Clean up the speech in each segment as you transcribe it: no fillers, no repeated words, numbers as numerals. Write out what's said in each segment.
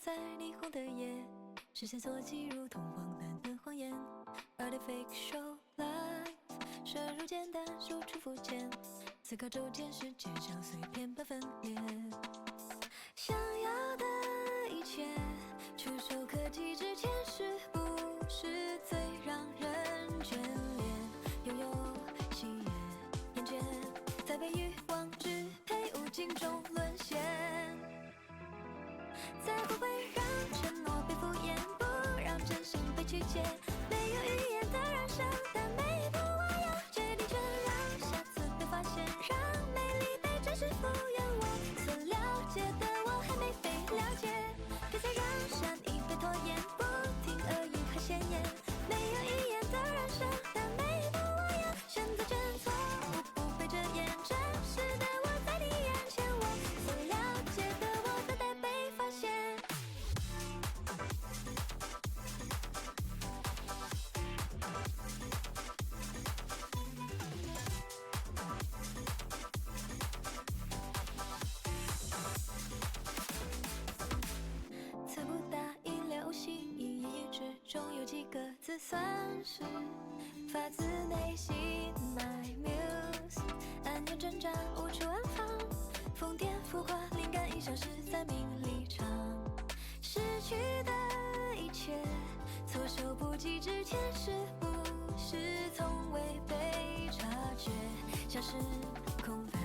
在霓虹的夜，视线所及如同荒诞的谎言。Artificial life， 摄入简单，输出肤浅，思考周间世界像碎片般分裂。想要的一切，触手可及之前，是不是最让人眷恋？拥有喜悦，厌倦，在被欲望支配，无尽中沦陷。再不会让承诺被敷衍，不让真心被曲解。没有语言的燃烧，但每一步我要决定，却让下次被发现，让美丽被真实敷衍。我所了解的，我还没被了解，别再让善意被拖延，不听恶语和闲言。没有语言的燃烧，但每一步我要选择真错误，不被遮掩。真实的我在你眼前，我所了解的，我等待被发现。词不达意流行，一言语之中有几个字算是发自内心。My muse， 暗恋挣扎无处安放，疯癫浮夸，灵感已消失在名利场。失去的一切，措手不及之前，是不是从未被察觉？像是空白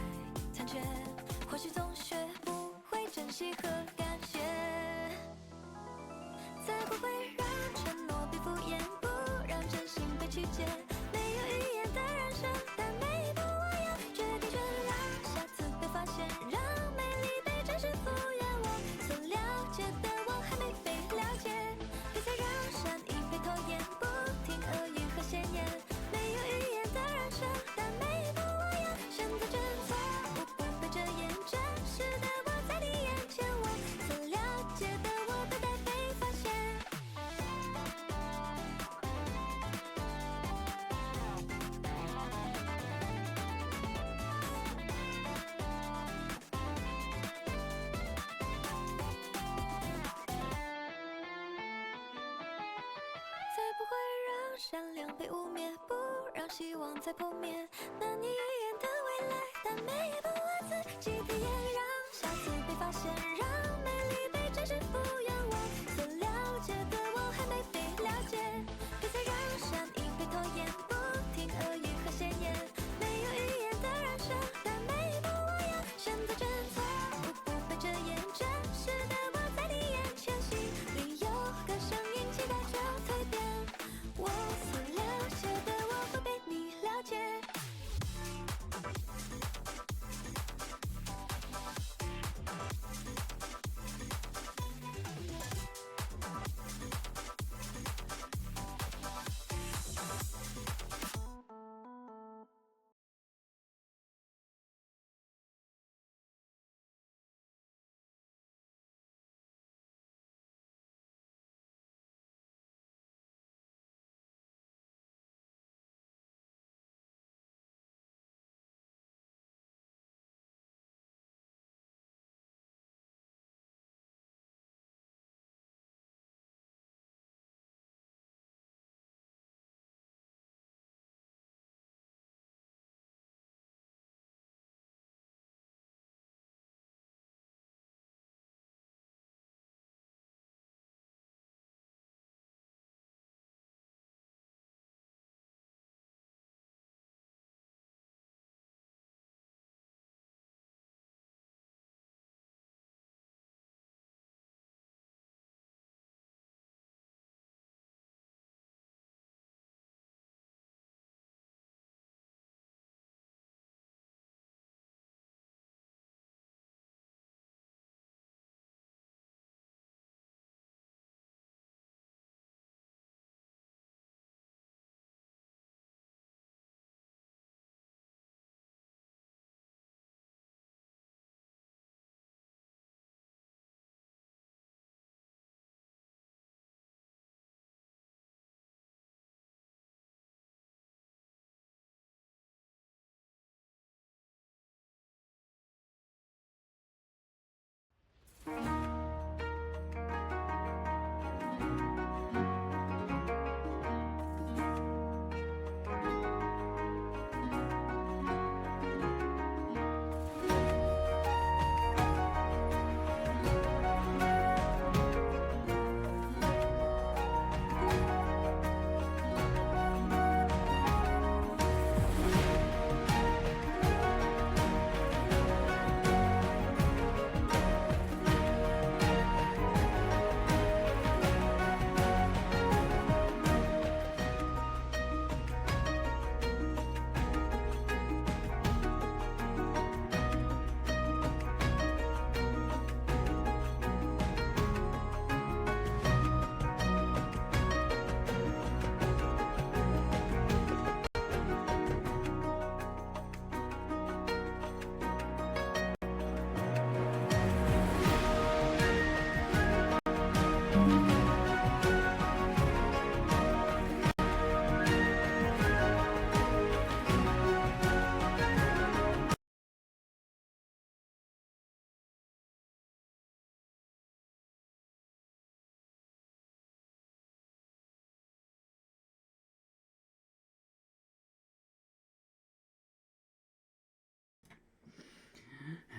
残缺，或许总学不会珍惜和感谢。再不会让承诺被敷衍，不让真心被曲解。没有语言的燃烧，但每一步我要决定，却让下次被发现，让美丽被真实敷衍。我所了解的，我还没被了解，别再让善意被拖延，不听恶语和闲言。没有语言的燃烧，但每一步我要选择真错误，不被遮掩。真实的我在你眼前，我所了解的，我等待被发现。再不会让善良被污蔑，不让希望再破灭。难以预言的未来，但每一步我自己体验，让下次被发现，让美丽被真实敷衍。我所了解的，我还没被了解，别再让善意被拖延，不听恶语和闲言。没有语言的燃烧，但每一步我要选择真错误，不被遮掩。真实的我在你眼前，心里有个声音期待着蜕变。我所了解的，我会被你了解。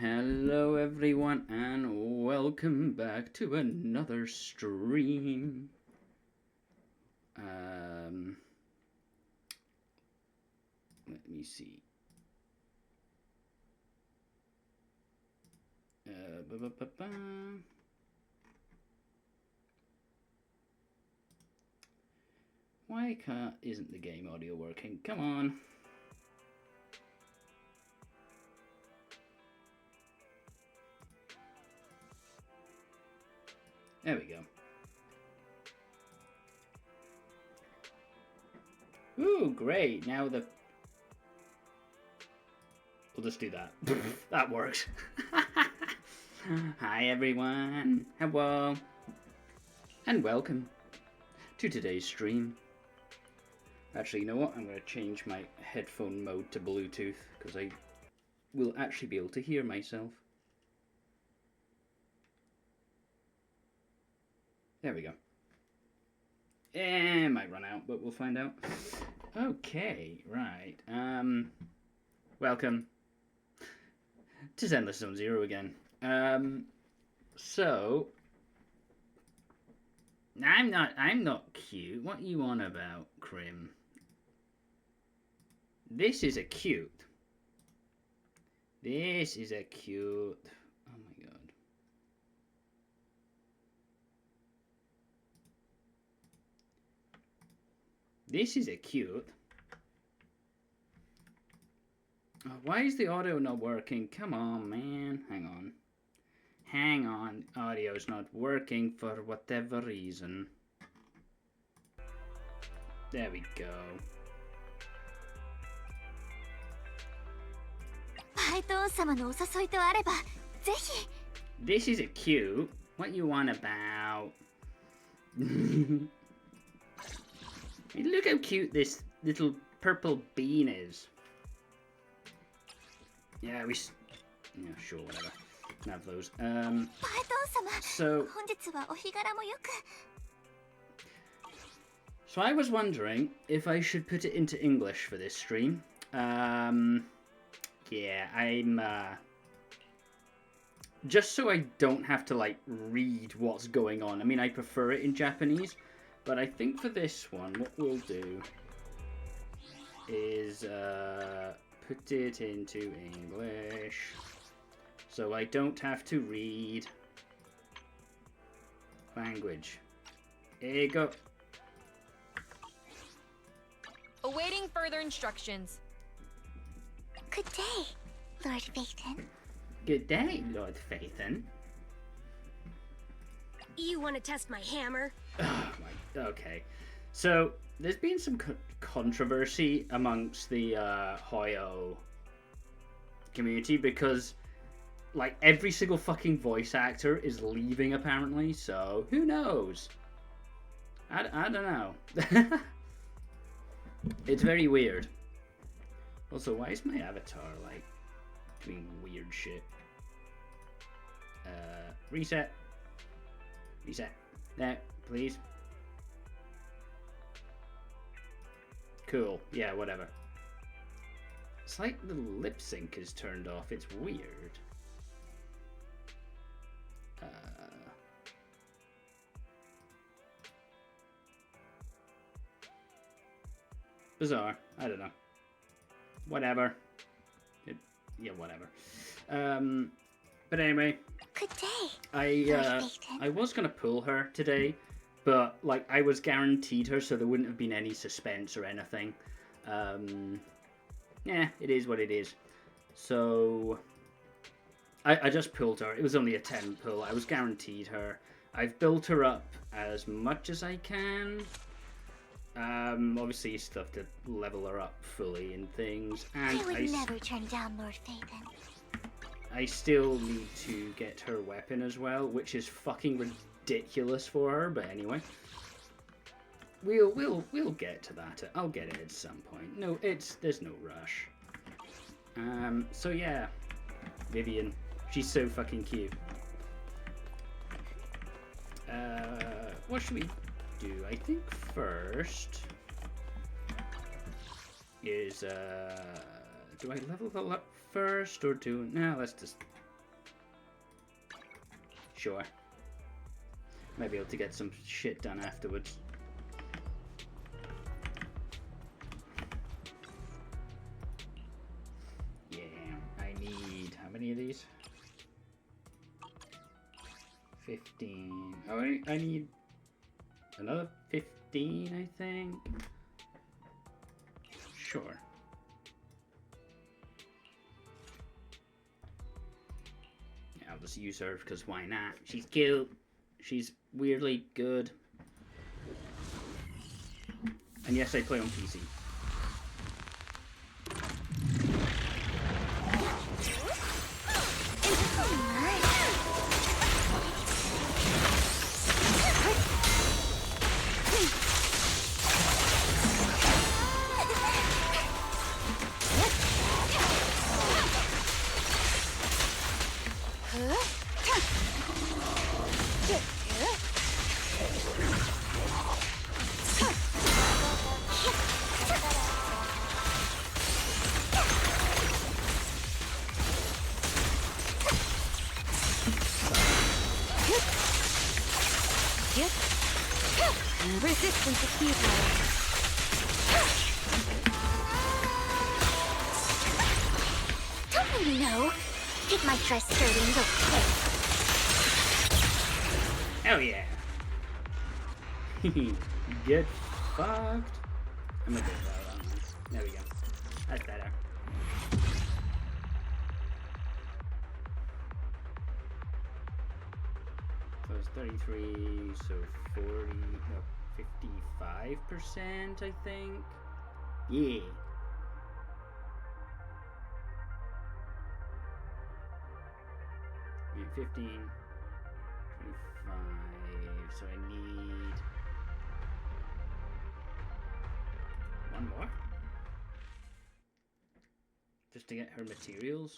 Hello everyone and welcome back to another stream. Let me see. Why isn't the game audio working? Come on. There we go. Ooh, great. Now we'll just do that. That works. Hi everyone. Hello. And welcome to today's stream. Actually, you know what? I'm going to change my headphone mode to Bluetooth because I will actually be able to hear myself. There we go. It might run out, but we'll find out. Okay, right. Welcome to Zenless Zone Zero again. So I'm not cute. What you on about, Crim? This is a cute. This is a cute. Oh my god. This is a cute. Oh, why is the audio not working? Come on, man. Hang on. Hang on. Audio's not working for whatever reason. There we go. This is a cute. What you want about? Look how cute this little purple bean is. Yeah, sure, whatever. Can have those. So I was wondering if I should put it into English for this stream. Yeah, I'm just so I don't have to like read what's going on. I mean, I prefer it in Japanese, but I think for this one, what we'll do is put it into English, so I don't have to read language. Here you go. Awaiting further instructions. Good day, Lord Phaethon. Good day, Lord Phaethon. You want to test my hammer? Oh my. Okay. So there's been some controversy amongst the Hoyo community because, like, every single fucking voice actor is leaving apparently. So who knows? I don't know. It's very weird. Also, why is my avatar like doing weird shit? Reset. Reset. There, please. Cool. Yeah, whatever. It's like the lip sync is turned off. It's weird. Bizarre. I don't know. Whatever. Yeah, whatever. But anyway. Good day. I was gonna pull her today, but like I was guaranteed her, so there wouldn't have been any suspense or anything. Yeah, it is what it is. So I just pulled her. It was only a 10 pull. I was guaranteed her. I've built her up as much as I can. Obviously you still have to level her up fully and things. And I would never turn down Lord Phaethon. I still need to get her weapon as well, which is fucking ridiculous for her, but anyway. We'll get to that. I'll get it at some point. No, there's no rush. So yeah, Vivian, she's so fucking cute. What should we do? I think first is do I level her up first or do no? Let's just sure. Might be able to get some shit done afterwards. Yeah, I need... How many of these? 15. Oh, I need another 15, I think. Sure. Yeah, I'll just use her because why not? She's cute. She's weirdly good. And yes, I play on PC. Resistance is futile. Don't really know. It might try skirting the Hell yeah. Get fucked. I'm gonna get that on. There we go. That's better. So it's 33, so 40, no, 55%, I think. Yeah. Yeah, 15, 25, so I need one more. Just to get her materials.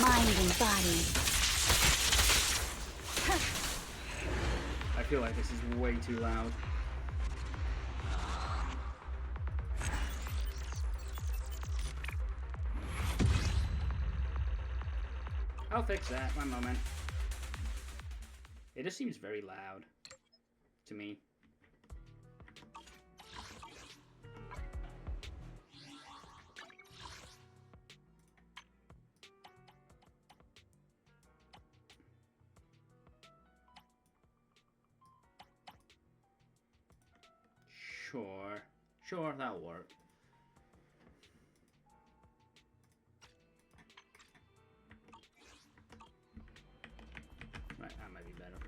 mind and body. I feel like this is way too loud. I'll fix that. One moment. It just seems very loud to me. Sure, that'll work. Right, that might be better.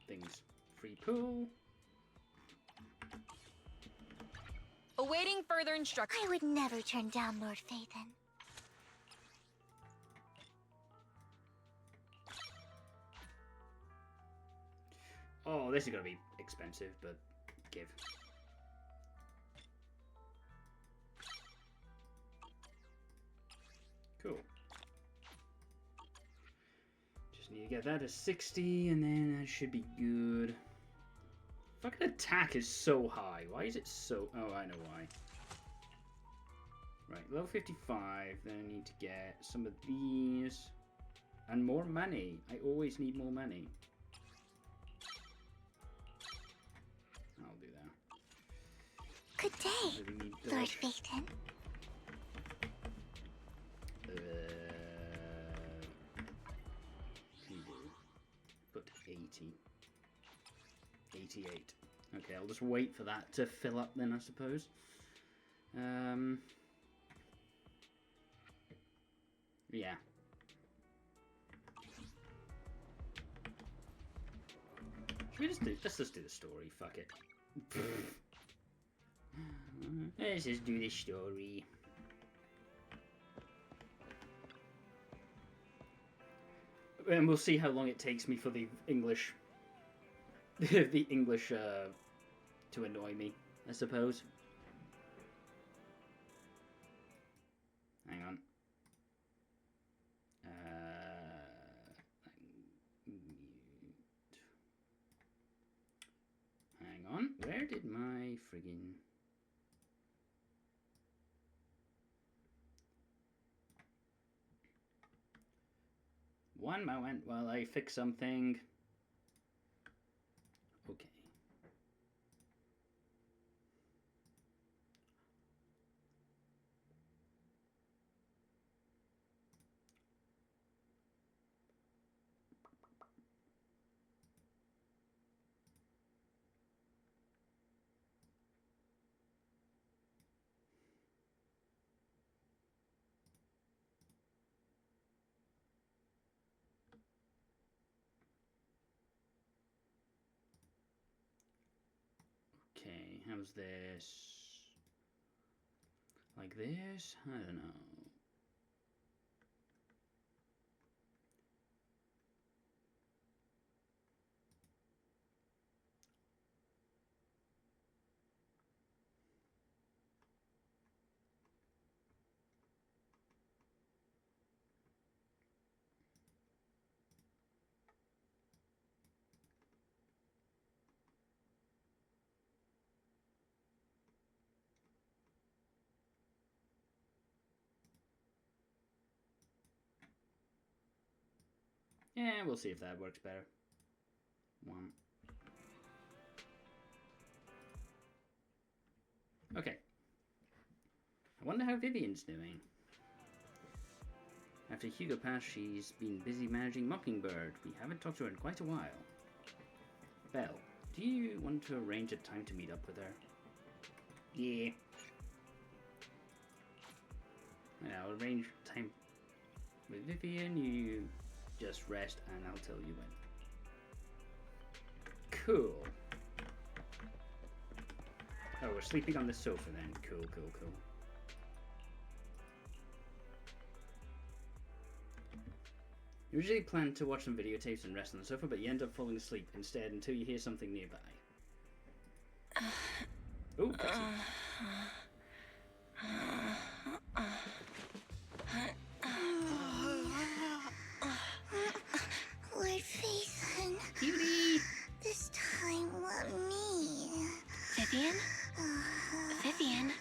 Things. Free pool. Awaiting further instructions. I would never turn down Lord Phaethon. Oh, this is gonna be expensive, but give. Cool. Just need to get that to 60, and then that should be good. Fucking attack is so high. Why is it so... Oh, I know why. Right, level 55. Then I need to get some of these. And more money. I always need more money. I'll do that. Good day, Lord Phaethon. Put 80. 80 88. Okay, I'll just wait for that to fill up then, I suppose. Yeah. Should we let's just do the story, fuck it. Let's just do the story. And we'll see how long it takes me for the English the English to annoy me, I suppose. Hang on. Hang on. Where did my friggin... One moment while I fix something. Okay. Okay, how's this? Like this? I don't know. Yeah, we'll see if that works better. One. Okay. I wonder how Vivian's doing. After Hugo passed, she's been busy managing Mockingbird. We haven't talked to her in quite a while. Belle, do you want to arrange a time to meet up with her? Yeah. Yeah, I'll arrange time with Vivian. You just rest and I'll tell you when. Cool. Oh, we're sleeping on the sofa then. Cool, cool, cool. You originally planned to watch some videotapes and rest on the sofa, but you end up falling asleep instead until you hear something nearby. Oh, cutscene. Lord Phaethon. Cutie! This time, let me. Vivian? Vivian?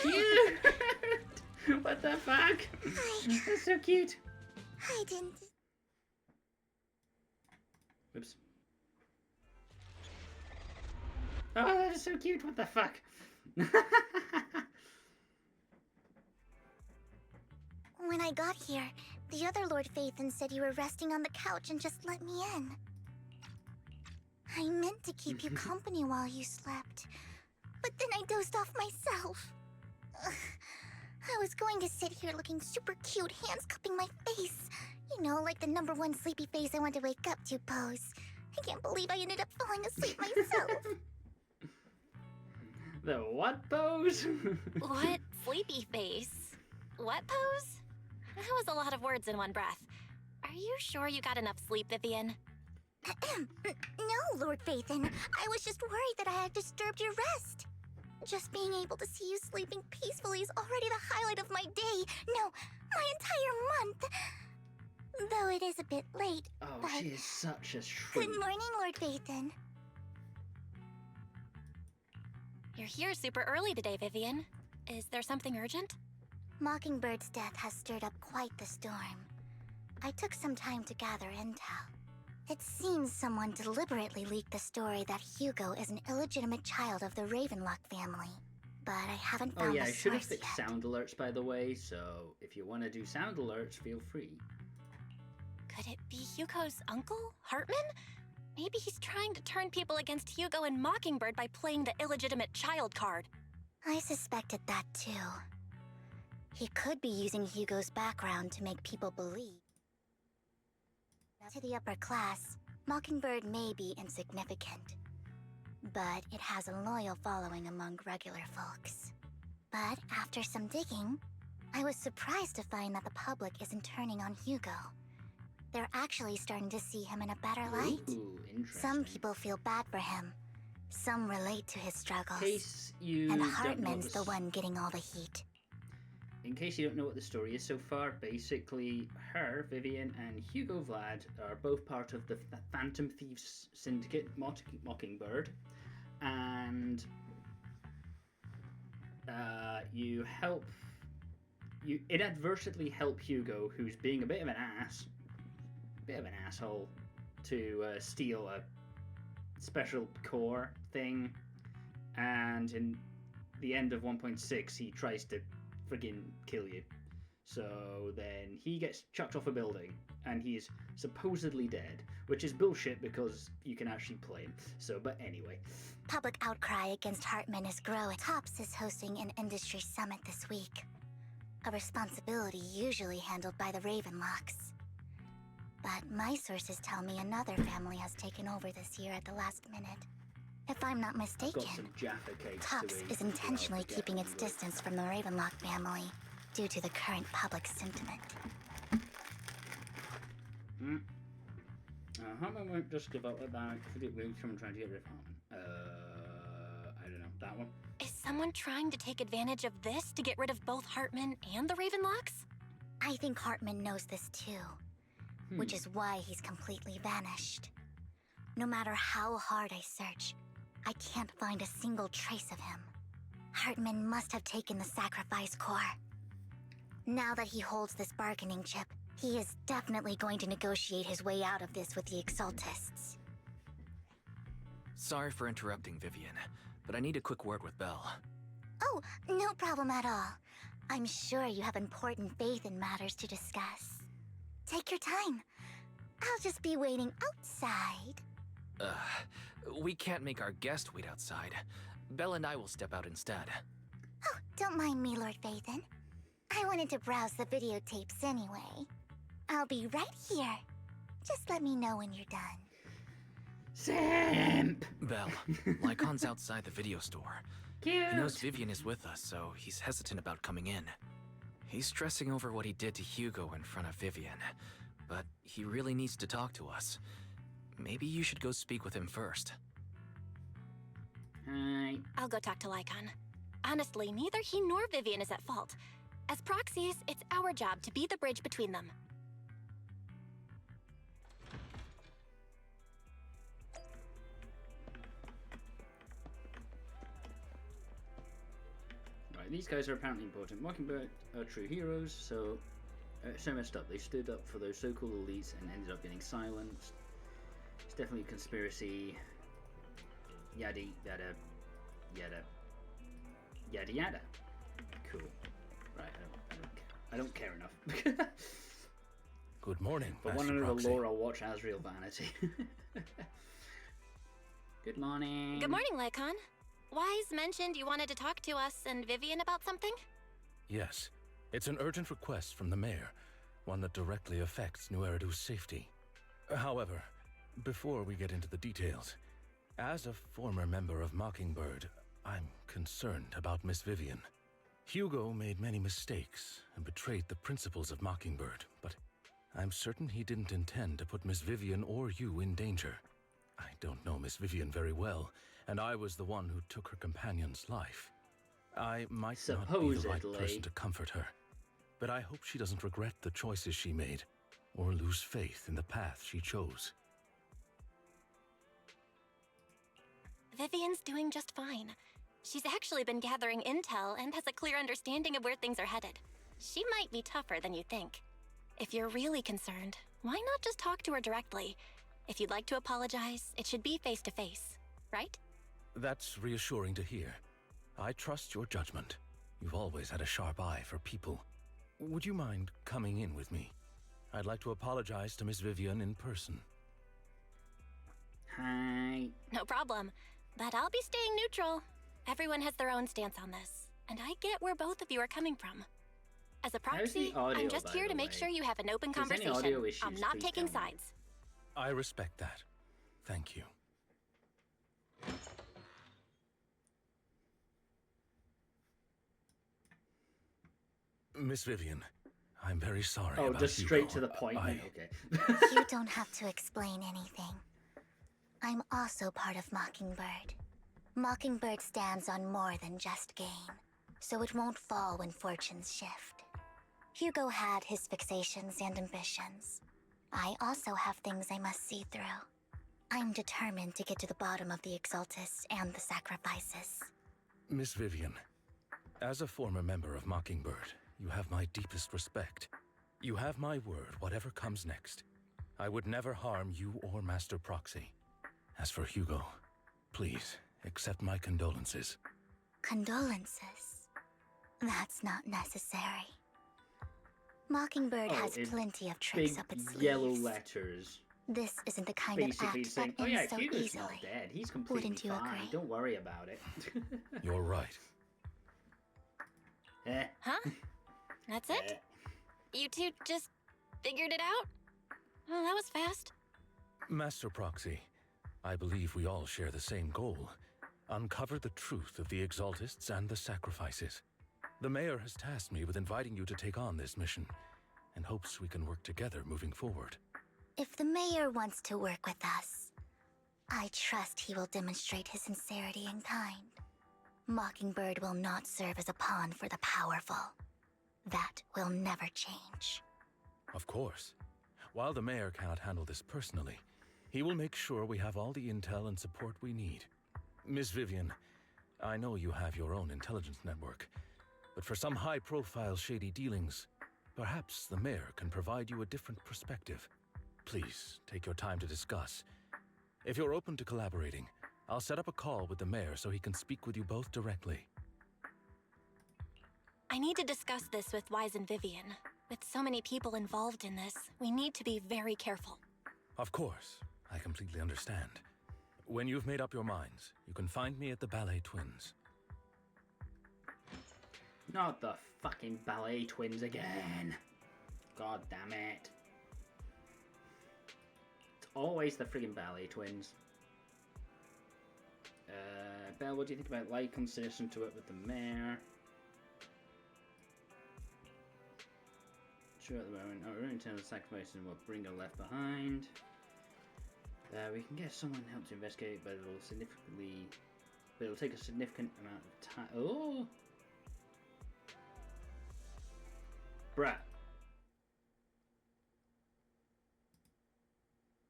Cute! What the fuck? That's so cute. I didn't. Whoops. Oh, that is so cute. What the fuck? When I got here, the other Lord Phaethon said you were resting on the couch and just let me in. I meant to keep you company while you slept, but then I dozed off myself. Ugh. I was going to sit here looking super cute, hands cupping my face. You know, like the #1 sleepy face I want to wake up to pose. I can't believe I ended up falling asleep myself. The what pose? What sleepy face? What pose? That was a lot of words in one breath. Are you sure you got enough sleep, Vivian? No, Lord Phaethon. I was just worried that I had disturbed your rest. Just being able to see you sleeping peacefully is already the highlight of my day. No, my entire month. Though it is a bit late. Oh, but... she is such a shrew. Good morning, Lord Phaethon. You're here super early today, Vivian. Is there something urgent? Mockingbird's death has stirred up quite the storm. I took some time to gather intel. It seems someone deliberately leaked the story that Hugo is an illegitimate child of the Ravenlock family. But I haven't found Oh yeah, the I should have source fixed yet. sound alerts, by the way, so if you want to do sound alerts, feel free. Could it be Hugo's uncle, Hartman? Maybe he's trying to turn people against Hugo and Mockingbird by playing the illegitimate child card. I suspected that too. He could be using Hugo's background to make people believe. To the upper class, Mockingbird may be insignificant, but it has a loyal following among regular folks. But after some digging, I was surprised to find that the public isn't turning on Hugo. They're actually starting to see him in a better light. Ooh, interesting. Some people feel bad for him. Some relate to his struggles. Case you And don't know Hartman's the the one getting all the heat. In case you don't know what the story is so far, basically her, Vivian, and Hugo Vlad are both part of the Phantom Thieves Syndicate, Mockingbird, and you inadvertently help Hugo, who's being a bit of an asshole, to steal a special core thing, and in the end of 1.6 he tries to friggin' kill you. So then he gets chucked off a building and he's supposedly dead, which is bullshit because you can actually play him. So, but anyway. Public outcry against Hartman is growing. TOPS is hosting an industry summit this week, a responsibility usually handled by the Ravenlocks. But my sources tell me another family has taken over this year at the last minute. If I'm not mistaken, Got some Jaffa cakes TOPS to eat is intentionally before I keeping forget its anyway. distance from the Ravenlock family due to the current public sentiment. Hartman won't just give up about if it will someone trying to get rid of Hartman. I don't know. That one? Is someone trying to take advantage of this to get rid of both Hartman and the Ravenlocks? I think Hartman knows this too, which is why he's completely vanished. No matter how hard I search, I can't find a single trace of him. Hartman must have taken the sacrifice core. Now that he holds this bargaining chip, he is definitely going to negotiate his way out of this with the Exaltists. Sorry for interrupting, Vivian, but I need a quick word with Belle. Oh, no problem at all. I'm sure you have important faith in matters to discuss. Take your time. I'll just be waiting outside. We can't make our guest wait outside. Belle and I will step out instead. Oh, don't mind me, Lord Phaethon. I wanted to browse the videotapes anyway. I'll be right here. Just let me know when you're done. Simp! Belle, Lycon's outside the video store. Cute! He knows Vivian is with us, so he's hesitant about coming in. He's stressing over what he did to Hugo in front of Vivian, but he really needs to talk to us. Maybe you should go speak with him first. Hi. I'll go talk to Lycon. Honestly, neither he nor Vivian is at fault. As proxies, it's our job to be the bridge between them. Right, these guys are apparently important. Mockingbird are true heroes, so messed up. They stood up for those so-called elites and ended up getting silenced. It's definitely a conspiracy. Yada yada yada yada yada. Cool. Right, I don't care enough. Good morning, But Master one under the Proxy. lore, I'll watch Asriel Vanity. Good morning. Good morning, Lycon. Wise mentioned you wanted to talk to us and Vivian about something? Yes, it's an urgent request from the mayor, one that directly affects New Eridu's safety. However, before we get into the details, as a former member of Mockingbird, I'm concerned about Miss Vivian. Hugo made many mistakes and betrayed the principles of Mockingbird, but I'm certain he didn't intend to put Miss Vivian or you in danger. I don't know Miss Vivian very well, and I was the one who took her companion's life. I might not be the right Supposedly. person to comfort her, but I hope she doesn't regret the choices she made, or lose faith in the path she chose. Vivian's doing just fine. She's actually been gathering intel and has a clear understanding of where things are headed. She might be tougher than you think. If you're really concerned, why not just talk to her directly? If you'd like to apologize, it should be face to face, right? That's reassuring to hear. I trust your judgment. You've always had a sharp eye for people. Would you mind coming in with me? I'd like to apologize to Miss Vivian in person. Hi. No problem. But I'll be staying neutral. Everyone has their own stance on this, and I get where both of you are coming from. As a How's the proxy, audio, I'm just by here the to make way? sure you have an open If there's any conversation. audio issues, I'm not please taking tell me. sides. I respect that. Thank you. Miss Vivian, I'm very sorry Oh, about just Hugo. straight to the point. I... Okay. You don't have to explain anything. I'm also part of Mockingbird. Mockingbird stands on more than just gain, so it won't fall when fortunes shift. Hugo had his fixations and ambitions. I also have things I must see through. I'm determined to get to the bottom of the Exaltists and the sacrifices. Miss Vivian, as a former member of Mockingbird, you have my deepest respect. You have my word, whatever comes next. I would never harm you or Master Proxy. As for Hugo, please, accept my condolences. Condolences? That's not necessary. Mockingbird has in plenty of tricks Big up its sleeves. yellow letters. This isn't the kind Basically of act saying, that oh yeah, ends so Hugo's easily. not dead. He's completely Wouldn't you fine. agree? Don't worry about it. You're right. Eh. Huh? That's it? You two just figured it out? Well, that was fast. Master Proxy, I believe we all share the same goal. Uncover the truth of the Exaltists and the sacrifices. The Mayor has tasked me with inviting you to take on this mission, and hopes we can work together moving forward. If the Mayor wants to work with us, I trust he will demonstrate his sincerity in kind. Mockingbird will not serve as a pawn for the powerful. That will never change. Of course. While the Mayor cannot handle this personally, he will make sure we have all the intel and support we need. Miss Vivian, I know you have your own intelligence network, but for some high-profile shady dealings, perhaps the Mayor can provide you a different perspective. Please, take your time to discuss. If you're open to collaborating, I'll set up a call with the Mayor so he can speak with you both directly. I need to discuss this with Wise and Vivian. With so many people involved in this, we need to be very careful. Of course, I completely understand. When you've made up your minds, you can find me at the Ballet Twins. Not the fucking ballet twins again. God damn it. It's always the friggin' ballet twins. Belle, what do you think about light concession to it with the Mayor? Sure, at the moment, our own internal sacrifice and what Bringer left behind. We can get someone help to investigate, but it'll take a significant amount of time. Oh, bruh,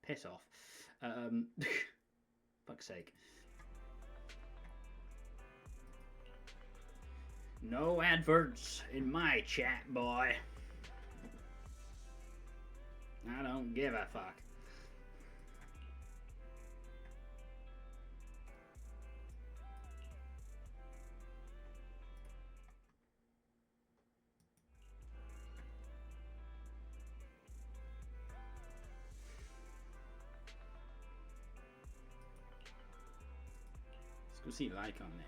piss off. Fuck's sake. No adverts in my chat, boy. I don't give a fuck. Let's go see like on that.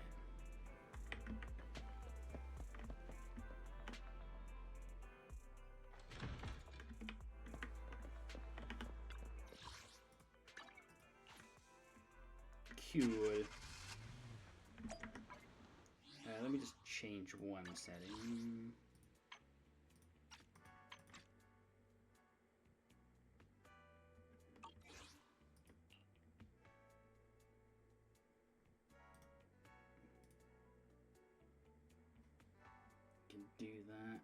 Cool. Let me just change one setting. Can do that.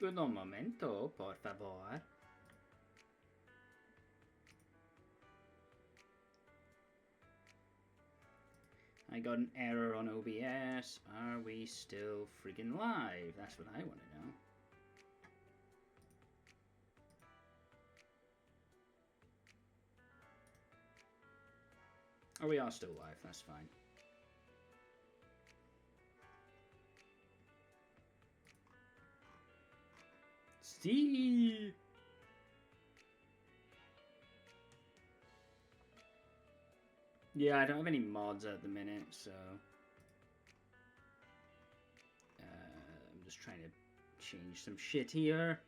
Un momento, por favor. I got an error on OBS. Are we still freaking live? That's what I want to know. Oh, we are still live. That's fine. See. Yeah, I don't have any mods at the minute, so I'm just trying to change some shit here.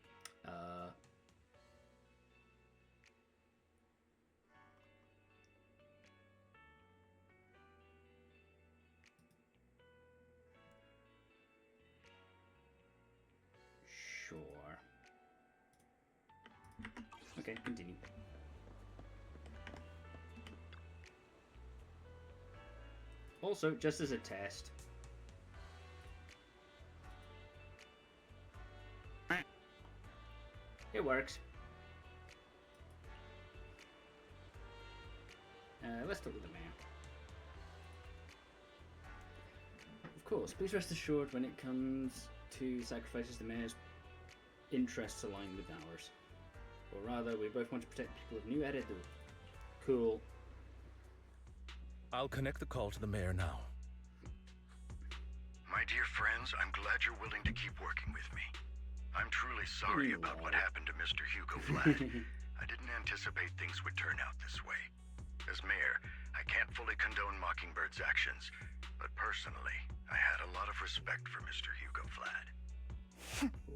Sure. Okay, continue. Also, just as a test. It works. Let's talk with the mayor. Of course, please rest assured when it comes to sacrifices, the mayor's interests align with ours. Or rather, we both want to protect people of New Eridu. Cool. I'll connect the call to the mayor now. My dear friends, I'm glad you're willing to keep working with me. I'm truly sorry about what happened to Mr. Hugo Flat. I didn't anticipate things would turn out this way. As mayor, I can't fully condone Mockingbird's actions, but personally, I had a lot of respect for Mr. Hugo Flat.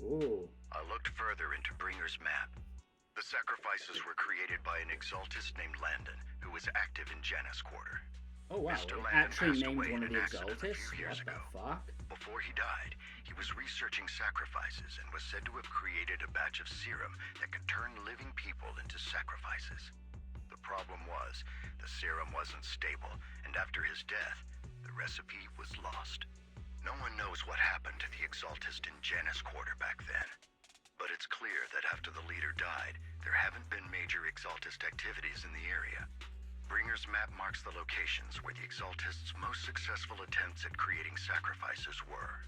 Ooh. I looked further into Bringer's map. The sacrifices were created by an exaltist named Landon, who was active in Janus Quarter. Oh wow, Mr. it Landon actually passed named away one in of the an accident a exaltists? few years What the ago. fuck? Before he died, he was researching sacrifices and was said to have created a batch of serum that could turn living people into sacrifices. The problem was, the serum wasn't stable, and after his death, the recipe was lost. No one knows what happened to the exaltist in Janus Quarter back then. But it's clear that after the leader died, there haven't been major exaltist activities in the area. Bringer's map marks the locations where the exaltists' most successful attempts at creating sacrifices were.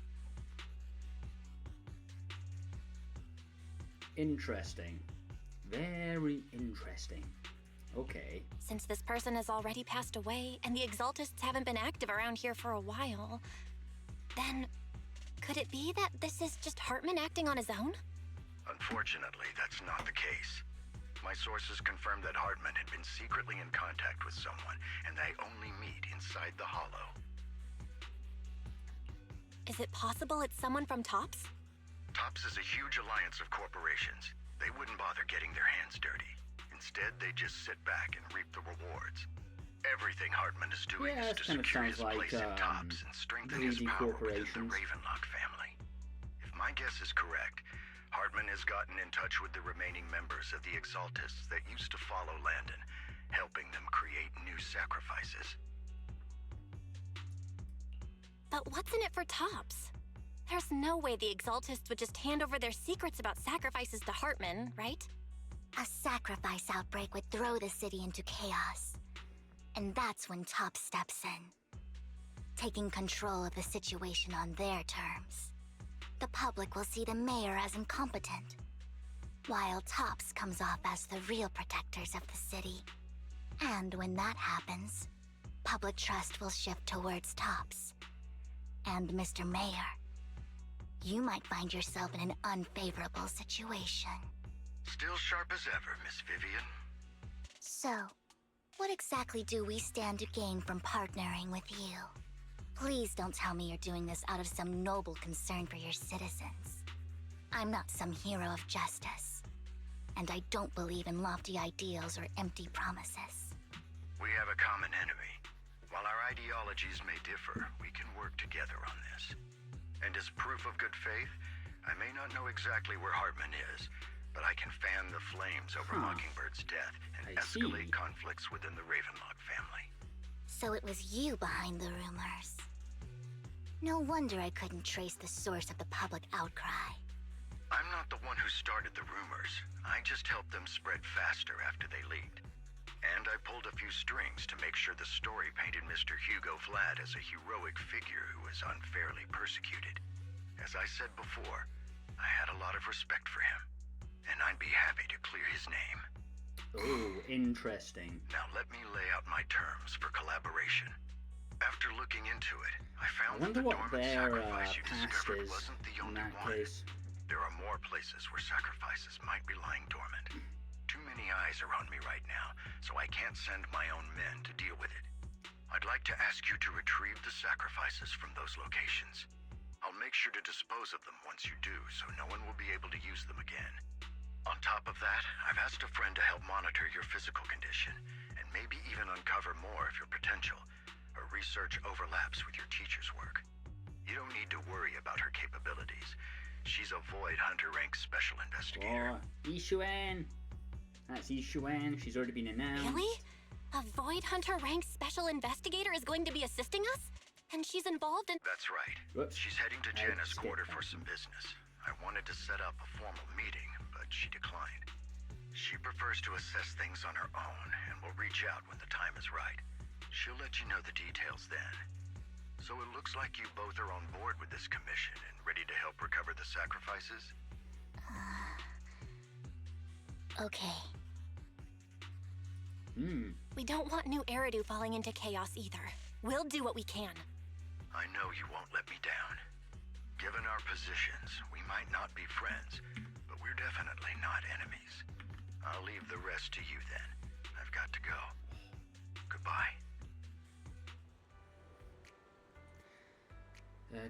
Interesting. Very interesting. Okay. Since this person has already passed away, and the Exaltists haven't been active around here for a while, then could it be that this is just Hartman acting on his own? Unfortunately, that's not the case. My sources confirmed that Hartman had been secretly in contact with someone, and they only meet inside the Hollow. Is it possible it's someone from Tops? Tops is a huge alliance of corporations. They wouldn't bother getting their hands dirty. Instead, they just sit back and reap the rewards. Everything Hartman is doing Yeah, is that to kind of secure sounds his like, place in Tops and strengthen his greedy power within the corporations. Ravenlock family. If my guess is correct, Hartman has gotten in touch with the remaining members of the Exaltists that used to follow Landon, helping them create new sacrifices. But what's in it for Tops? There's no way the Exaltists would just hand over their secrets about sacrifices to Hartman, right? A sacrifice outbreak would throw the city into chaos. And that's when Top steps in, taking control of the situation on their terms. The public will see the mayor as incompetent, while Tops comes off as the real protectors of the city. And when that happens, public trust will shift towards Tops. And Mr. Mayor, you might find yourself in an unfavorable situation. Still sharp as ever, Miss Vivian. So, what exactly do we stand to gain from partnering with you? Please don't tell me you're doing this out of some noble concern for your citizens. I'm not some hero of justice, and I don't believe in lofty ideals or empty promises. We have a common enemy. While our ideologies may differ, we can work together on this. And as proof of good faith, I may not know exactly where Hartman is, but I can fan the flames over Mockingbird's death and I see. escalate conflicts within the Ravenlock family. So it was you behind the rumors. No wonder I couldn't trace the source of the public outcry. I'm not the one who started the rumors. I just helped them spread faster after they leaked. And I pulled a few strings to make sure the story painted Mr. Hugo Vlad as a heroic figure who was unfairly persecuted. As I said before, I had a lot of respect for him, and I'd be happy to clear his name. Oh, interesting. Now let me lay out my terms for collaboration. After looking into it, I I found that wonder the what dormant their sacrifice you past discovered is wasn't the in only that one. case. There are more places where sacrifices might be lying dormant. Too many eyes are on me right now, so I can't send my own men to deal with it. I'd like to ask you to retrieve the sacrifices from those locations. I'll make sure to dispose of them once you do, so no one will be able to use them again. On top of that, I've asked a friend to help monitor your physical condition, and maybe even uncover more of your potential. Her research overlaps with your teacher's work. You don't need to worry about her capabilities. She's a Void Hunter rank special investigator. Oh, Yishuan. That's Yishuan. She's already been announced. Really? A Void Hunter ranked special investigator is going to be assisting us? And she's involved in— That's right. Whoops. She's heading to I Janna's skipped quarter that. for some business. I wanted to set up a formal meeting, but she declined. She prefers to assess things on her own and will reach out when the time is right. She'll let you know the details then. So it looks like you both are on board with this commission and ready to help recover the sacrifices? Okay. We don't want new Eridu falling into chaos either. We'll do what we can. I know you won't let me down. Given our positions, we might not be friends, but we're definitely not enemies. I'll leave the rest to you then. I've got to go. Goodbye.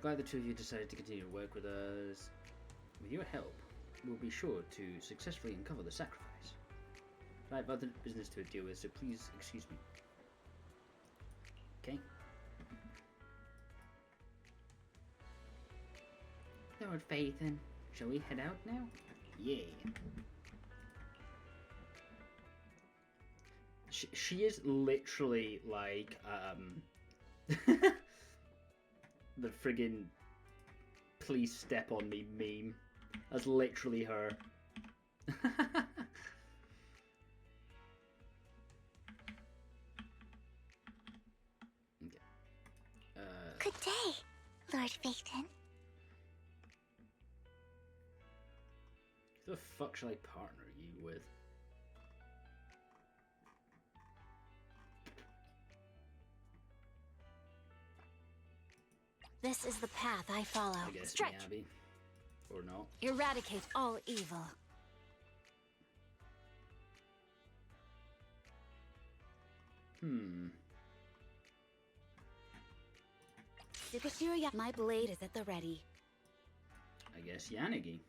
Glad the two of you decided to continue to work with us. With your help, we'll be sure to successfully uncover the sacrifice. But I have other business to deal with, so please excuse me. Okay? Lord Phaethon, shall we head out now? Yeah. She is literally like, the friggin' please step on me meme. That's literally her. Okay. Good day, Lord Phaethon. Who the fuck shall I partner you with? This is the path I follow. I guess Stretch. Abby. Or not. Eradicate all evil. Sukashirya, my blade is at the ready. I guess Yanagi.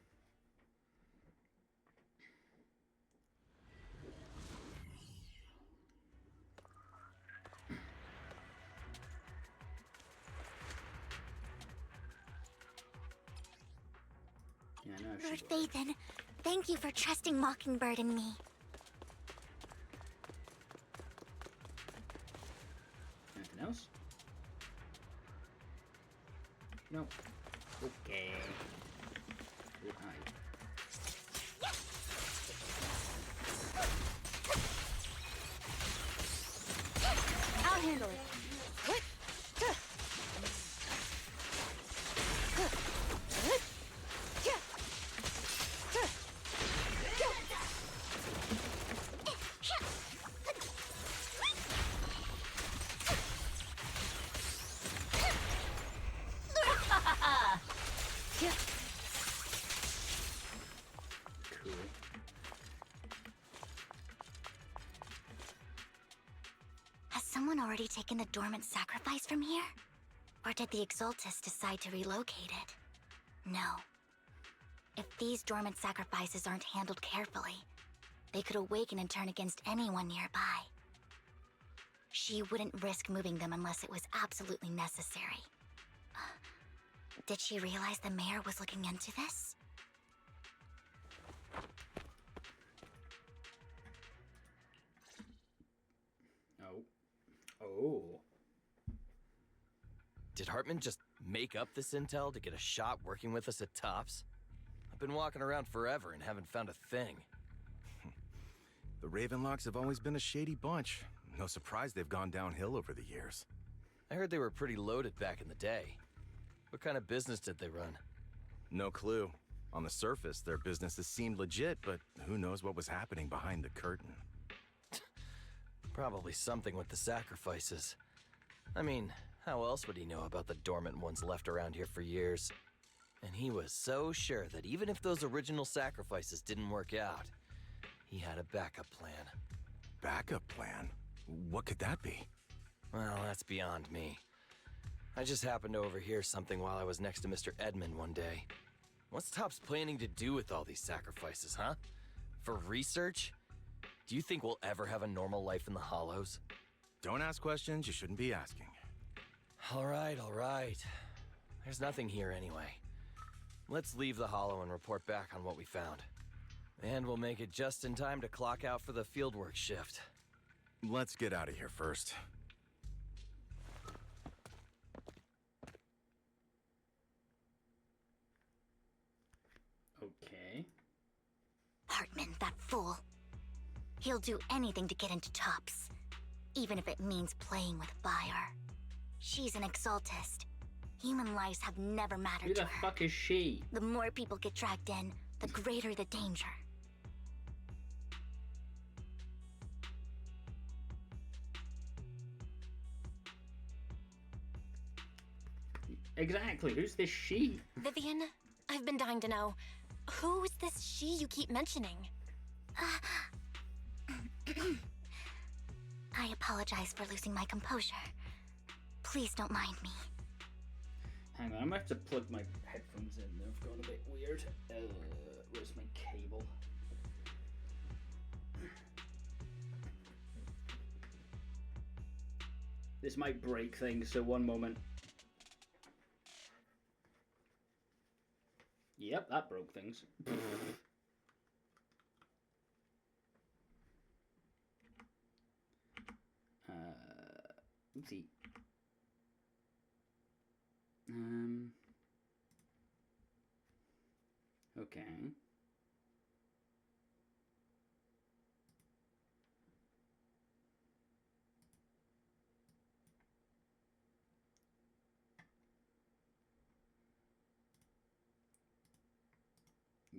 Yeah, I know she Lord will. Phaethon, thank you for trusting Mockingbird and me. Anything else? No. Okay. Oh, hi. I'll handle it. What? Cool. Has someone already taken the dormant sacrifice from here? Or did the Exaltus decide to relocate it? No. If these dormant sacrifices aren't handled carefully, they could awaken and turn against anyone nearby. She wouldn't risk moving them unless it was absolutely necessary. Did she realize the mayor was looking into this? Oh. Oh. Did Hartman just make up this intel to get a shot working with us at Tops? I've been walking around forever and haven't found a thing. The Ravenlocks have always been a shady bunch. No surprise they've gone downhill over the years. I heard they were pretty loaded back in the day. What kind of business did they run? No clue. On the surface, their businesses seemed legit, but who knows what was happening behind the curtain. Probably something with the sacrifices. I mean, how else would he know about the dormant ones left around here for years? And he was so sure that even if those original sacrifices didn't work out, he had a backup plan. Backup plan? What could that be? Well, that's beyond me. I just happened to overhear something while I was next to Mr. Edmund one day. What's Topps planning to do with all these sacrifices, huh? For research? Do you think we'll ever have a normal life in the Hollows? Don't ask questions you shouldn't be asking. All right, all right. There's nothing here anyway. Let's leave the Hollow and report back on what we found. And we'll make it just in time to clock out for the fieldwork shift. Let's get out of here first. Okay. Hartman, that fool. He'll do anything to get into Topps, even if it means playing with fire. She's an exaltist. Human lives have never mattered Who to the her. fuck is she? The more people get dragged in, the greater the danger. Exactly, who's this she? Vivian, I've been dying to know. Who's this she you keep mentioning? I apologize for losing my composure. Please don't mind me. Hang on, I'm gonna have to plug my headphones in. They've gone a bit weird. Where's my cable? This might break things, so one moment. Yep, that broke things. Oopsie. Okay.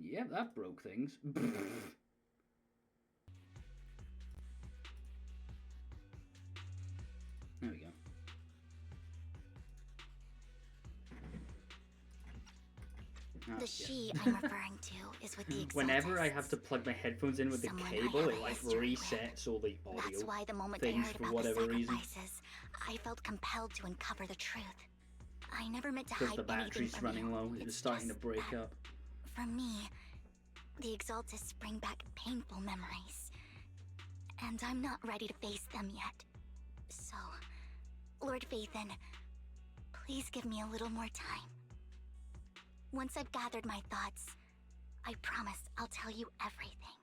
Yep, that broke things. There we go. The she I'm referring to is with the exaltist. Whenever I have to plug my headphones in with the Someone I cable, have it a like history with. resets all the audio That's why the moment I things heard for about whatever the reason. sacrifices, I felt compelled to uncover the truth. I never meant to Because hide the anything battery's from running you. low, it was It's starting to just break that, up. For me, the exaltists bring back painful memories. And I'm not ready to face them yet. So, Lord Vathan, please give me a little more time. Once I've gathered my thoughts, I promise I'll tell you everything.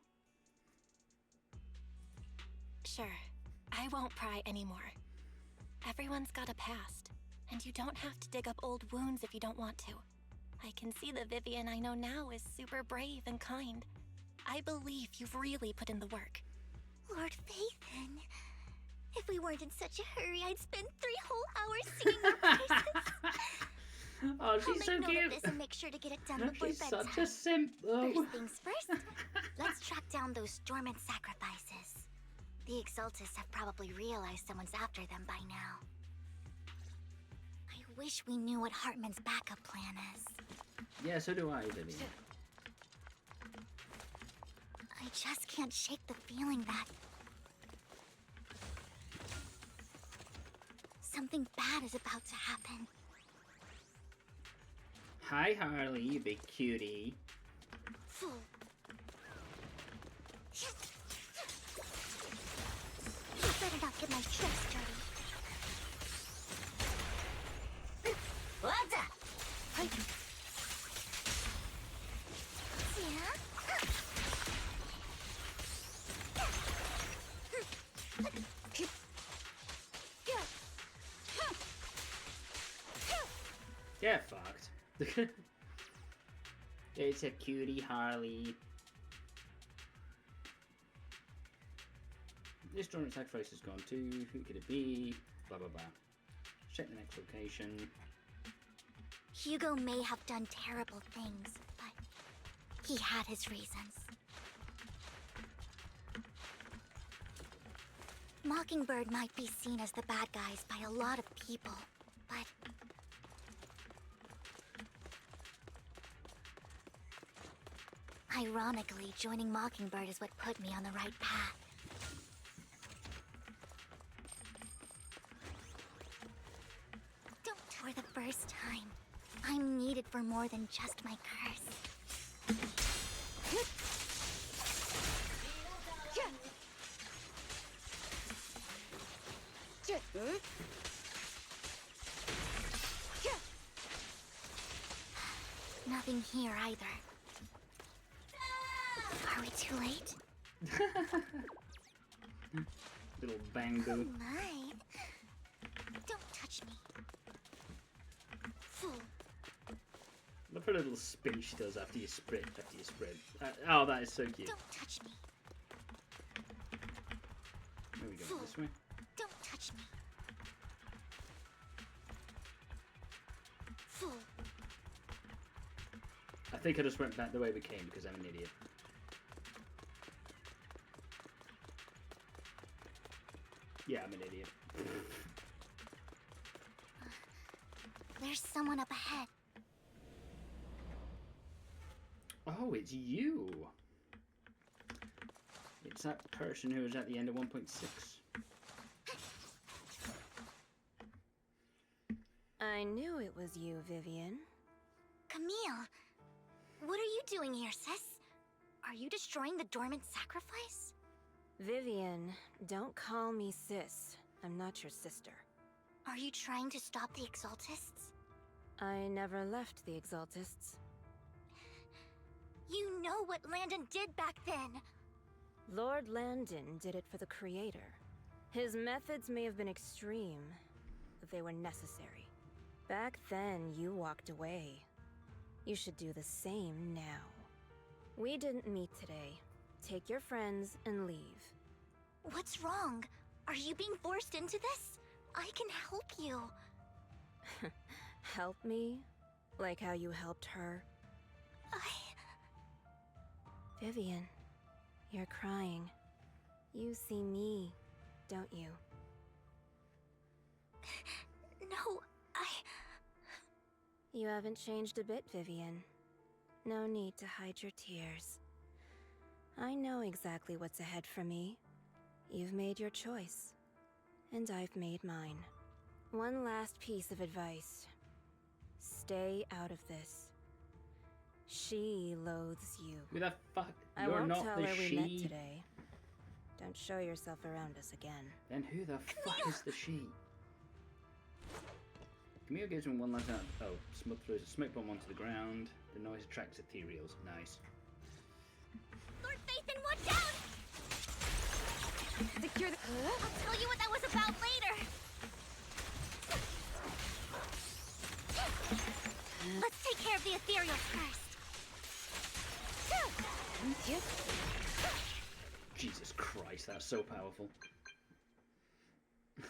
Sure, I won't pry anymore. Everyone's got a past, and you don't have to dig up old wounds if you don't want to. I can see the Vivian I know now is super brave and kind. I believe you've really put in the work. Lord Vathan, if we weren't in such a hurry, I'd spend 3 whole hours singing your praises. Oh, I'll she's make so note cute. of this and make sure to get it done before She's bedtime. such a simp, though. First things first, let's track down those dormant sacrifices. The exaltists have probably realized someone's after them by now. I wish we knew what Hartman's backup plan is. Yeah, so do I, Vivian. I just can't shake the feeling that something bad is about to happen. Hi, Harley, you big cutie. Fool. You better not get my dress dirty. What's up? Get fucked. It's a cutie, Harley. This dormant sacrifice is gone too. Who could it be? Blah blah blah. Check the next location. Hugo may have done terrible things, but he had his reasons. Mockingbird might be seen as the bad guys by a lot of people, but Ironically, joining Mockingbird is what put me on the right path. Don't for the first time. I'm needed for more than just my curse. Nothing here either. Are we too late? Little bang Oh boo. my. Don't touch me. Fool. Look at her little spin she does after you sprint. Oh, that is so cute. Don't touch me. There we go. This way. Don't touch me. Fool. I think I just went back the way we came because I'm an idiot. Yeah, I'm an idiot. There's someone up ahead. Oh, it's you. It's that person who was at the end of 1.6. I knew it was you, Vivian. Camille, what are you doing here, sis? Are you destroying the dormant sacrifice? Vivian, don't call me sis. I'm not your sister. Are you trying to stop the Exaltists? I never left the Exaltists. You know what Landon did back then. Lord Landon did it for the Creator. His methods may have been extreme, but they were necessary. Back then, you walked away. You should do the same now. We didn't meet today. Take your friends and leave. What's wrong? Are you being forced into this? I can help you. Help me? Like how you helped her? Vivian, you're crying. You see me, don't you? No, You haven't changed a bit, Vivian. No need to hide your tears. I know exactly what's ahead for me. You've made your choice, and I've made mine. One last piece of advice. Stay out of this. She loathes you. Who the fuck? I You're won't not tell the her we she. met today. Don't show yourself around us again. Then who the fuck is the she? Camille gives him one last out. Oh, Smug throws a smoke bomb onto the ground. The noise attracts ethereals. Nice. Lord Phaethon, watch out! Secure the... I'll tell you what that was about later. Let's take care of the ethereals first. Jesus Christ, that's so powerful. You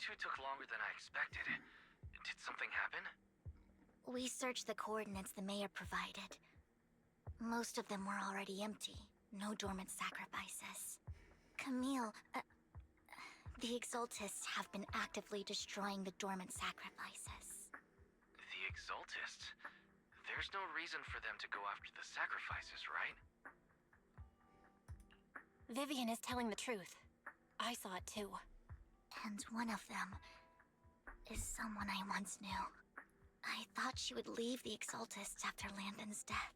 two took longer than I expected. Did something happen? We searched the coordinates the mayor provided. Most of them were already empty. No dormant sacrifices. Camille, the Exaltists have been actively destroying the dormant sacrifices. The Exaltists? There's no reason for them to go after the sacrifices, right? Vivian is telling the truth. I saw it too. And one of them is someone I once knew. I thought she would leave the Exaltists after Landon's death.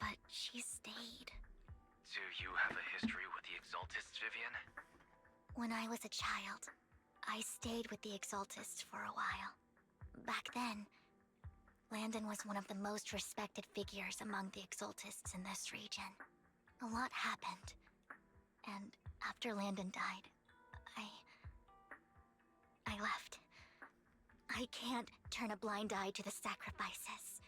But she stayed. Do you have a history with the Exaltists, Vivian? When I was a child, I stayed with the Exaltists for a while. Back then, Landon was one of the most respected figures among the Exaltists in this region. A lot happened. And after Landon died, I left. I can't turn a blind eye to the sacrifices.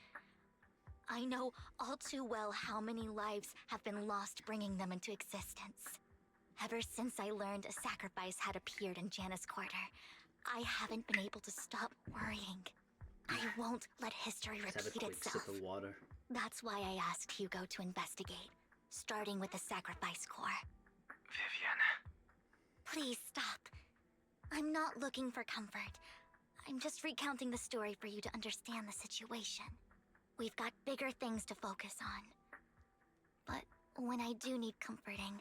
I know all too well how many lives have been lost bringing them into existence. Ever since I learned a sacrifice had appeared in Janus Quarter, I haven't been able to stop worrying. I won't let history Let's have a repeat quick itself. sip of water. That's why I asked Hugo to investigate, starting with the Sacrifice Core. Vivian. Please stop. I'm not looking for comfort. I'm just recounting the story for you to understand the situation. We've got bigger things to focus on. But when I do need comforting,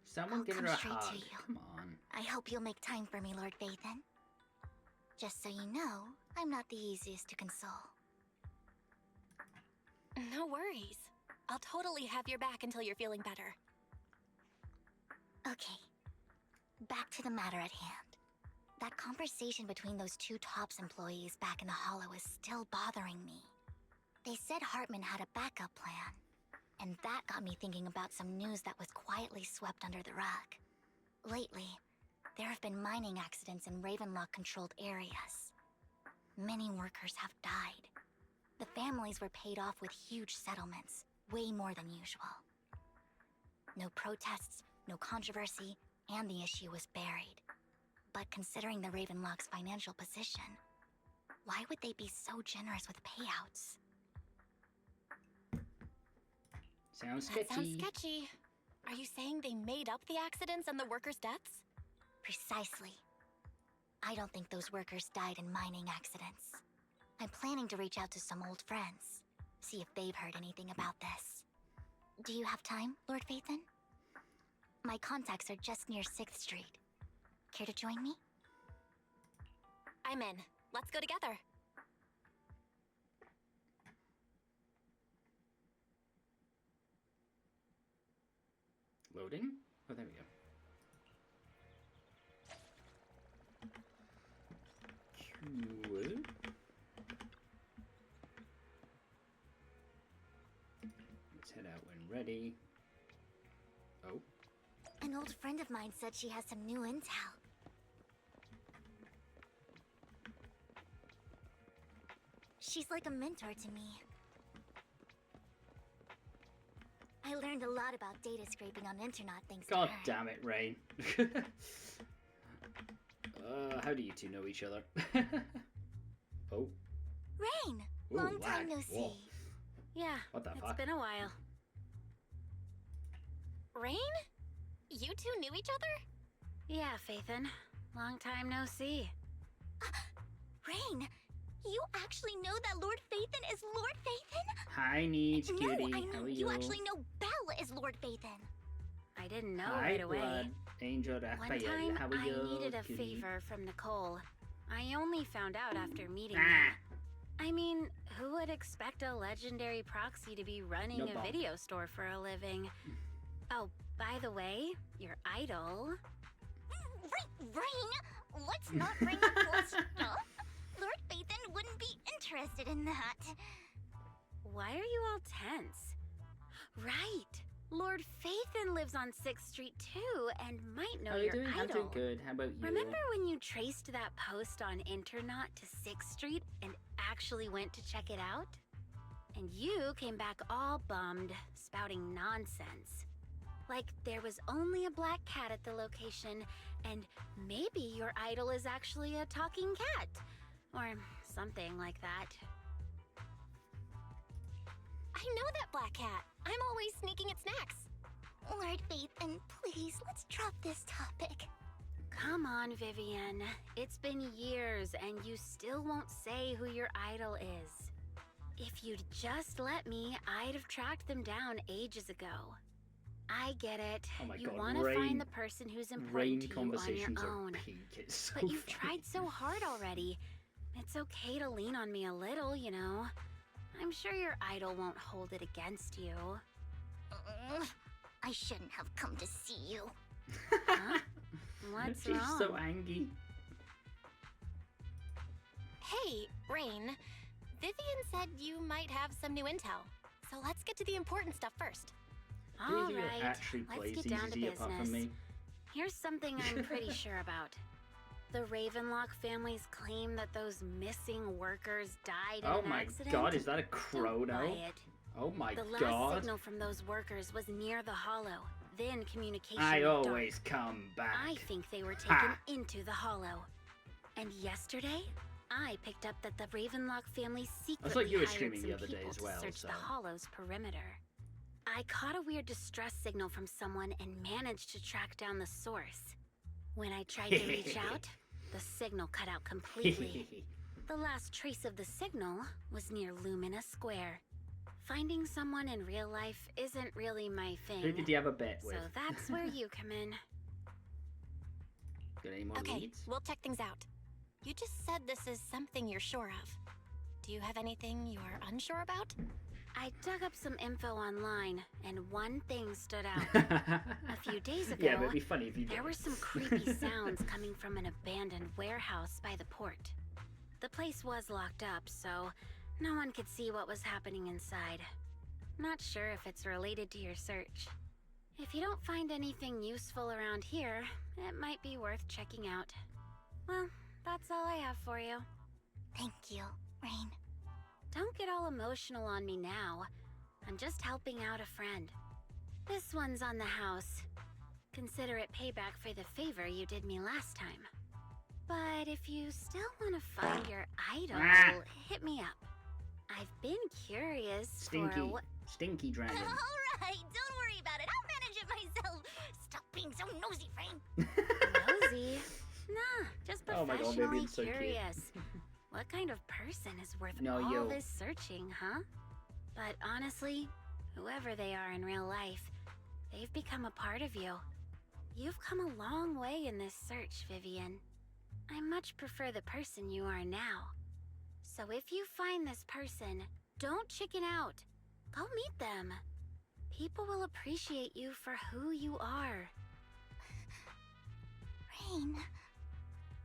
Someone I'll give her come a straight to hug. you. Come on. I hope you'll make time for me, Lord Phaethon. Just so you know, I'm not the easiest to console. No worries. I'll totally have your back until you're feeling better. Okay, back to the matter at hand. That conversation between those two TOPS employees back in the Hollow is still bothering me. They said Hartman had a backup plan, and that got me thinking about some news that was quietly swept under the rug. Lately, there have been mining accidents in Ravenlock-controlled areas. Many workers have died. The families were paid off with huge settlements, way more than usual. No protests, no controversy, and the issue was buried. But considering the Ravenlock's financial position, why would they be so generous with payouts? Sounds That sketchy. sounds sketchy. Are you saying they made up the accidents and the workers' deaths? Precisely. I don't think those workers died in mining accidents. I'm planning to reach out to some old friends, see if they've heard anything about this. Do you have time, Lord Phaethon? My contacts are just near 6th Street. Care to join me? I'm in. Let's go together. Loading? Oh, there we go. Cool. Let's head out when ready. Oh. An old friend of mine said she has some new intel. She's like a mentor to me. I learned a lot about data scraping on internet thanks to her. God damn it, Rain. How do you two know each other? Oh. Rain! Ooh, Long time lag. no see. Whoa. Yeah, What the it's fuck? been a while. Rain? You two knew each other? Yeah, Phaethon. Long time no see. Rain! You actually know that Lord Phaethon is Lord Phaethon? Hi, Needs, No, cutie. I How know are you you? actually know Belle is Lord Phaethon. I didn't know Hi, right away. blood. Angel One Raphael. time, How are I you, needed a cutie? favor from Nicole. I only found out after meeting Ah. her. I mean, who would expect a legendary proxy to be running No a bump. video store for a living? Oh, by the way, your idol. Rain, let's not bring up old stuff. Lord Phaethon wouldn't be interested in that. Why are you all tense? Right. Lord Phaethon lives on 6th Street too, and might know How are you your doing? idol. I'm doing good. How about you? Remember when you traced that post on Internet to 6th Street and actually went to check it out? And you came back all bummed, spouting nonsense. Like there was only a black cat at the location, and maybe your idol is actually a talking cat. Or something like that. I know that black cat. I'm always sneaking at snacks. Lord Phaethon, please, let's drop this topic. Come on, Vivian. It's been years, and you still won't say who your idol is. If you'd just let me, I'd have tracked them down ages ago. I get it. Oh my You God, want to Rain- find the person who's important Rain to you conversations on your are own. peak. It's so But you've funny. tried so hard already. It's okay to lean on me a little, you know. I'm sure your idol won't hold it against you. I shouldn't have come to see you. Huh? What's She's wrong? so angry. Hey, Rain. Vivian said you might have some new intel. So let's get to the important stuff first. Who All do you right, actually let's plays get down to ZZZ apart from business. me? Here's something I'm pretty sure about. The Ravenlock families claim that those missing workers died in Oh an my accident. God, is that a Don't crow now? buy it. Oh my The last God. signal from those workers was near the Hollow. Then communication I went dark. always come back. I think they were taken Ha. into the Hollow. And yesterday, I picked up that the Ravenlock family secretly you were hired streaming the some other day people as to well, search so- the Hollow's perimeter. I caught a weird distress signal from someone and managed to track down the source. When I tried to reach out, the signal cut out completely. The last trace of the signal was near Lumina Square. Finding someone in real life isn't really my thing. Who did you have a bet with? So that's where you come in. Got any more Okay, leads? we'll check things out. You just said this is something you're sure of. Do you have anything you're unsure about? I dug up some info online, and one thing stood out. A few days ago, Yeah, but it'd be funny if you there did. were some creepy sounds coming from an abandoned warehouse by the port. The place was locked up, so no one could see what was happening inside. Not sure if it's related to your search. If you don't find anything useful around here, it might be worth checking out. Well, that's all I have for you. Thank you, Rain. Don't get all emotional on me now. I'm just helping out a friend. This one's on the house. Consider it payback for the favor you did me last time. But if you still want to find your idol, hit me up. I've been curious Stinky. for Stinky dragon. Alright, don't worry about it. I'll manage it myself. Stop being so nosy, Rain. Nosy? Nah, just Oh my God, professionally Vivian's so cute. curious. What kind of person is worth No, all yo. this searching, huh? But honestly, whoever they are in real life, they've become a part of you. You've come a long way in this search, Vivian. I much prefer the person you are now. So if you find this person, don't chicken out. Go meet them. People will appreciate you for who you are. Rain.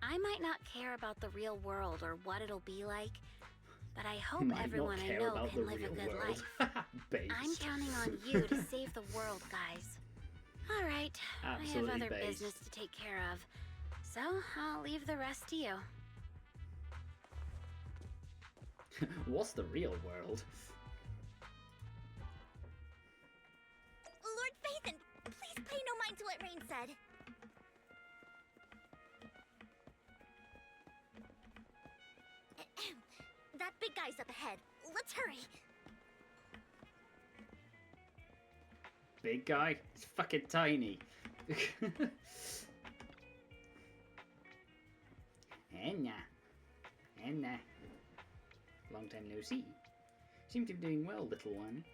I might not care about the real world or what it'll be like, but I hope Might not everyone I care know about can the live a real good world. life. Based. I'm counting on you to save the world, guys. All right, Absolutely I have other based. business to take care of, so I'll leave the rest to you. What's the real world? Lord Phaethon, please pay no mind to what Rain said. That big guy's up ahead. Let's hurry. Big guy? It's fucking tiny. Anna. Anna. Long time no see. Seem to be doing well, little one.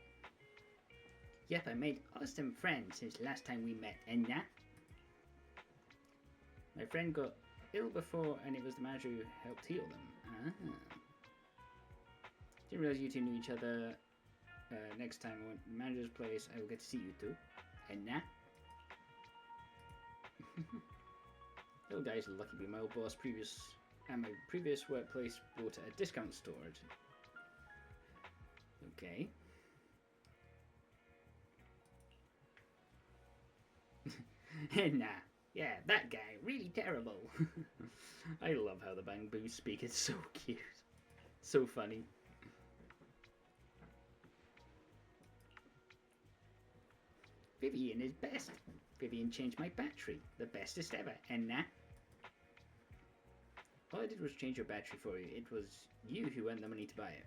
Yep, I made awesome friends since last time we met, Anna. My friend got ill before, and it was the manager who helped heal them. Ah. Didn't realize you two knew each other. Next time I went to the manager's place, I will get to see you two. Anna. Little guy's lucky to be my old boss. My previous workplace bought at a discount store. Okay. Nah, yeah, that guy, really terrible. I love how the Bamboos speak, it's so cute. So funny. Vivian is best. Vivian changed my battery, the bestest ever, and nah. All I did was change your battery for you. It was you who earned the money to buy it.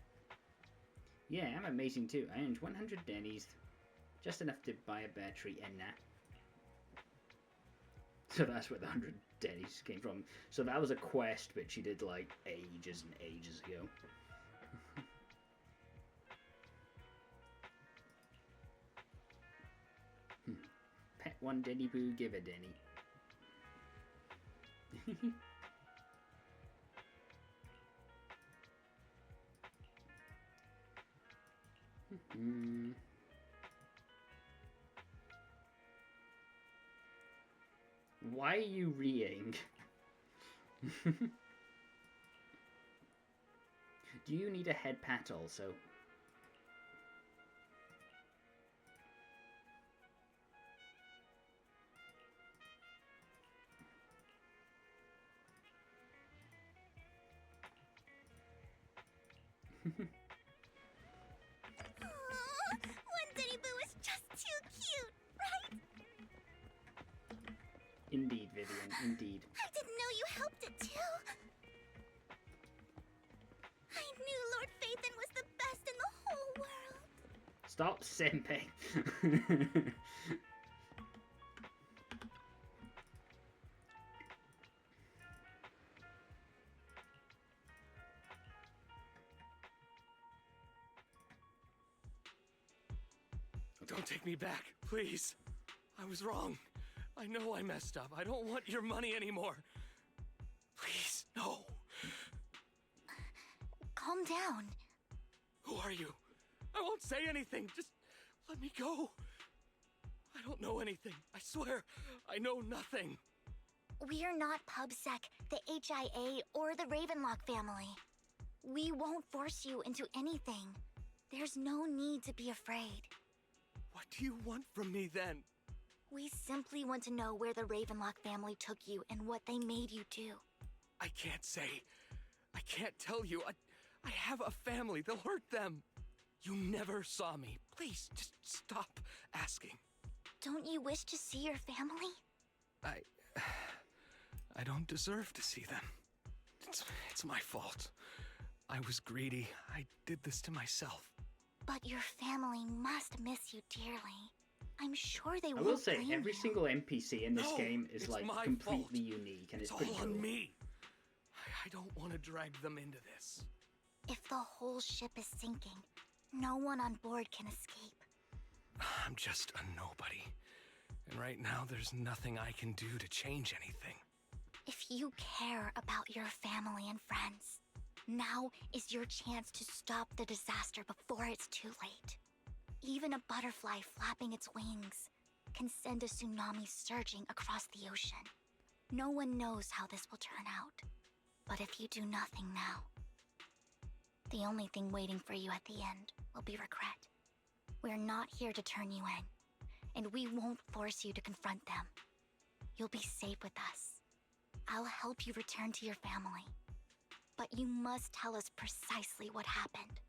Yeah, I'm amazing too. I earned 100 Denny's, just enough to buy a battery, and nah. So that's where the 100 Denny's came from. So that was a quest which she did like ages and ages ago. Pet one Denny Boo, give a Denny. Why are you reeing? Do you need a head pat also? One Denny Boo is just too cute, right? Indeed, Vivian, indeed. I didn't know you helped it too. I knew Lord Phaethon was the best in the whole world. Stop simping. Don't take me back, please. I was wrong. I know I messed up. I don't want your money anymore. Please, no. Calm down. Who are you? I won't say anything. Just let me go. I don't know anything. I swear, I know nothing. We are not PubSec, the HIA, or the Ravenlock family. We won't force you into anything. There's no need to be afraid. What do you want from me then? We simply want to know where the Ravenlock family took you and what they made you do. I can't say. I can't tell you. I have a family. They'll hurt them. You never saw me. Please, just stop asking. Don't you wish to see your family? I don't deserve to see them. It's my fault. I was greedy. I did this to myself. But your family must miss you dearly. I'm sure they I won't will say, blame every you. single NPC in this No, game is it's like my completely fault. unique, and It's it's pretty all cool. on me. I don't want to drag them into this. If the whole ship is sinking, no one on board can escape. I'm just a nobody. And right now, there's nothing I can do to change anything. If you care about your family and friends, now is your chance to stop the disaster before it's too late. Even a butterfly flapping its wings can send a tsunami surging across the ocean. No one knows how this will turn out. But if you do nothing now, the only thing waiting for you at the end will be regret. We're not here to turn you in, and we won't force you to confront them. You'll be safe with us. I'll help you return to your family. But you must tell us precisely what happened.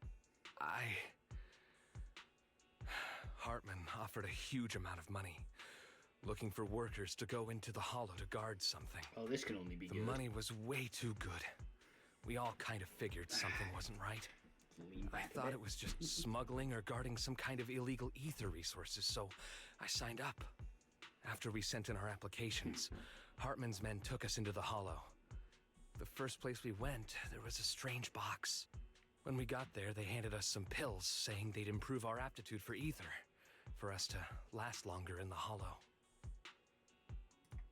Hartman offered a huge amount of money, looking for workers to go into the hollow to guard something. Oh, this can only be The good. money was way too good. We all kind of figured something wasn't right. Lean I back a thought bit. it was just smuggling or guarding some kind of illegal ether resources, so I signed up. After we sent in our applications, Hartman's men took us into the hollow. The first place we went, there was a strange box. When we got there, they handed us some pills, saying they'd improve our aptitude for ether, for us to last longer in the hollow.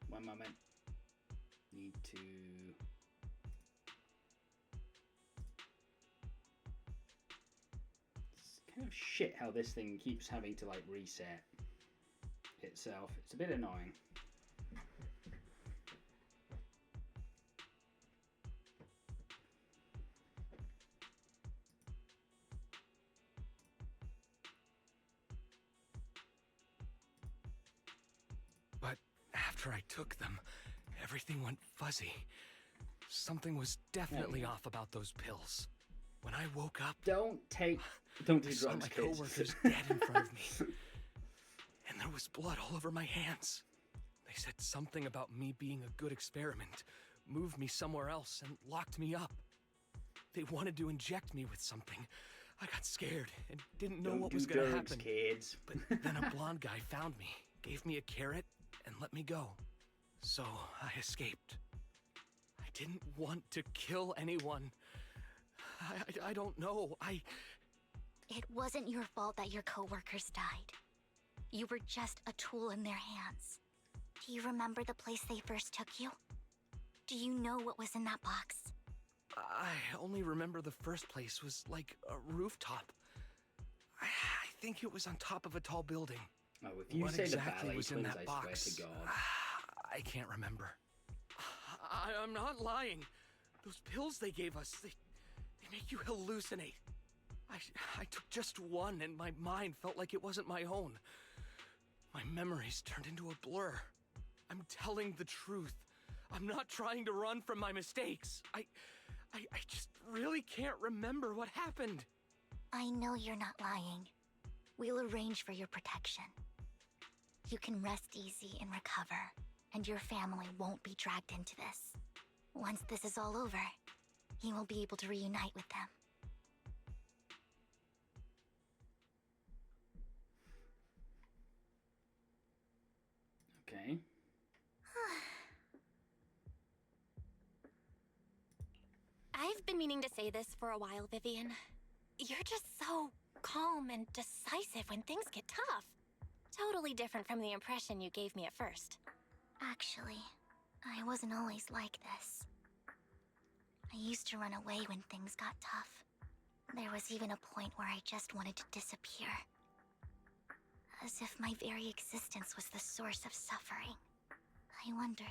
One moment. Need to... It's kind of shit how this thing keeps having to like reset itself. It's a bit annoying. But after I took them, everything went fuzzy. Something was definitely off about those pills. When I woke up, Don't do I drugs, saw my kids. coworkers dead in front of me. And there was blood all over my hands. They said something about me being a good experiment, moved me somewhere else, and locked me up. They wanted to inject me with something. I got scared and didn't know Don't what do was going to drugs, happen. kids. But then a blonde guy found me, gave me a carrot, and let me go. So I escaped. I didn't want to kill anyone. I don't know. It wasn't your fault that your coworkers died. You were just a tool in their hands. Do you remember the place they first took you? Do you know what was in that box? I only remember the first place was like a rooftop. I think it was on top of a tall building. Oh, if you What say exactly the ballet was in twins, that I box? swear to God. I can't remember. I'm not lying. Those pills they gave us, they make you hallucinate. I took just one and my mind felt like it wasn't my own. My memories turned into a blur. I'm telling the truth. I'm not trying to run from my mistakes. I just really can't remember what happened. I know you're not lying. We'll arrange for your protection. You can rest easy and recover, and your family won't be dragged into this. Once this is all over, you will be able to reunite with them. Okay. I've been meaning to say this for a while, Vivian. You're just so calm and decisive when things get tough. Totally different from the impression you gave me at first. Actually, I wasn't always like this. I used to run away when things got tough. There was even a point where I just wanted to disappear. As if my very existence was the source of suffering. I wondered.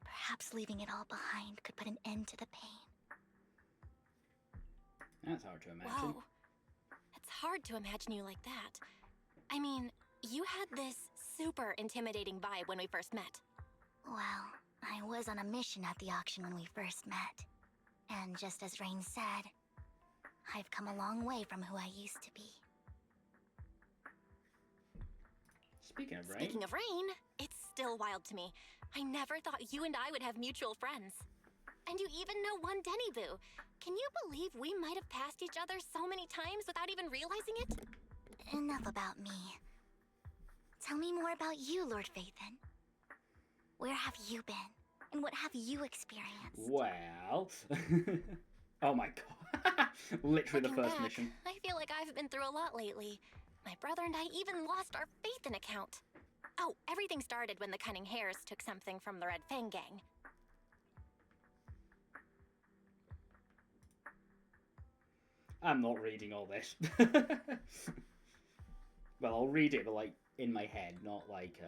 Perhaps leaving it all behind could put an end to the pain. That's hard to imagine. Whoa. It's hard to imagine you like that. I mean, you had this super intimidating vibe when we first met. Well, I was on a mission at the auction when we first met. And just as Rain said, I've come a long way from who I used to be. Speaking of Rain. Speaking of Rain, it's still wild to me. I never thought you and I would have mutual friends. And you even know one Denny Boo. Can you believe we might have passed each other so many times without even realizing it? Enough about me. Tell me more about you, Lord Phaethon. Where have you been? And what have you experienced? Well... oh my god. Literally Looking the first back, mission. I feel like I've been through a lot lately. My brother and I even lost our Phaethon account. Oh, everything started when the Cunning Hares took something from the Red Fang gang. I'm not reading all this. Well, I'll read it, but like in my head, not like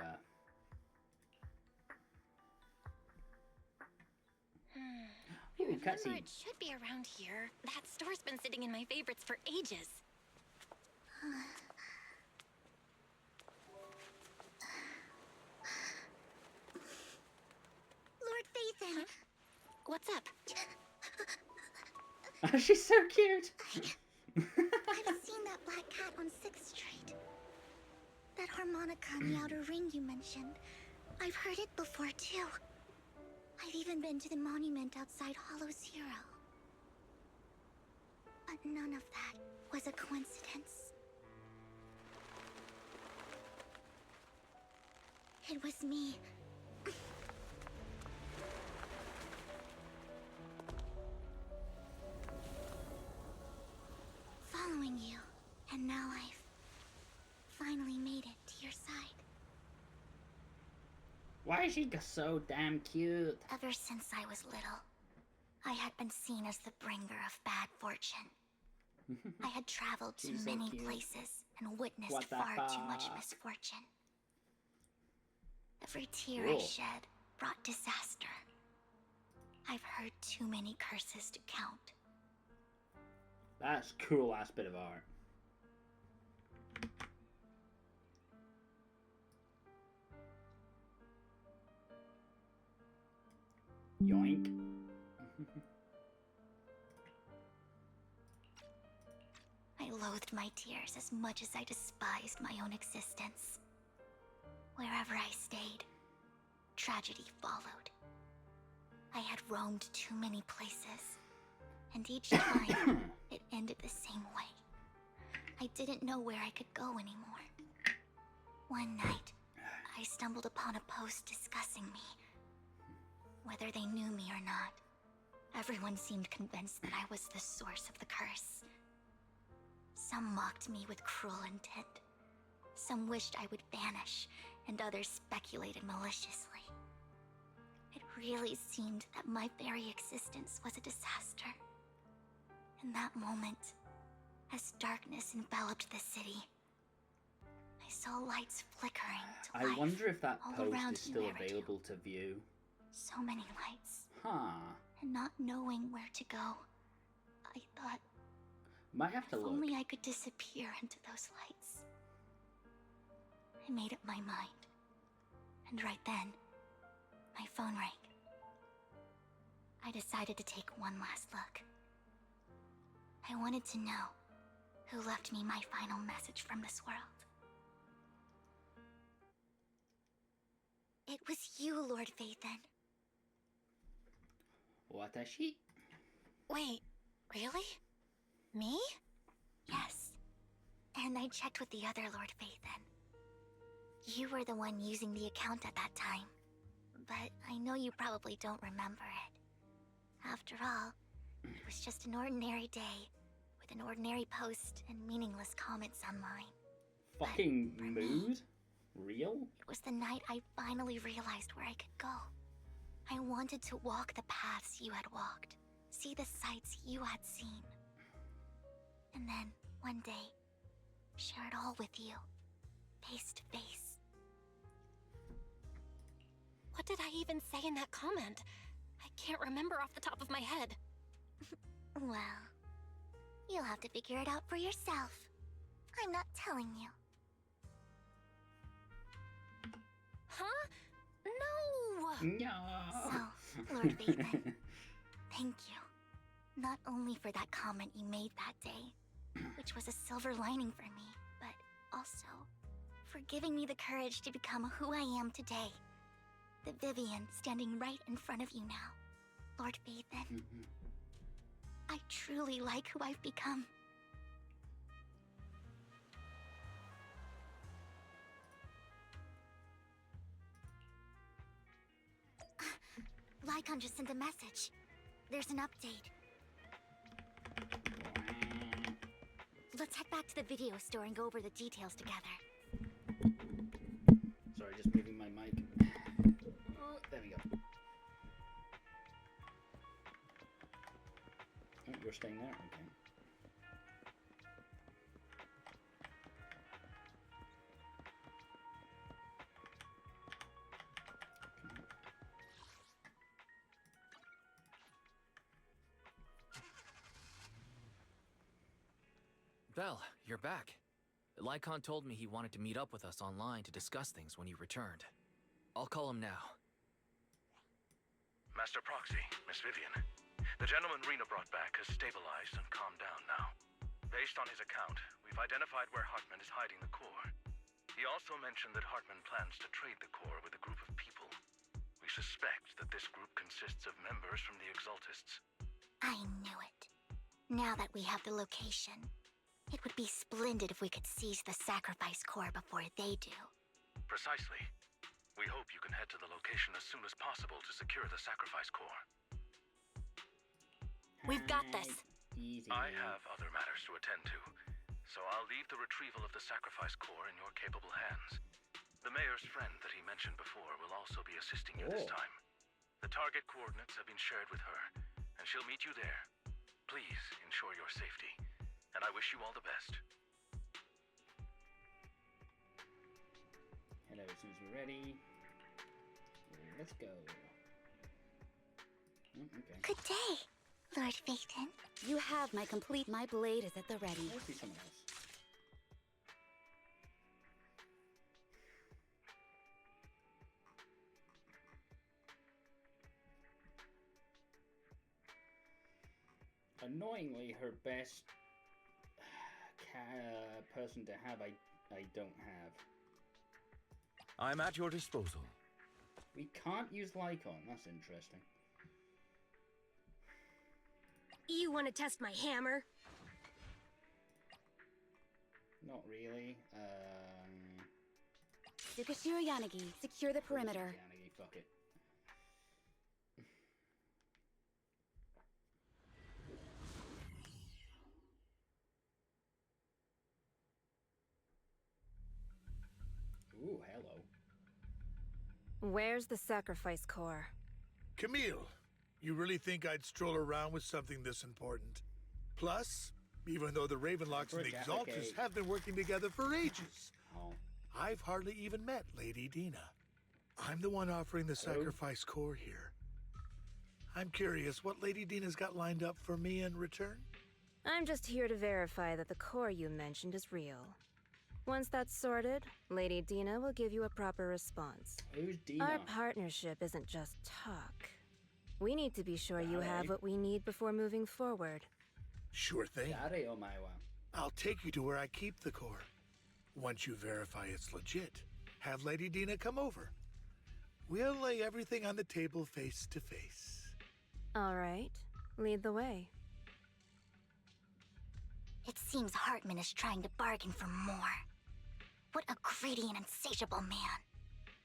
Ooh, Remember, cutscene. it should be around here. That store's been sitting in my favorites for ages. Lord Phaethon! What's up? She's so cute. I've seen that black cat on 6th Street. That harmonica in the outer ring you mentioned. I've heard it before, too. I've even been to the monument outside Hollow Zero. But none of that was a coincidence. It was me. Following you, and now I've finally made it to your side. Why is she so damn cute? Ever since I was little, I had been seen as the bringer of bad fortune. I had traveled to She's so many cute. places and witnessed What the far too much fuck? misfortune. Every tear Cool. I shed brought disaster. I've heard too many curses to count. That's a cool ass bit of art. Yoink. I loathed my tears as much as I despised my own existence. Wherever I stayed, tragedy followed. I had roamed too many places, and each time it ended the same way. I didn't know where I could go anymore. One night, I stumbled upon a post discussing me. Whether they knew me or not, everyone seemed convinced that I was the source of the curse. Some mocked me with cruel intent. Some wished I would vanish, and others speculated maliciously. It really seemed that my very existence was a disaster. In that moment, as darkness enveloped the city, I saw lights flickering to I life wonder if that all post around is still Nueretu. available to view. So many lights, Huh. and not knowing where to go, I thought, Might have to if look. only I could disappear into those lights. I made up my mind. And right then, my phone rang. I decided to take one last look. I wanted to know who left me my final message from this world. It was you, Lord Phaethon. Watashi? Wait, really? Me? Yes. And I checked with the other Lord Phaethon. You were the one using the account at that time. But I know you probably don't remember it. After all, it was just an ordinary day with than ordinary posts and meaningless comments online. Fucking for me- mood? Real? It was the night I finally realized where I could go. I wanted to walk the paths you had walked, see the sights you had seen. And then, one day, share it all with you, face to face. What did I even say in that comment? I can't remember off the top of my head. Well, you'll have to figure it out for yourself. I'm not telling you. Huh? No! No. So, Lord Vatham, thank you. Not only for that comment you made that day, which was a silver lining for me, but also for giving me the courage to become who I am today. The Vivian standing right in front of you now. Lord Vatham, I truly like who I've become. Lycon just sent a message. There's an update. Let's head back to the video store and go over the details together. Sorry, just moving my mic. Oh, there we go. Oh, you're staying there? Okay. Belle, you're back. Lycon told me he wanted to meet up with us online to discuss things when you returned. I'll call him now. Master Proxy, Miss Vivian. The gentleman Rena brought back has stabilized and calmed down now. Based on his account, we've identified where Hartman is hiding the core. He also mentioned that Hartman plans to trade the core with a group of people. We suspect that this group consists of members from the Exaltists. I knew it. Now that we have the location, it would be splendid if we could seize the sacrifice core before they do. Precisely. We hope you can head to the location as soon as possible to secure the sacrifice core. We've got this. Easy. I have other matters to attend to, so I'll leave the retrieval of the sacrifice core in your capable hands. The mayor's friend that he mentioned before will also be assisting you this time. The target coordinates have been shared with her, and she'll meet you there. Please ensure your safety, and I wish you all the best. Hello, as soon as we're ready. Let's go. Okay. Good day, Lord Vatham. You have my complete. My blade is at the ready. Let's do someone else. Annoyingly, her best person to have, I don't have. I'm at your disposal. We can't use Lycon. That's interesting. You want to test my hammer? Not really. Tsukashiro Yanagi, secure the perimeter. Yanagi, fuck it. Ooh, hello. Where's the sacrifice core? Camille, you really think I'd stroll around with something this important? Plus, even though the Ravenlocks and the Exalters have been working together for ages, I've hardly even met Lady Dina. I'm the one offering the sacrifice core here. I'm curious what Lady Dina's got lined up for me in return? I'm just here to verify that the core you mentioned is real. Once that's sorted, Lady Dina will give you a proper response. Who's Dina? Our partnership isn't just talk. We need to be sure you have what we need before moving forward. Sure thing. Omaewa. I'll take you to where I keep the core. Once you verify it's legit, have Lady Dina come over. We'll lay everything on the table face to face. All right, lead the way. It seems Hartman is trying to bargain for more. What a greedy and insatiable man.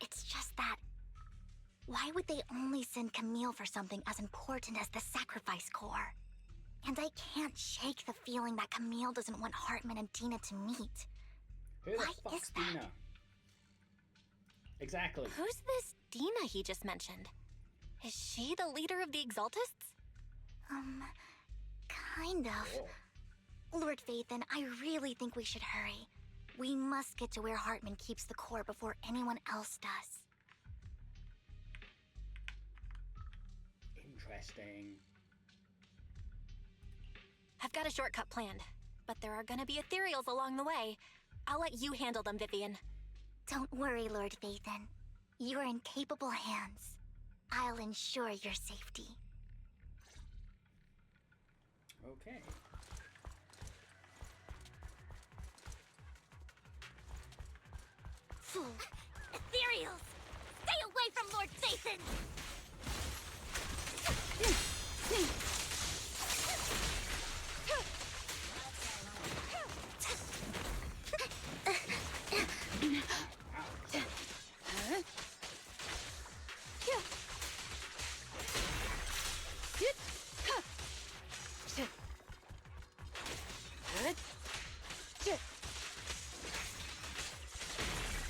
It's just that... why would they only send Camille for something as important as the sacrifice core? And I can't shake the feeling that Camille doesn't want Hartman and Dina to meet. Who the Why fuck's is that? Dina? Exactly. Who's this Dina he just mentioned? Is she the leader of the Exaltists? Kind of. Lord Phaethon, I really think we should hurry. We must get to where Hartman keeps the core before anyone else does. Interesting. I've got a shortcut planned, but there are gonna be ethereals along the way. I'll let you handle them, Vivian. Don't worry, Lord Phaethon. You're in capable hands. I'll ensure your safety. Okay. Fool! Ethereals! Stay away from Lord Phaethon!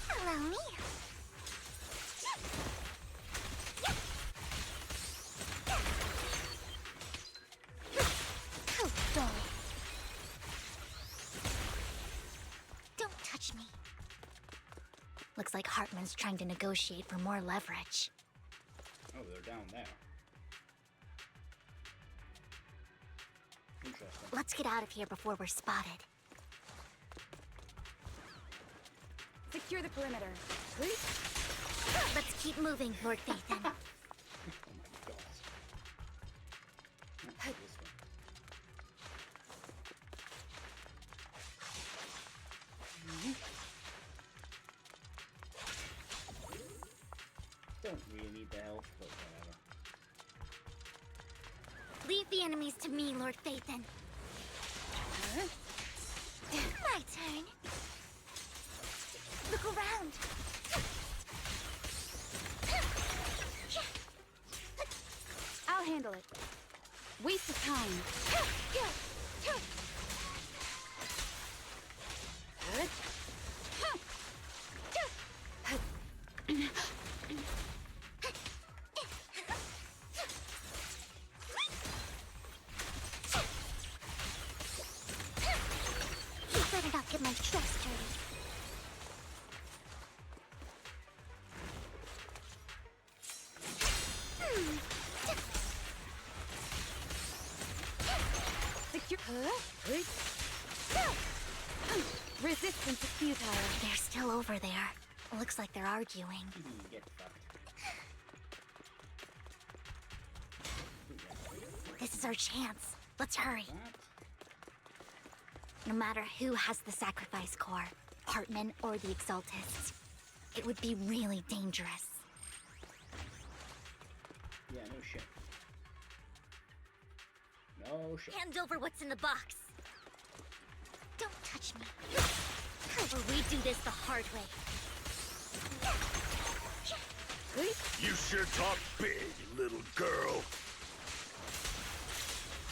Allow me. Oh, dull. Don't touch me. Looks like Hartman's trying to negotiate for more leverage. Oh, they're down there. Interesting. Let's get out of here before we're spotted. Secure the perimeter. Let's keep moving, Lord Phaethon. Oh my god. Not this one. Don't really need the help, but whatever. Leave the enemies to me, Lord Phaethon. My turn. Look around. I'll handle it. Waste of time. You better not get my dress dirty. Secure. Resistance is futile. They're still over there. Looks like they're arguing. Get fucked. This is our chance. Let's hurry. What? No matter who has the sacrifice core, Hartman or the Exaltists, it would be really dangerous. Yeah, no shit. No shit. Hand over what's in the box. Don't touch me. Or we do this the hard way. You sure talk big, little girl.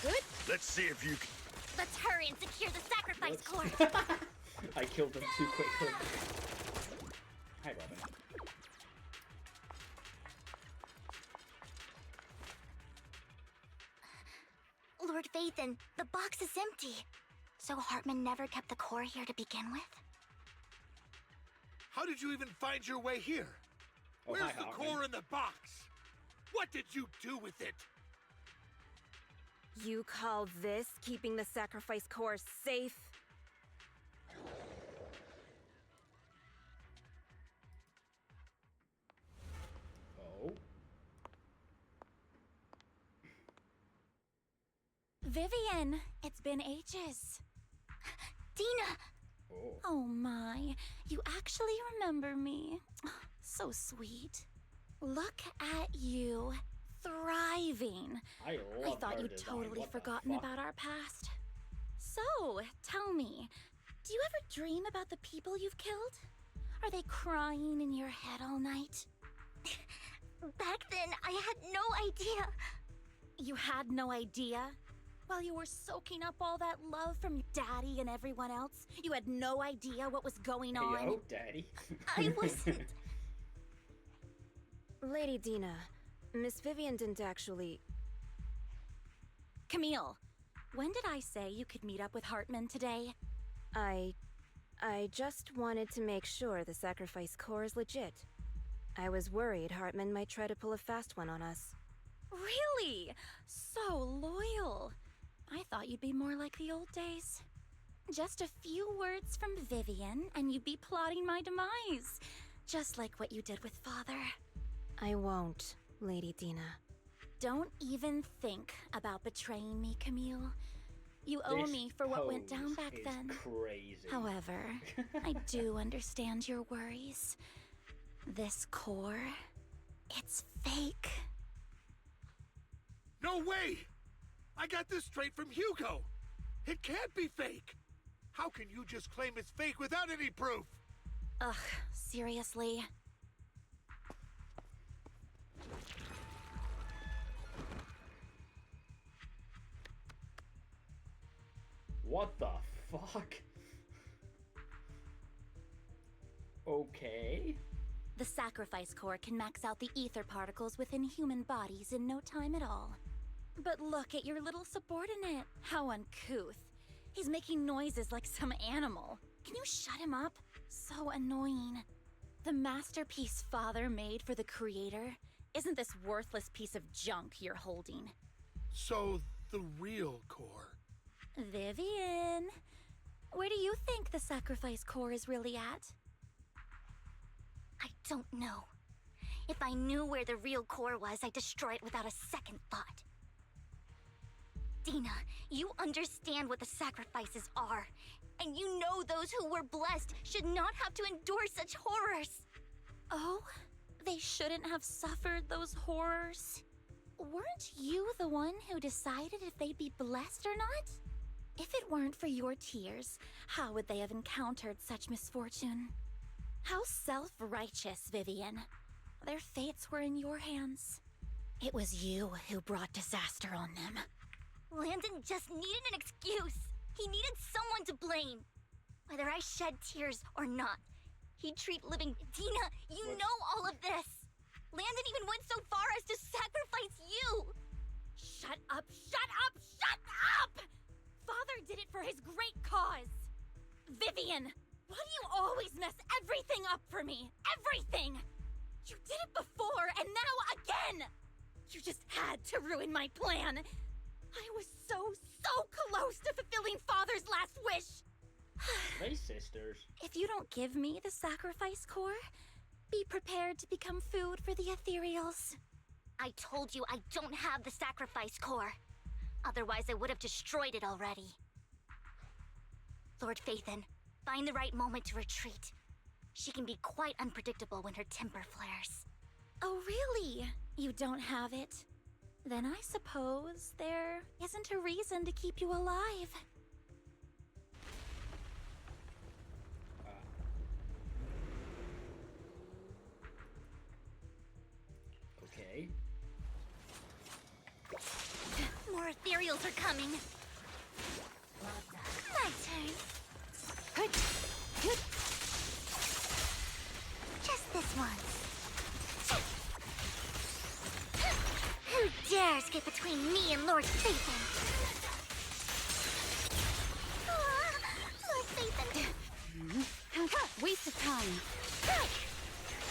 Good. Let's see if you can. Let's hurry and secure the sacrifice core. I killed them too quickly. Hi, Robin. Lord Phaethon, the box is empty. So Hartman never kept the core here to begin with? How did you even find your way here? Oh, Where's hi, the Hartman. core in the box? What did you do with it? You call this keeping the sacrifice core safe? Oh. Vivian, it's been ages. Dina! Oh. Oh my, you actually remember me. So sweet. Look at you, thriving. I love thought her you'd design. totally What the forgotten fuck? about our past. So, tell me, do you ever dream about the people you've killed? Are they crying in your head all night? Back then, I had no idea. You had no idea? While you were soaking up all that love from Daddy and everyone else, you had no idea what was going on. Hey, yo, Daddy. I wasn't. Lady Dina, Miss Vivian didn't actually... Camille, when did I say you could meet up with Hartman today? I just wanted to make sure the sacrifice core is legit. I was worried Hartman might try to pull a fast one on us. Really? So loyal. I thought you'd be more like the old days. Just a few words from Vivian, and you'd be plotting my demise. Just like what you did with Father. I won't, Lady Dina. Don't even think about betraying me, Camille. You owe This me for what went down pose back is then. Crazy. However, I do understand your worries. This core, it's fake. No way! I got this straight from Hugo! It can't be fake! How can you just claim it's fake without any proof? Ugh, seriously? What the fuck? Okay. The sacrifice core can max out the ether particles within human bodies in no time at all. But look at your little subordinate. How uncouth. He's making noises like some animal. Can you shut him up? So annoying. The masterpiece Father made for the Creator isn't this worthless piece of junk you're holding. So, the real core. Vivian, where do you think the sacrifice core is really at? I don't know. If I knew where the real core was, I'd destroy it without a second thought. Dina, you understand what the sacrifices are. And you know those who were blessed should not have to endure such horrors. Oh, they shouldn't have suffered those horrors. Weren't you the one who decided if they'd be blessed or not? If it weren't for your tears, how would they have encountered such misfortune? How self-righteous, Vivian. Their fates were in your hands. It was you who brought disaster on them. Landon just needed an excuse. He needed someone to blame. Whether I shed tears or not, he'd treat living... Dina, you know all of this. Landon even went so far as to sacrifice you. Shut up, shut up, shut up! Father did it for his great cause. Vivian, why do you always mess everything up for me? Everything! You did it before, and now again! You just had to ruin my plan. I was so close to fulfilling Father's last wish. They sisters. If you don't give me the sacrifice core, be prepared to become food for the ethereals. I told you I don't have the sacrifice core. Otherwise, I would have destroyed it already. Lord Phaethon, find the right moment to retreat. She can be quite unpredictable when her temper flares. Oh, really? You don't have it? Then I suppose there isn't a reason to keep you alive. Okay. More ethereals are coming. My turn. Just this once. Who dares get between me and Lord Phaethon? Lord Phaethon. Waste of time.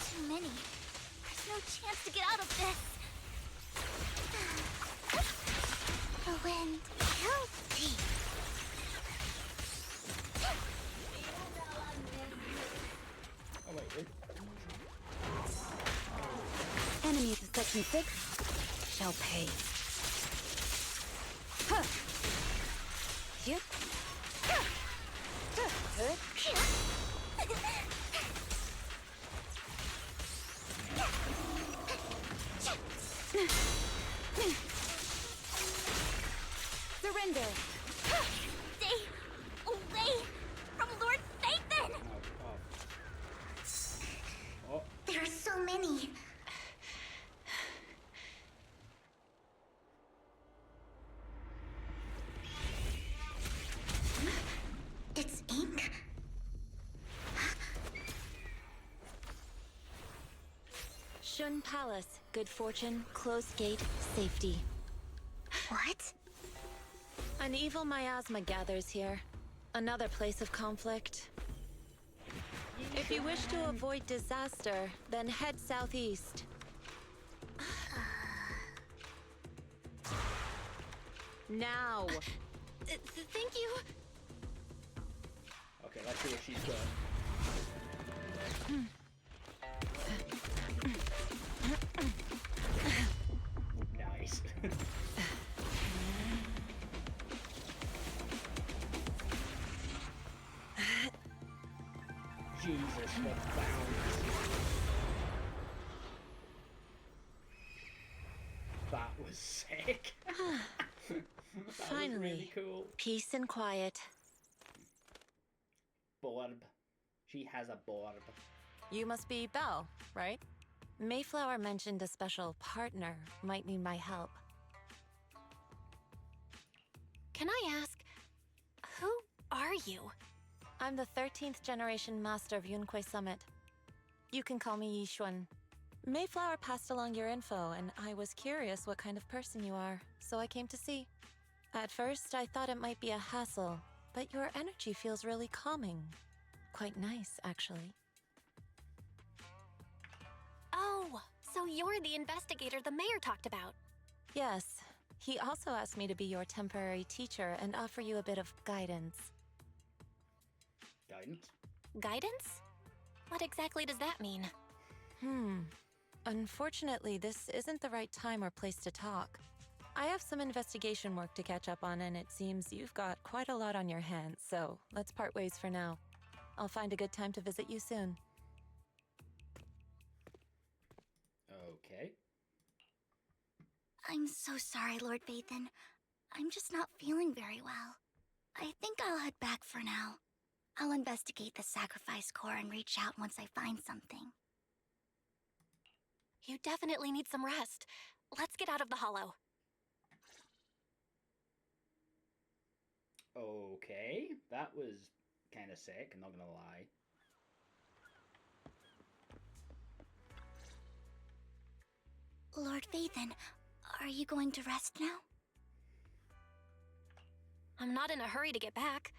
Too many. There's no chance to get out of this. The wind kills deep. Oh wait. Enemies of Section 6 shall pay. Huh. Yep. Surrender. Stay away from Lord Phaethon. Oh. There are so many. Yishun Palace. Good fortune, closed gate, safety. What? An evil miasma gathers here. Another place of conflict. If you wish to avoid disaster, then head southeast. Now! Thank you! Okay, let's see what she's got. Nice. Jesus, what bounce. That was sick. That Finally, was really cool. peace and quiet. Borb. She has a borb. You must be Belle, right? Mayflower mentioned a special partner might need my help. Can I ask, who are you? I'm the 13th generation master of Yunque Summit. You can call me Yishun. Mayflower passed along your info, and I was curious what kind of person you are, so I came to see. At first, I thought it might be a hassle, but your energy feels really calming. Quite nice, actually. Oh, so you're the investigator the mayor talked about. Yes. He also asked me to be your temporary teacher and offer you a bit of guidance. Guidance? Guidance? What exactly does that mean? Unfortunately, this isn't the right time or place to talk. I have some investigation work to catch up on, and it seems you've got quite a lot on your hands, so let's part ways for now. I'll find a good time to visit you soon. Okay. I'm so sorry, Lord Vathan. I'm just not feeling very well. I think I'll head back for now. I'll investigate the sacrifice core and reach out once I find something. You definitely need some rest. Let's get out of the hollow. Okay. That was kind of sick, I'm not gonna lie. Lord Vathan, are you going to rest now? I'm not in a hurry to get back.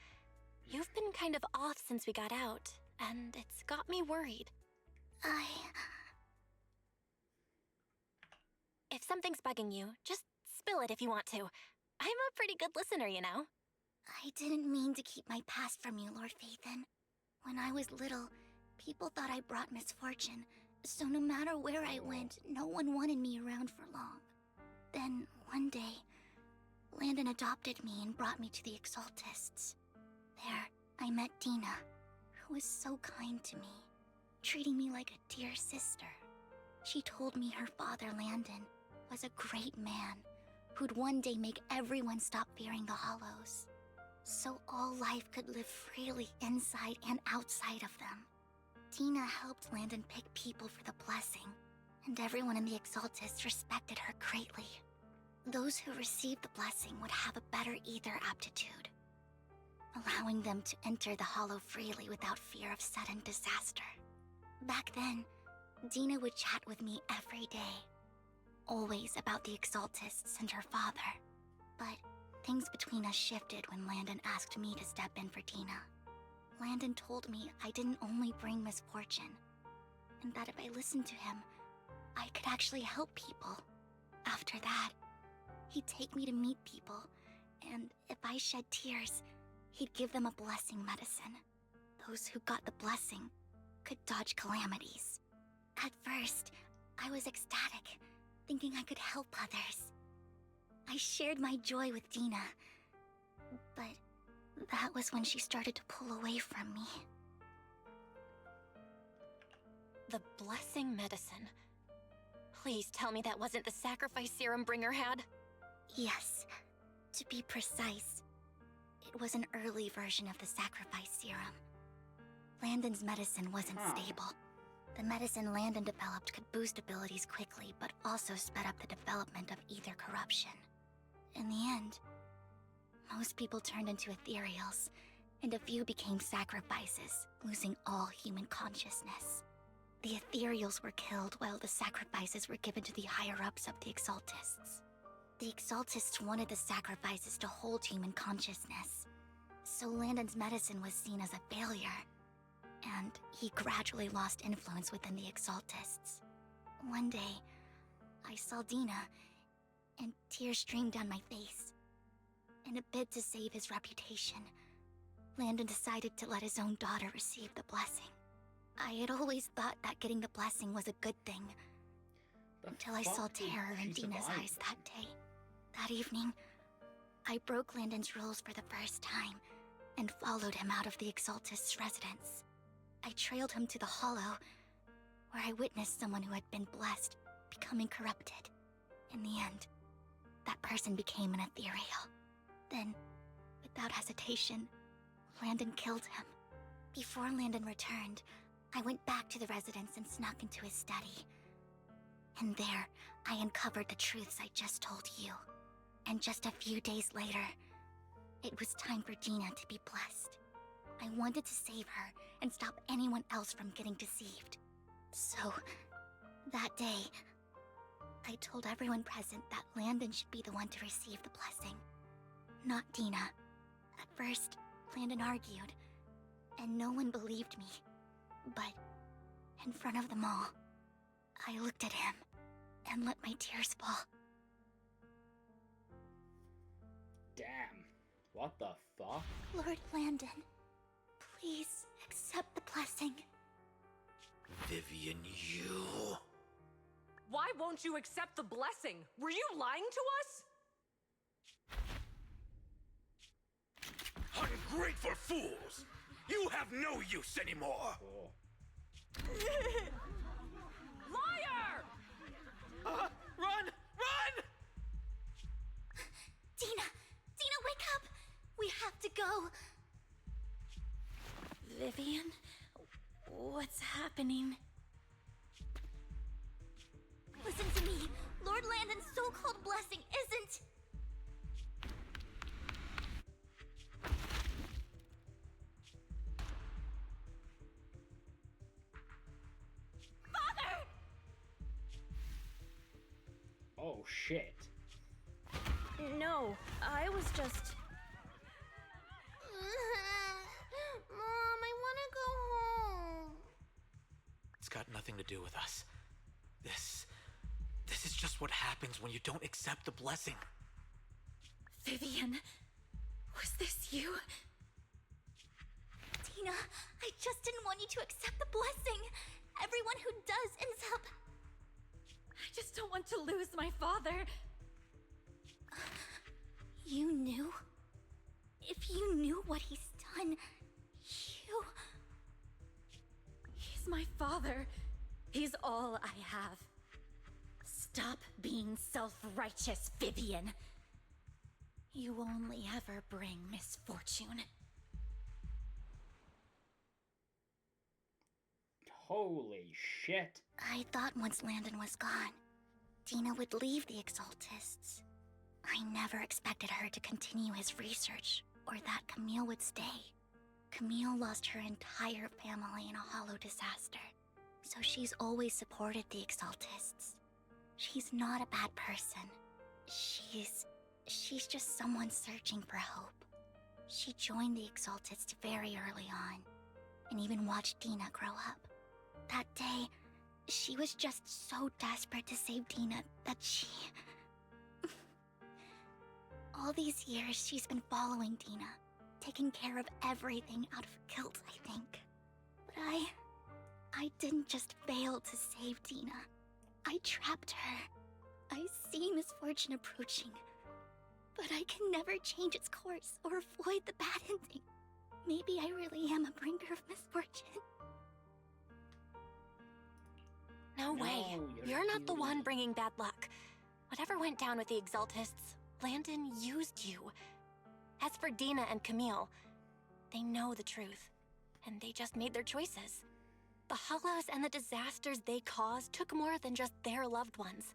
You've been kind of off since we got out, and it's got me worried. If something's bugging you, just spill it if you want to. I'm a pretty good listener, you know. I didn't mean to keep my past from you, Lord Vathan. When I was little, people thought I brought misfortune, so no matter where I went, no one wanted me around for long. Then, one day, Landon adopted me and brought me to the Exaltists. There, I met Dina, who was so kind to me, treating me like a dear sister. She told me her father, Landon, was a great man who'd one day make everyone stop fearing the Hollows, so all life could live freely inside and outside of them. Dina helped Landon pick people for the blessing, and everyone in the Exaltists respected her greatly. Those who received the blessing would have a better ether aptitude, allowing them to enter the Hollow freely without fear of sudden disaster. Back then, Dina would chat with me every day, always about the Exaltists and her father. But things between us shifted when Landon asked me to step in for Dina. Landon told me I didn't only bring misfortune, and that if I listened to him, I could actually help people. After that, he'd take me to meet people, and if I shed tears, he'd give them a blessing medicine. Those who got the blessing could dodge calamities. At first, I was ecstatic, thinking I could help others. I shared my joy with Dina, but that was when she started to pull away from me. The blessing medicine. Please tell me that wasn't the sacrifice serum Bringer had. Yes, to be precise, it was an early version of the sacrifice serum. Landon's medicine wasn't stable. The medicine Landon developed could boost abilities quickly, but also sped up the development of ether corruption. In the end, most people turned into ethereals, and a few became sacrifices, losing all human consciousness. The ethereals were killed while the sacrifices were given to the higher-ups of the Exaltists. The Exaltists wanted the sacrifices to hold human consciousness, so Landon's medicine was seen as a failure, and he gradually lost influence within the Exaltists. One day, I saw Dina, and tears streamed down my face. In a bid to save his reputation, Landon decided to let his own daughter receive the blessing. I had always thought that getting the blessing was a good thing, until I saw terror in Dina's eyes that day. That evening, I broke Landon's rules for the first time, and followed him out of the Exaltist's residence. I trailed him to the Hollow, where I witnessed someone who had been blessed becoming corrupted. In the end, that person became an ethereal. Then, without hesitation, Landon killed him. Before Landon returned, I went back to the residence and snuck into his study. And there, I uncovered the truths I just told you. And just a few days later, it was time for Dina to be blessed. I wanted to save her and stop anyone else from getting deceived. So, that day, I told everyone present that Landon should be the one to receive the blessing, not Dina. At first, Landon argued, and no one believed me. But, in front of them all, I looked at him and let my tears fall. Damn. What the fuck? Lord Landon, please accept the blessing. Vivian, you... Why won't you accept the blessing? Were you lying to us? Ungrateful fools! You have no use anymore! Oh. Liar! Run! Run! Dina! Dina, wake up! We have to go! Vivian? What's happening? Listen to me! Lord Landon's so-called blessing isn't... Father! Oh shit. No, I was just... Mom, I want to go home. It's got nothing to do with us. This is just what happens when you don't accept the blessing. Vivian, was this you? Dina, I just didn't want you to accept the blessing. Everyone who does ends up... I just don't want to lose my father. You knew? If you knew what he's done, you... He's my father. He's all I have. Stop being self-righteous, Vivian. You only ever bring misfortune. Holy shit. I thought once Landon was gone, Dina would leave the Exaltists. I never expected her to continue his research, or that Camille would stay. Camille lost her entire family in a hollow disaster, so she's always supported the Exaltists. She's not a bad person. She's just someone searching for hope. She joined the Exaltists very early on, and even watched Dina grow up. That day, she was just so desperate to save Dina that she... All these years, she's been following Dina, taking care of everything out of guilt, I think. But I didn't just fail to save Dina. I trapped her. I see misfortune approaching, but I can never change its course or avoid the bad ending. Maybe I really am a bringer of misfortune. No way. You're not the one bringing bad luck. Whatever went down with the Exaltists, Landon used you. As for Dina and Camille, they know the truth, and they just made their choices. The Hollows and the disasters they caused took more than just their loved ones.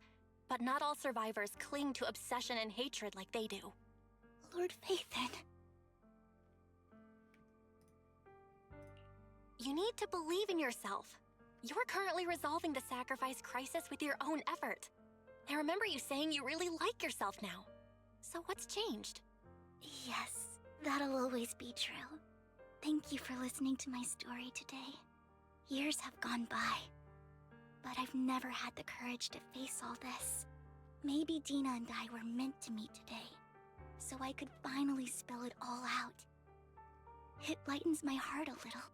But not all survivors cling to obsession and hatred like they do. Lord Phaethon. You need to believe in yourself. You're currently resolving the sacrifice crisis with your own effort. I remember you saying you really like yourself now. So what's changed? Yes, that'll always be true. Thank you for listening to my story today. Years have gone by, but I've never had the courage to face all this. Maybe Dina and I were meant to meet today, so I could finally spill it all out. It lightens my heart a little.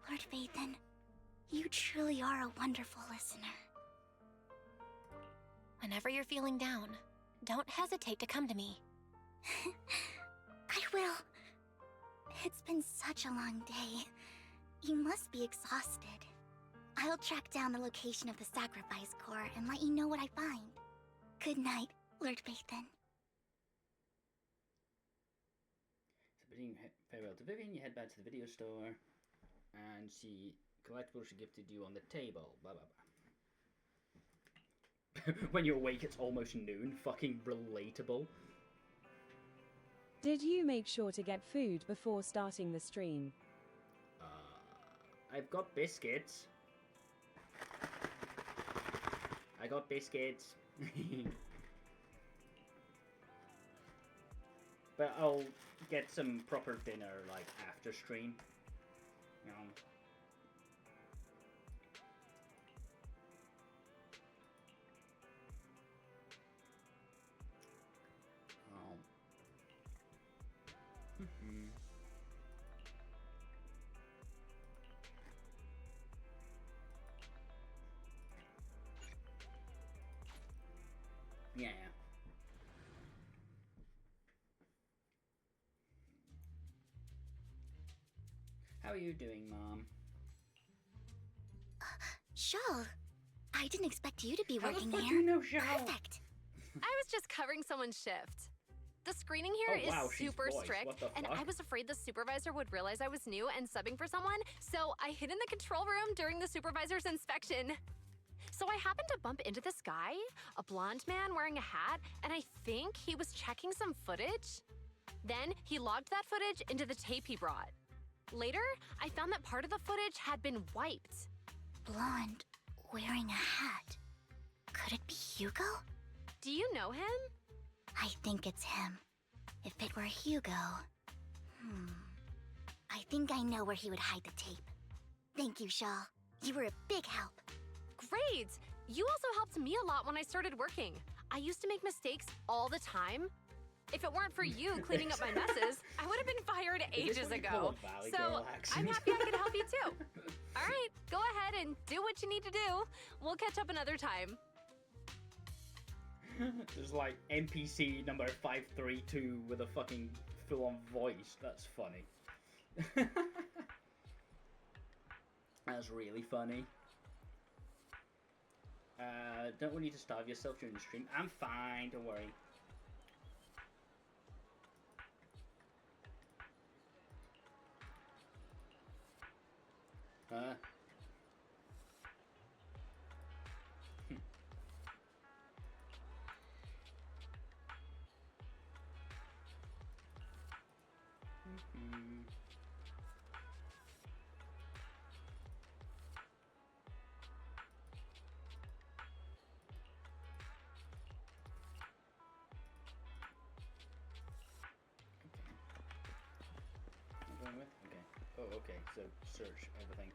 Lord Vathan, you truly are a wonderful listener. Whenever you're feeling down, don't hesitate to come to me. I will. It's been such a long day. You must be exhausted. I'll track down the location of the sacrifice core and let you know what I find. Good night, Lord Vathan. So bidding farewell to Vivian, you head back to the video store and see collectibles she gifted you on the table. Blah blah blah. When you're awake, it's almost noon. Fucking relatable. Did you make sure to get food before starting the stream? I've got biscuits. I got biscuits. But I'll get some proper dinner, like, after stream. You know. Yeah. How are you doing, Mom? Shawl, I didn't expect you to be How the working fuck here. do you know Shawl? Perfect. I was just covering someone's shift. The screening here Oh, wow, is she's super voiced. strict, What the and fuck? I was afraid the supervisor would realize I was new and subbing for someone, so I hid in the control room during the supervisor's inspection. So I happened to bump into this guy, a blonde man wearing a hat, and I think he was checking some footage. Then he logged that footage into the tape he brought. Later, I found that part of the footage had been wiped. Blonde, wearing a hat. Could it be Hugo? Do you know him? I think it's him. If it were Hugo... I think I know where he would hide the tape. Thank you, Shaw. You were a big help. Great! You also helped me a lot when I started working. I used to make mistakes all the time. If it weren't for you cleaning up my messes, I would have been fired ages ago. So I'm happy I could help you too. All right, go ahead and do what you need to do. We'll catch up another time. There's like NPC number 532 with a fucking full-on voice. That's funny. That's really funny. Don't want you to starve yourself during the stream. I'm fine, don't worry. Going with? Okay. Oh, okay. So search everything.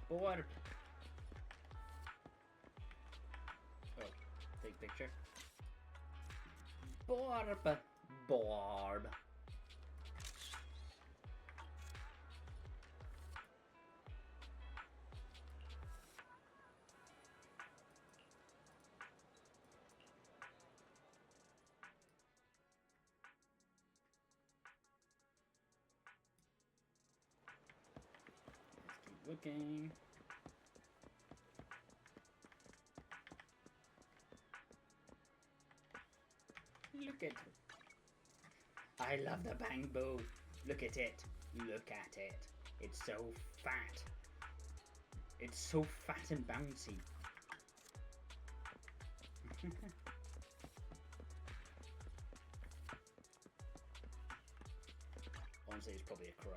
Water. Oh, take picture. Barb. Barb. Looking. Look at it. I love the bamboo. Look at it. Look at it. It's so fat. It's so fat and bouncy. Honestly, it's probably a crow.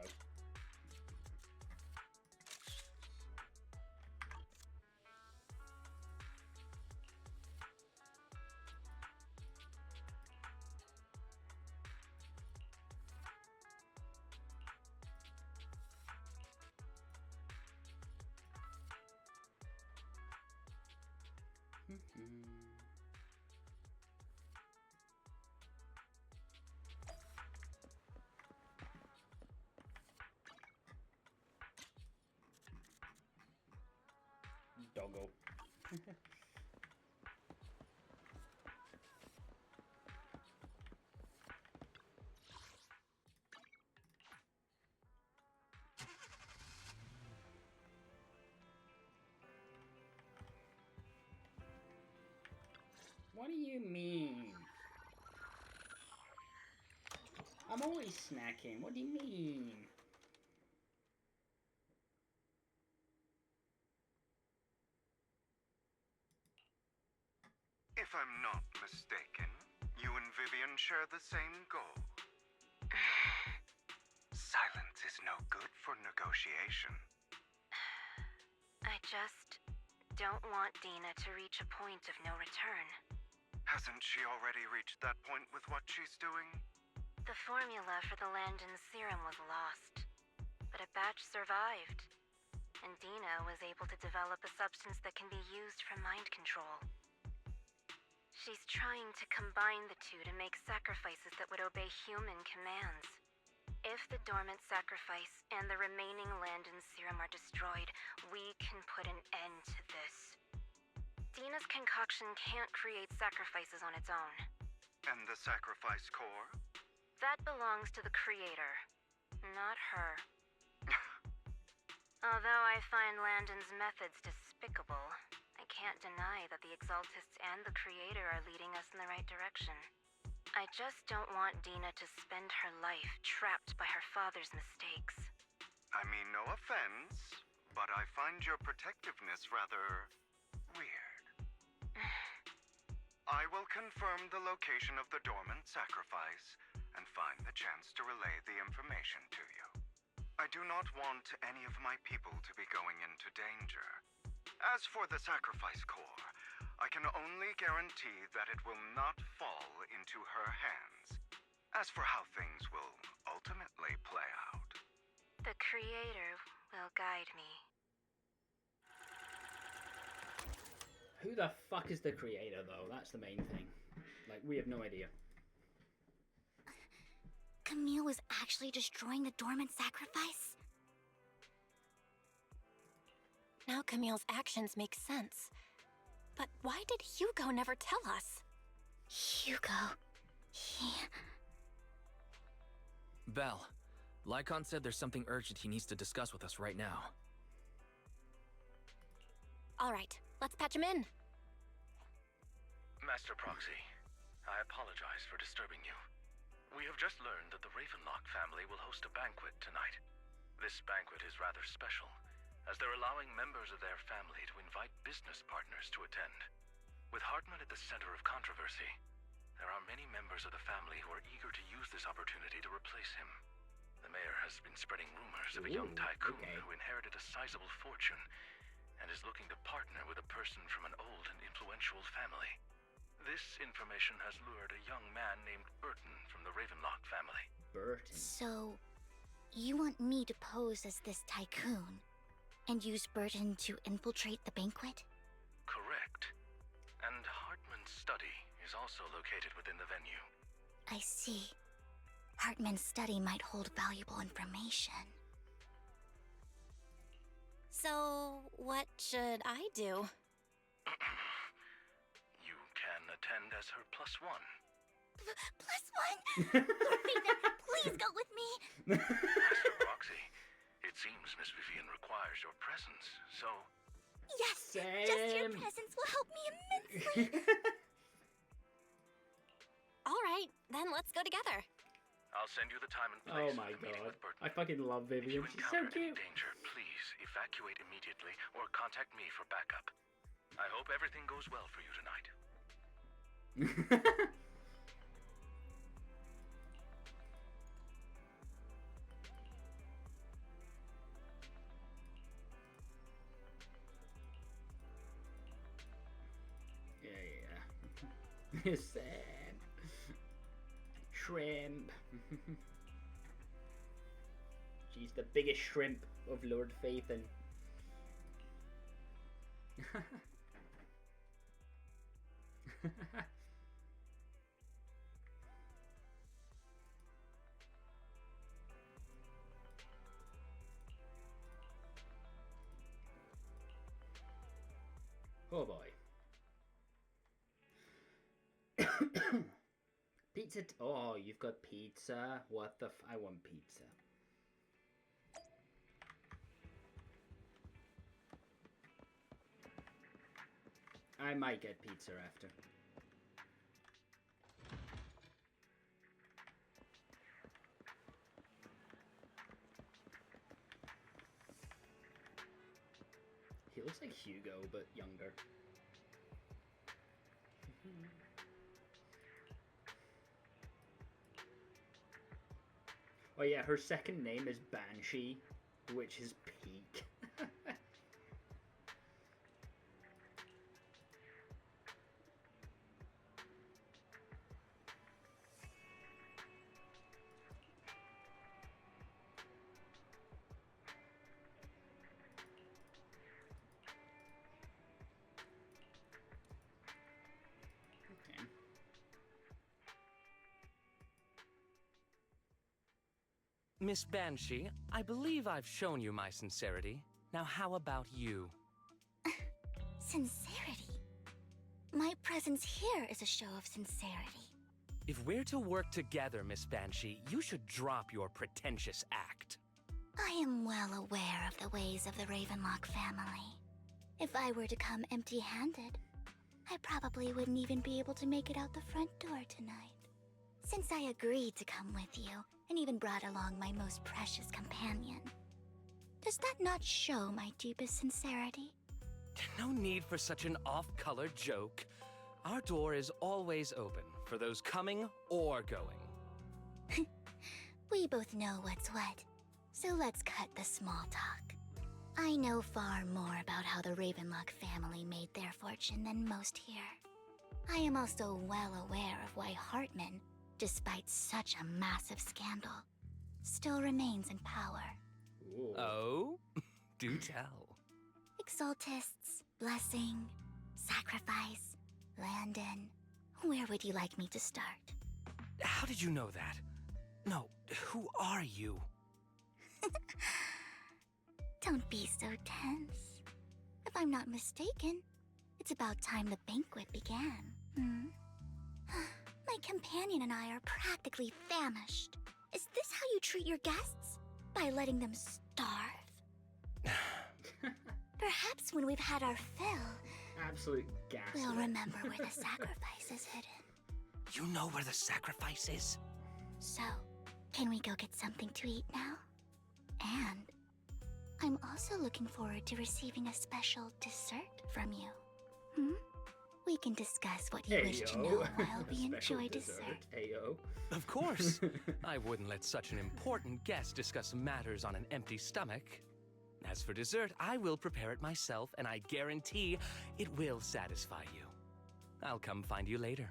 Doggo. What do you mean? I'm always snacking. What do you mean? If I'm not mistaken, you and Vivian share the same goal. Silence is no good for negotiation. I just don't want Dina to reach a point of no return. Hasn't she already reached that point with what she's doing? The formula for the Landon serum was lost, but a batch survived, and Dina was able to develop a substance that can be used for mind control. She's trying to combine the two to make sacrifices that would obey human commands. If the dormant sacrifice and the remaining Landon serum are destroyed, we can put an end to this. Dina's concoction can't create sacrifices on its own. And the sacrifice core? That belongs to the creator, not her. Although I find Landon's methods despicable, I can't deny that the Exaltists and the creator are leading us in the right direction. I just don't want Dina to spend her life trapped by her father's mistakes. I mean, no offense, but I find your protectiveness rather weird. I will confirm the location of the dormant sacrifice and find the chance to relay the information to you. I do not want any of my people to be going into danger. As for the sacrifice core, I can only guarantee that it will not fall into her hands. As for how things will ultimately play out, The creator will guide me. Who the fuck is the creator, though? That's the main thing. Like, we have no idea. Camille was actually destroying the dormant sacrifice? Now Camille's actions make sense. But why did Hugo never tell us? Hugo... he... Belle, Lycon said there's something urgent he needs to discuss with us right now. All right, let's patch him in. Master Proxy, I apologize for disturbing you. We have just learned that the Ravenlock family will host a banquet tonight. This banquet is rather special, as they're allowing members of their family to invite business partners to attend. With Hartman at the center of controversy, there are many members of the family who are eager to use this opportunity to replace him. The mayor has been spreading rumors of a young tycoon who inherited a sizable fortune and is looking to partner with a person from an old and influential family. This information has lured a young man named Burton from the Ravenlock family. Burton? So, you want me to pose as this tycoon and use Burton to infiltrate the banquet? Correct. And Hartman's study is also located within the venue. I see. Hartman's study might hold valuable information. So, what should I do? You can attend as her +1. +1? Lord Nathan, please go with me! Master Proxy, it seems Miss Vivian requires your presence, so... Yes! Just your presence will help me immensely! All right, then let's go together. I'll send you the time and place Oh for my the meeting god. with Burton. I fucking love If you Vivian. She's so encounter any cute. danger, please evacuate immediately or contact me for backup. I hope everything goes well for you tonight. Yeah. Sam. Shrimp. She's the biggest shrimp of Lord Phaethon. Oh boy. Pizza. Oh, you've got pizza. What the? I want pizza. I might get pizza after. He looks like Hugo, but younger. Oh yeah, her second name is Banshee, which is peak. Okay. Miss Banshee, I believe I've shown you my sincerity. Now how about you? Sincerity? My presence here is a show of sincerity. If we're to work together, Miss Banshee, you should drop your pretentious act. I am well aware of the ways of the Ravenlock family. If I were to come empty-handed, I probably wouldn't even be able to make it out the front door tonight. Since I agreed to come with you, and even brought along my most precious companion, does that not show my deepest sincerity? No need for such an off-color joke. Our door is always open for those coming or going. We both know what's what, so let's cut the small talk. I know far more about how the Ravenlock family made their fortune than most here. I am also well aware of why Hartman, despite such a massive scandal, still remains in power. Ooh. Oh? Do tell. Exaltists, blessing, sacrifice, Landon. Where would you like me to start? How did you know that? No, who are you? Don't be so tense. If I'm not mistaken, it's about time the banquet began. My companion and I are practically famished. Is this how you treat your guests? By letting them starve? Perhaps when we've had our fill, Absolute gas. we'll remember where the sacrifice is hidden. You know where the sacrifice is? So, can we go get something to eat now? And I'm also looking forward to receiving a special dessert from you. We can discuss what you wish to know while we enjoy dessert. Ayo. Of course. I wouldn't let such an important guest discuss matters on an empty stomach. As for dessert, I will prepare it myself, and I guarantee it will satisfy you. I'll come find you later.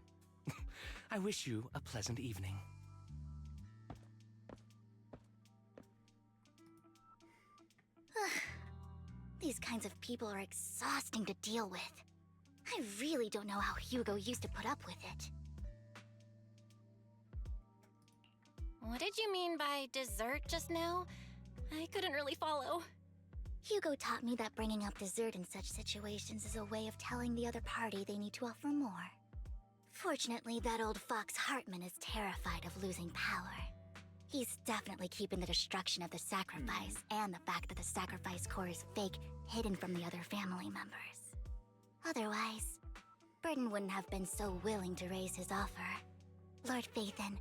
I wish you a pleasant evening. These kinds of people are exhausting to deal with. I really don't know how Hugo used to put up with it. What did you mean by dessert just now? I couldn't really follow. Hugo taught me that bringing up dessert in such situations is a way of telling the other party they need to offer more. Fortunately, that old fox Hartman is terrified of losing power. He's definitely keeping the destruction of the sacrifice and the fact that the sacrifice core is fake hidden from the other family members. Otherwise, Burden wouldn't have been so willing to raise his offer. Lord Phaethon,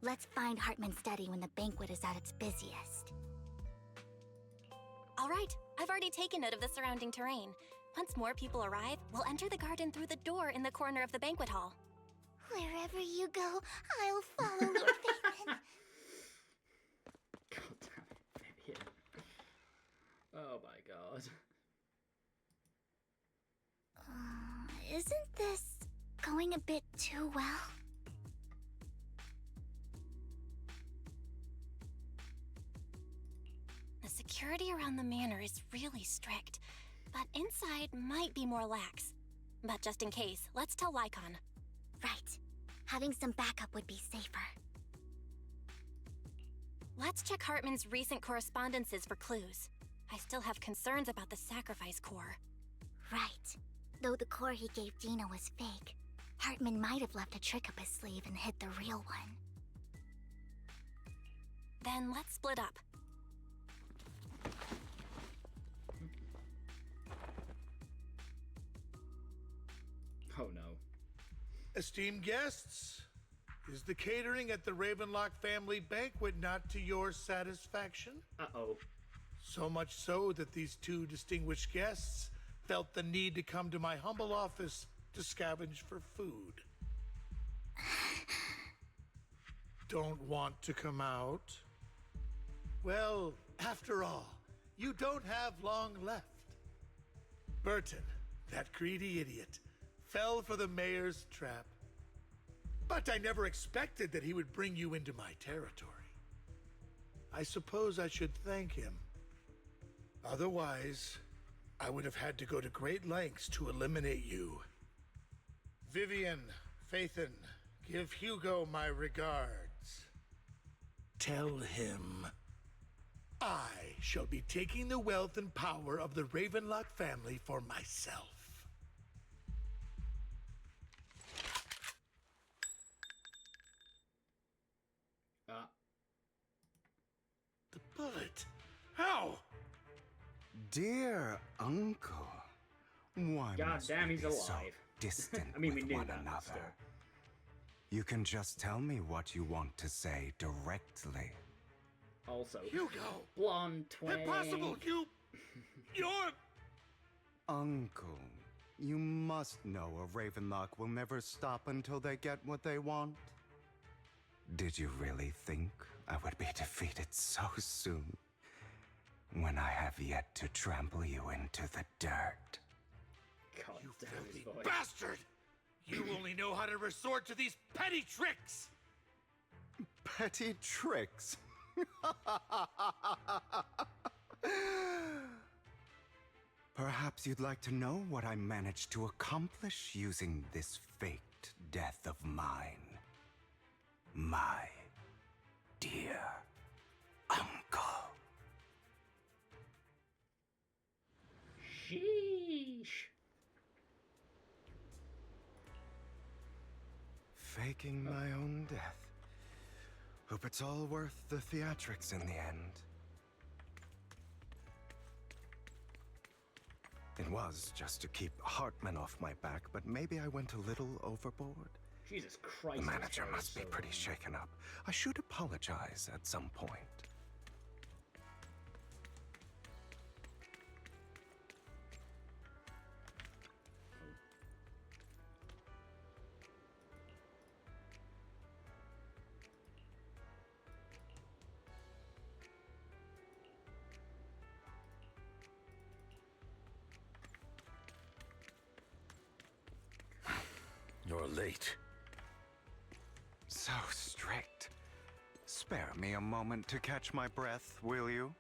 let's find Hartman's study when the banquet is at its busiest. All right, I've already taken note of the surrounding terrain. Once more people arrive, we'll enter the garden through the door in the corner of the banquet hall. Wherever you go, I'll follow, Lord Phaethon. God damn it, Vivian. Oh my god. Isn't this going a bit too well? The security around the manor is really strict, but inside might be more lax. But just in case, let's tell Lycon. Right. Having some backup would be safer. Let's check Hartman's recent correspondences for clues. I still have concerns about the sacrifice core. Right. Though the core he gave Dina was fake, Hartman might have left a trick up his sleeve and hid the real one. Then let's split up. Oh no. Esteemed guests, is the catering at the Ravenlock family banquet not to your satisfaction? Uh-oh. So much so that these two distinguished guests felt the need to come to my humble office to scavenge for food. Don't want to come out? Well, after all, you don't have long left. Burton, that greedy idiot, fell for the mayor's trap. But I never expected that he would bring you into my territory. I suppose I should thank him. Otherwise, I would have had to go to great lengths to eliminate you. Vivian, Phaethon, give Hugo my regards. Tell him I shall be taking the wealth and power of the Ravenlock family for myself. The bullet. How? Dear uncle, why God must damn, we he's be alive. so distant I mean, we with knew one that, but another? still. You can just tell me what you want to say directly. Also, Hugo! blonde twang. Impossible! You're... Uncle, you must know a Ravenlock will never stop until they get what they want. Did you really think I would be defeated so soon? When I have yet to trample you into the dirt. God You damn his filthy voice. bastard! You only know how to resort to these petty tricks! Petty tricks? Perhaps you'd like to know what I managed to accomplish using this faked death of mine. My dear uncle. Sheesh. Faking my own death. Hope it's all worth the theatrics in the end. It was just to keep Hartman off my back, but maybe I went a little overboard. Jesus Christ. The this manager guy must is be so pretty shaken up. I should apologize at some point. You're late. So strict. Spare me a moment to catch my breath, will you?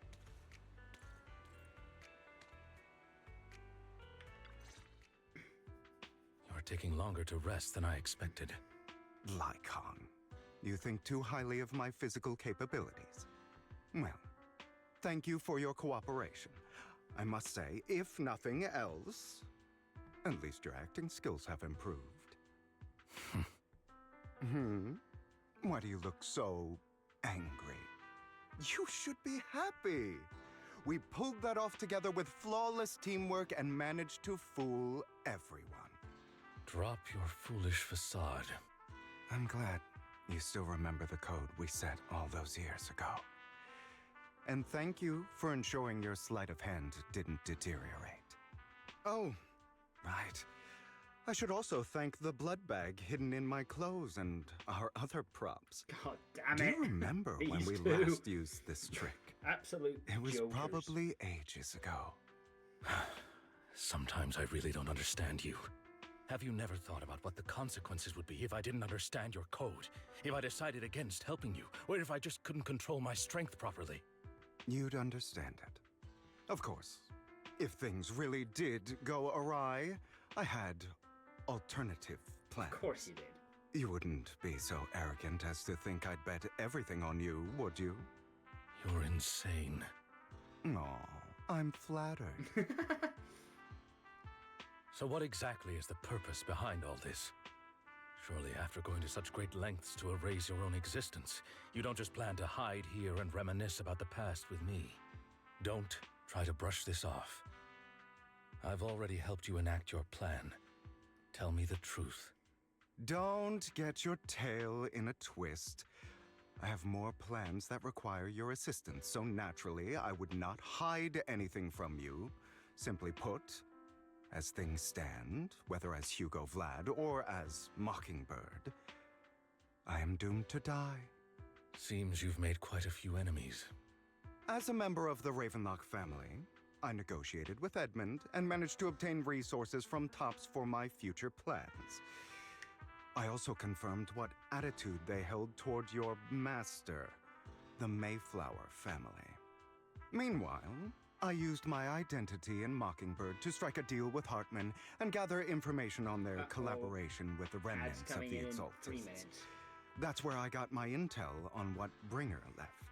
You're taking longer to rest than I expected. Lycon, you think too highly of my physical capabilities. Well, thank you for your cooperation. I must say, if nothing else, at least your acting skills have improved. Why do you look so angry? You should be happy. We pulled that off together with flawless teamwork and managed to fool everyone. Drop your foolish facade. I'm glad you still remember the code we set all those years ago. And thank you for ensuring your sleight of hand didn't deteriorate. Oh, right. I should also thank the blood bag hidden in my clothes and our other props. God damn Do it. you remember when These we two. last used this trick? Absolute It was jokers. probably ages ago. Sometimes I really don't understand you. Have you never thought about what the consequences would be if I didn't understand your code? If I decided against helping you? Or if I just couldn't control my strength properly? You'd understand it. Of course, if things really did go awry, I had alternative plans. Of course you did. You wouldn't be so arrogant as to think I'd bet everything on you, would you? You're insane. Aw, I'm flattered. So what exactly is the purpose behind all this? Surely after going to such great lengths to erase your own existence, you don't just plan to hide here and reminisce about the past with me. Don't try to brush this off. I've already helped you enact your plan. Tell me the truth. Don't get your tail in a twist. I have more plans that require your assistance, so naturally I would not hide anything from you. Simply put, as things stand, whether as Hugo Vlad or as Mockingbird, I am doomed to die. Seems you've made quite a few enemies. As a member of the Ravenlock family, I negotiated with Edmund and managed to obtain resources from Tops for my future plans. I also confirmed what attitude they held toward your master, the Mayflower family. Meanwhile, I used my identity in Mockingbird to strike a deal with Hartman and gather information on their collaboration with the remnants of the Exaltists. That's where I got my intel on what Bringer left.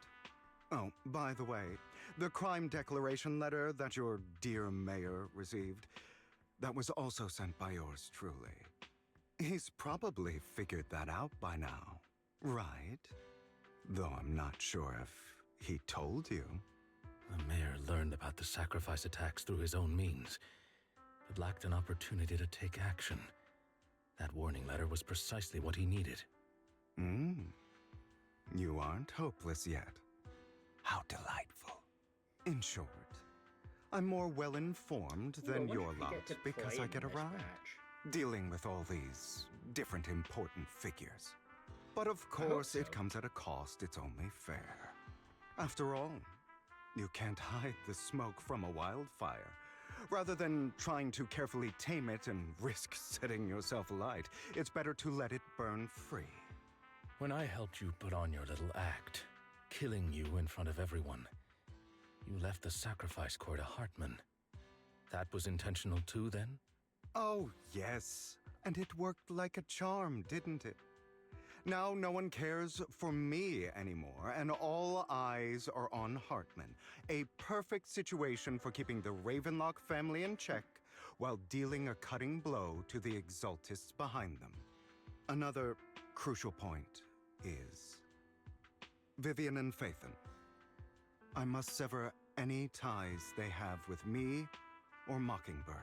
Oh, by the way, the crime declaration letter that your dear mayor received, that was also sent by yours truly. He's probably figured that out by now, right? Though I'm not sure if he told you. The mayor learned about the sacrifice attacks through his own means, but lacked an opportunity to take action. That warning letter was precisely what he needed. You aren't hopeless yet. How delightful. In short, I'm more well-informed than your lot because I get around, dealing with all these different important figures. But of course, it comes at a cost. It's only fair. After all, you can't hide the smoke from a wildfire. Rather than trying to carefully tame it and risk setting yourself alight, it's better to let it burn free. When I helped you put on your little act, killing you in front of everyone, you left the sacrifice core to Hartman. That was intentional too, then? Oh, yes. And it worked like a charm, didn't it? Now no one cares for me anymore, and all eyes are on Hartman. A perfect situation for keeping the Ravenlock family in check while dealing a cutting blow to the Exaltists behind them. Another crucial point is Vivian and Phaethon. I must sever any ties they have with me or Mockingbird.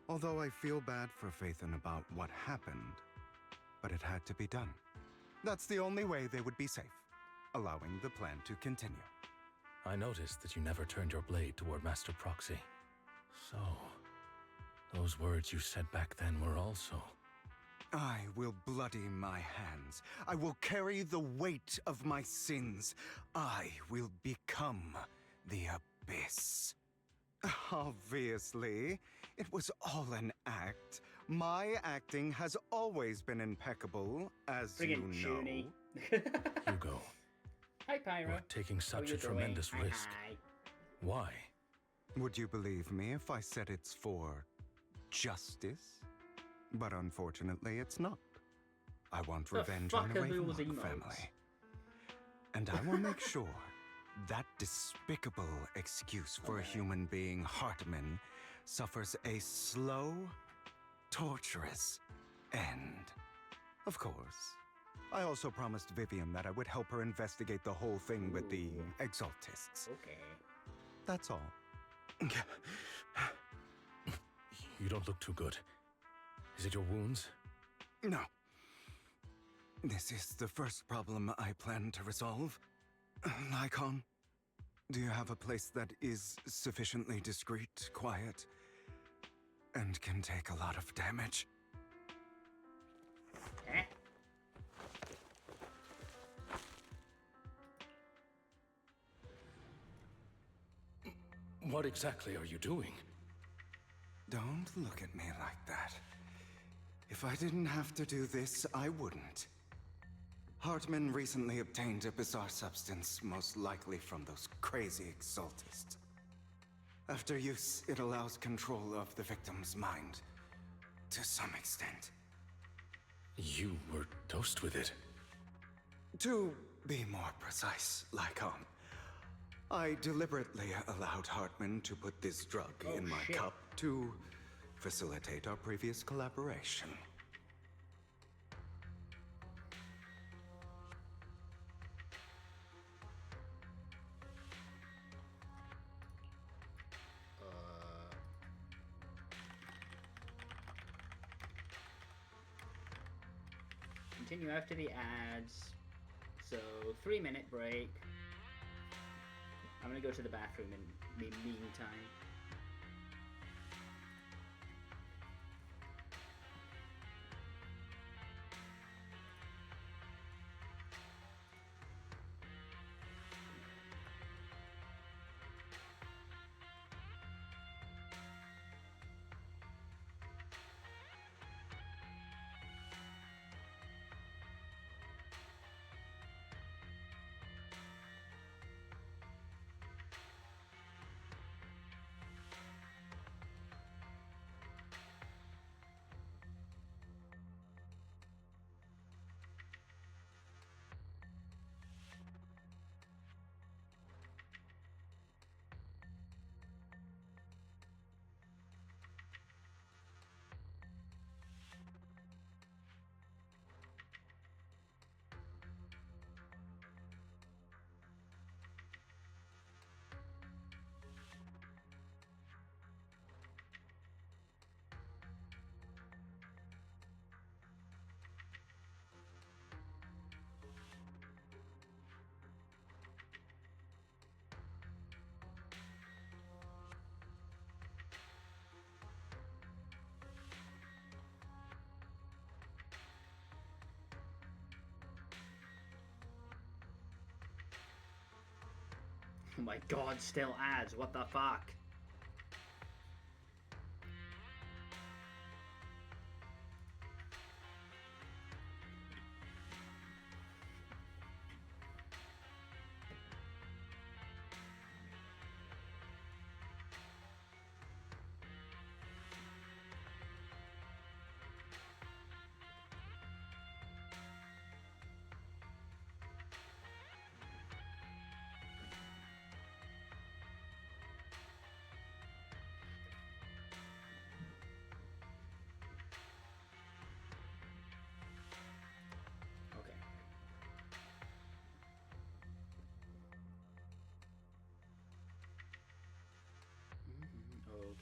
Although I feel bad for Phaethon about what happened, but it had to be done. That's the only way they would be safe, allowing the plan to continue. I noticed that you never turned your blade toward Master Proxy. So, those words you said back then were also... I will bloody my hands. I will carry the weight of my sins. I will become the Abyss. Obviously, it was all an act. My acting has always been impeccable, as you know. Hugo. Hi, Pyro. You're taking such a tremendous risk. Why? Would you believe me if I said it's for justice? But unfortunately, it's not. I want revenge on the Ravenlock family. And I will make sure that despicable excuse for a human being, Hartman, suffers a slow, torturous end. Of course, I also promised Vivian that I would help her investigate the whole thing with the Exaltists. Okay. That's all. You don't look too good. Is it your wounds? No. This is the first problem I plan to resolve. Lycon, do you have a place that is sufficiently discreet, quiet, and can take a lot of damage? What exactly are you doing? Don't look at me like that. If I didn't have to do this, I wouldn't. Hartman recently obtained a bizarre substance, most likely from those crazy Exaltists. After use, it allows control of the victim's mind, to some extent. You were dosed with it? To be more precise, Lycon, I deliberately allowed Hartman to put this drug in my cup to facilitate our previous collaboration. Continue after the ads. So 3-minute break. I'm gonna go to the bathroom in the meantime. Oh my god, still ads, what the fuck?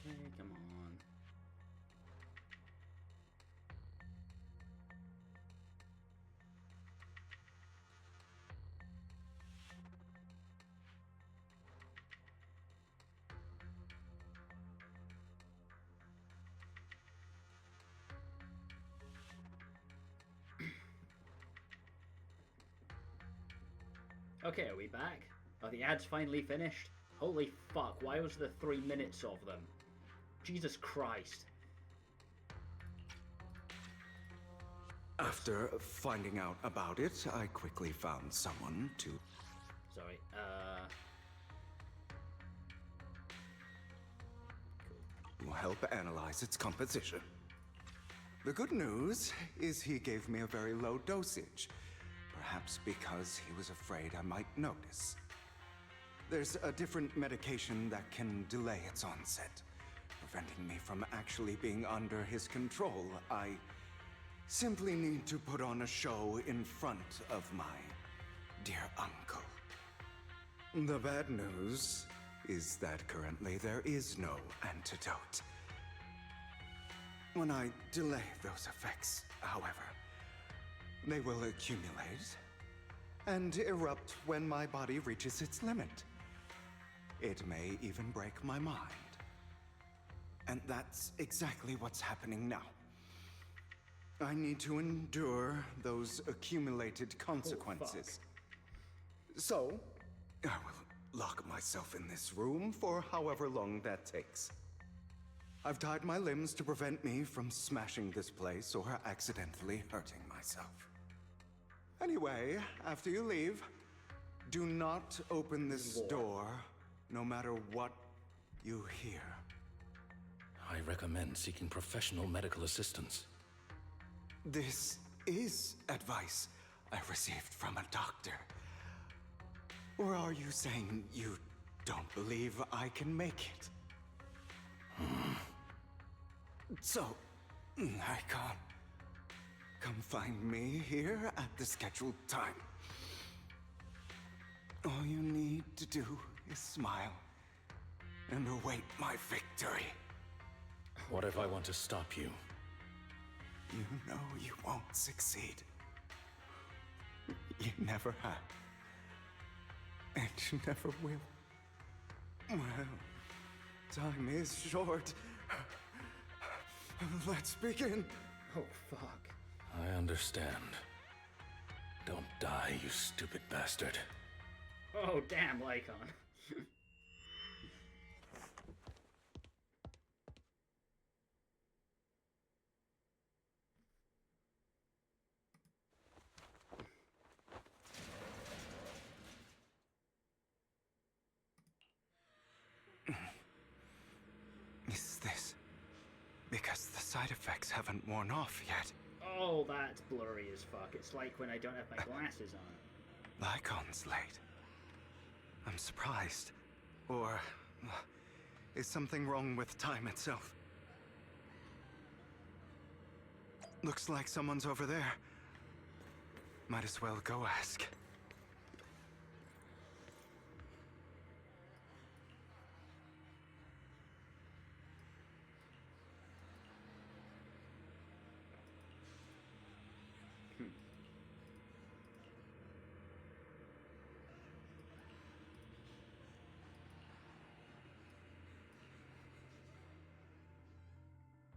Okay, come on. Okay, are we back? Are the ads finally finished? Holy fuck, why was there 3 minutes of them? Jesus Christ. After finding out about it, I quickly found someone to... Sorry, will help analyze its composition. The good news is he gave me a very low dosage, perhaps because he was afraid I might notice. There's a different medication that can delay its onset, preventing me from actually being under his control. I simply need to put on a show in front of my dear uncle. The bad news is that currently there is no antidote. When I delay those effects, however, they will accumulate and erupt when my body reaches its limit. It may even break my mind. And that's exactly what's happening now. I need to endure those accumulated consequences. So, I will lock myself in this room for however long that takes. I've tied my limbs to prevent me from smashing this place or accidentally hurting myself. Anyway, after you leave, do not open this door, no matter what you hear. I recommend seeking professional medical assistance. This is advice I received from a doctor. Or are you saying you don't believe I can make it? So, Icon, come find me here at the scheduled time. All you need to do is smile and await my victory. What if I want to stop you? You know you won't succeed. You never have. And you never will. Well, time is short. Let's begin. Oh, fuck. I understand. Don't die, you stupid bastard. Oh, damn, Lycon. Is this because the side effects haven't worn off yet? Oh, that's blurry as fuck. It's like when I don't have my glasses on. Lycon's late. I'm surprised. Or is something wrong with time itself? Looks like someone's over there. Might as well go ask.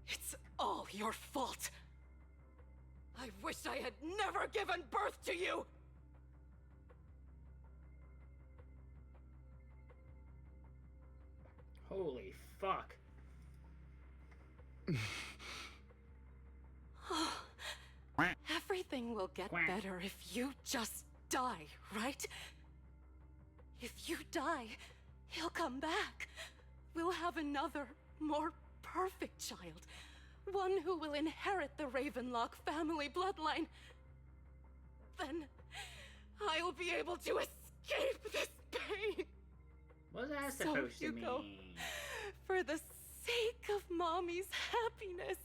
It's all your fault. I wish I had never given birth to you! Holy fuck. Everything will get better if you just die, right? If you die, he'll come back. We'll have another, more perfect child. One who will inherit the Ravenlock family bloodline. Then I'll be able to escape this pain. What's that So, supposed to Hugo, mean? for the sake of Mommy's happiness.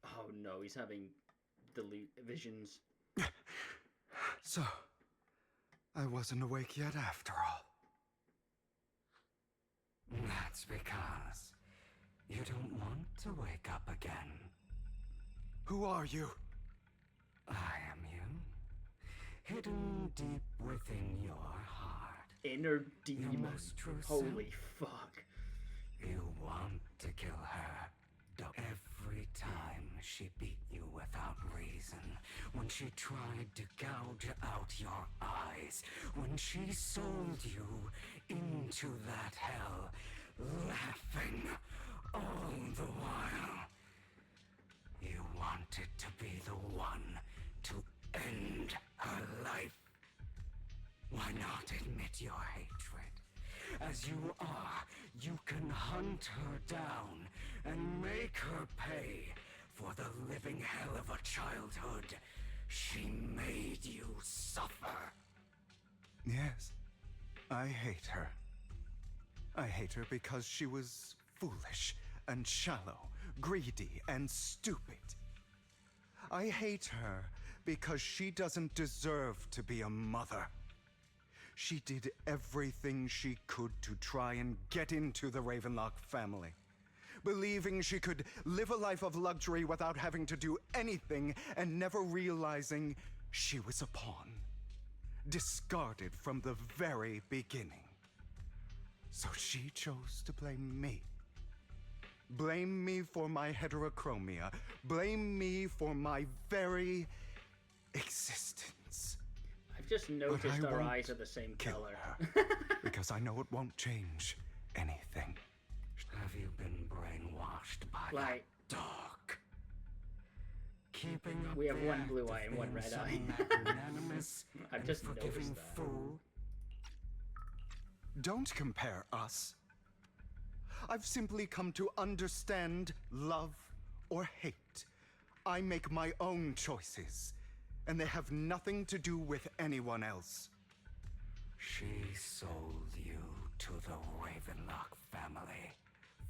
Oh no, he's having visions. So, I wasn't awake yet after all. That's because you don't want to wake up again. Who are you? I am you, hidden deep within your heart. Inner demon. Your most true Holy self. fuck. You want to kill her. Every time she beat you without reason, when she tried to gouge out your eyes, when she sold you into that hell, laughing all the while. You wanted to be the one to end her life. Why not admit your hatred? As you are, you can hunt her down and make her pay for the living hell of a childhood she made you suffer. Yes, I hate her. I hate her because she was foolish and shallow, greedy and stupid. I hate her because she doesn't deserve to be a mother. She did everything she could to try and get into the Ravenlock family, believing she could live a life of luxury without having to do anything and never realizing she was a pawn, discarded from the very beginning. So she chose to blame me. Blame me for my heterochromia. Blame me for my very existence. I've just noticed our eyes are the same color. Because I know it won't change anything. Have you been brainwashed by Like, that dog? Keeping up we have the one act blue of eye and one being red some eye. magnanimous I've and just forgiving noticed that. fool? Don't compare us. I've simply come to understand love or hate. I make my own choices, and they have nothing to do with anyone else. She sold you to the Ravenlock family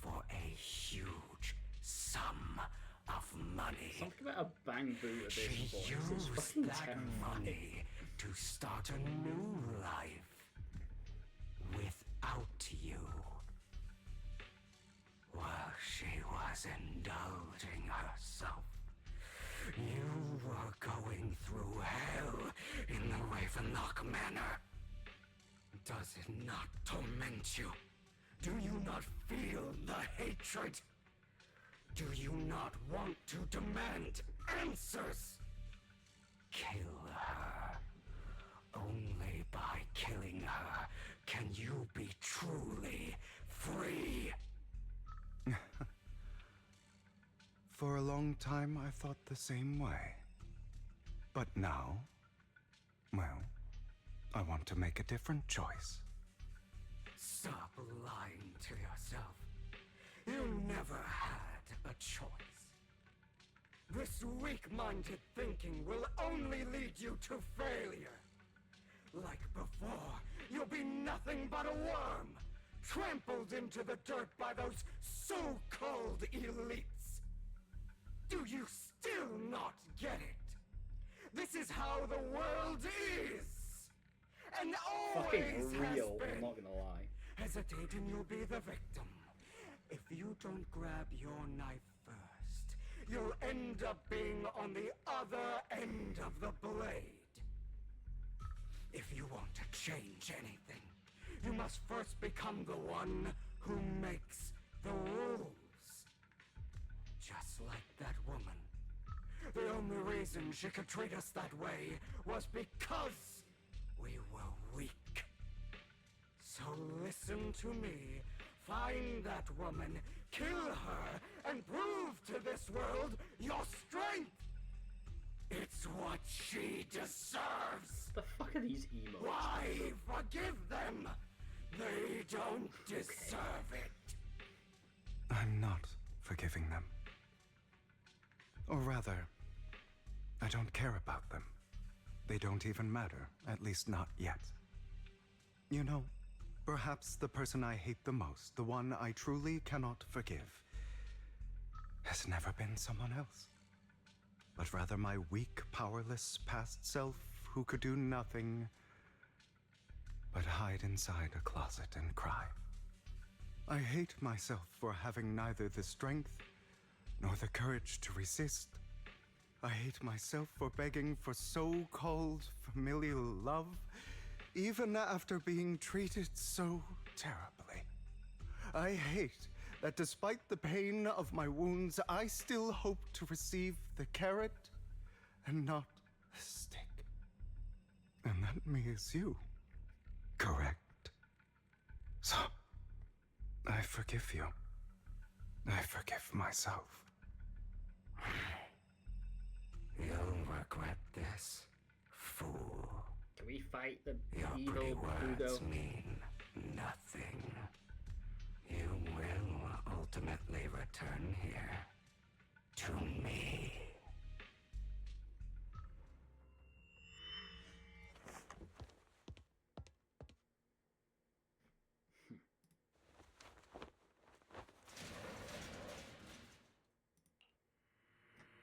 for a huge sum of money. Something about a bang boot of this She voice is used fucking that terrifying. money to start a new life without you. While she was indulging herself, you were going through hell in the Ravenlock Manor. Does it not torment you? Do you not feel the hatred? Do you not want to demand answers? Kill her. Only by killing her can you be truly free. For a long time, I thought the same way. But now, well, I want to make a different choice. Stop lying to yourself. You never had a choice. This weak-minded thinking will only lead you to failure. Like before, you'll be nothing but a worm, trampled into the dirt by those so-called elites. Do you still not get it? This is how the world is! And always Fucking has real, been. I'm not gonna lie. Hesitate and you'll be the victim. If you don't grab your knife first, you'll end up being on the other end of the blade. If you want to change anything, you must first become the one who makes the rules. Just like that woman. The only reason she could treat us that way was because we were weak. So listen to me. Find that woman, kill her, and prove to this world your strength. It's what she deserves. The fuck are these emos? Why forgive them? They don't deserve it. I'm not forgiving them. Or rather, I don't care about them. They don't even matter, at least not yet. You know, perhaps the person I hate the most, the one I truly cannot forgive, has never been someone else, but rather my weak, powerless past self who could do nothing but hide inside a closet and cry. I hate myself for having neither the strength nor the courage to resist. I hate myself for begging for so-called familial love, even after being treated so terribly. I hate that despite the pain of my wounds, I still hope to receive the carrot and not the stick. And that me is you, correct? So, I forgive you. I forgive myself. You'll regret this, fool. Can we fight the Your evil pretty words Hugo? mean nothing. You will ultimately return here to me.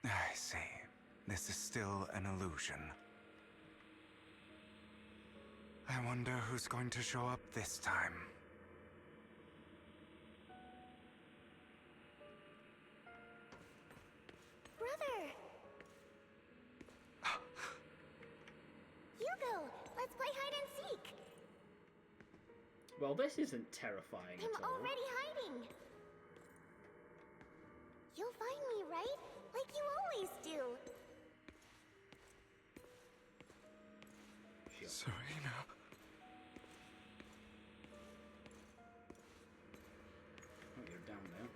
I see. This is still an illusion. I wonder who's going to show up this time. Brother! Hugo, let's play hide and seek! Well, this isn't terrifying I'm at all. already hiding! You'll find me, right? Like you always do! Serena. Oh, you're down there.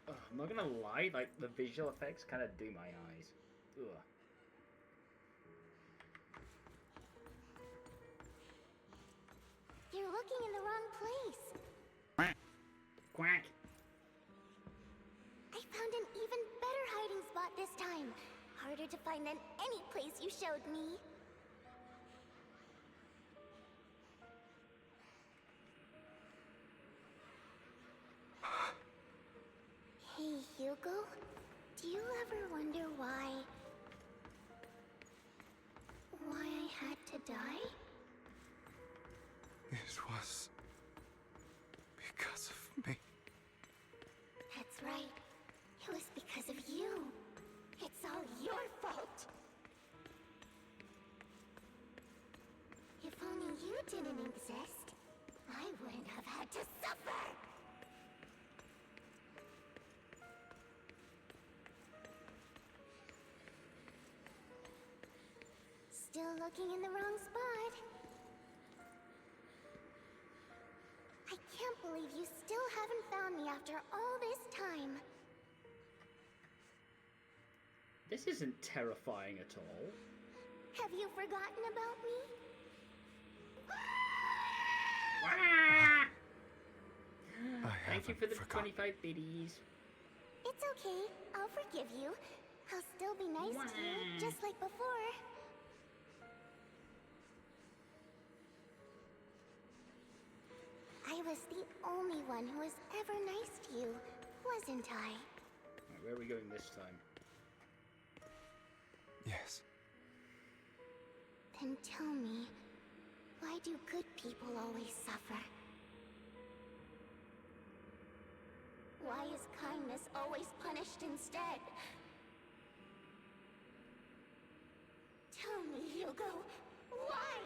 Ugh, I'm not gonna lie, like, the visual effects kind of do my eyes. Ugh. You're looking in the wrong place. harder to find than any place you showed me. Hey, Hugo. Do you ever wonder why I had to die? It was because of me. That's right. It was because of you. It's all your fault. If only you didn't exist, I wouldn't have had to suffer. Still looking in the wrong spot. I can't believe you still haven't found me after all this time. This isn't terrifying at all. Have you forgotten about me? Thank you for the 25 biddies. It's okay. I'll forgive you. I'll still be nice to you, just like before. I was the only one who was ever nice to you, wasn't I? Right, where are we going this time? Yes. Then tell me, why do good people always suffer? Why is kindness always punished instead? Tell me, Hugo, why?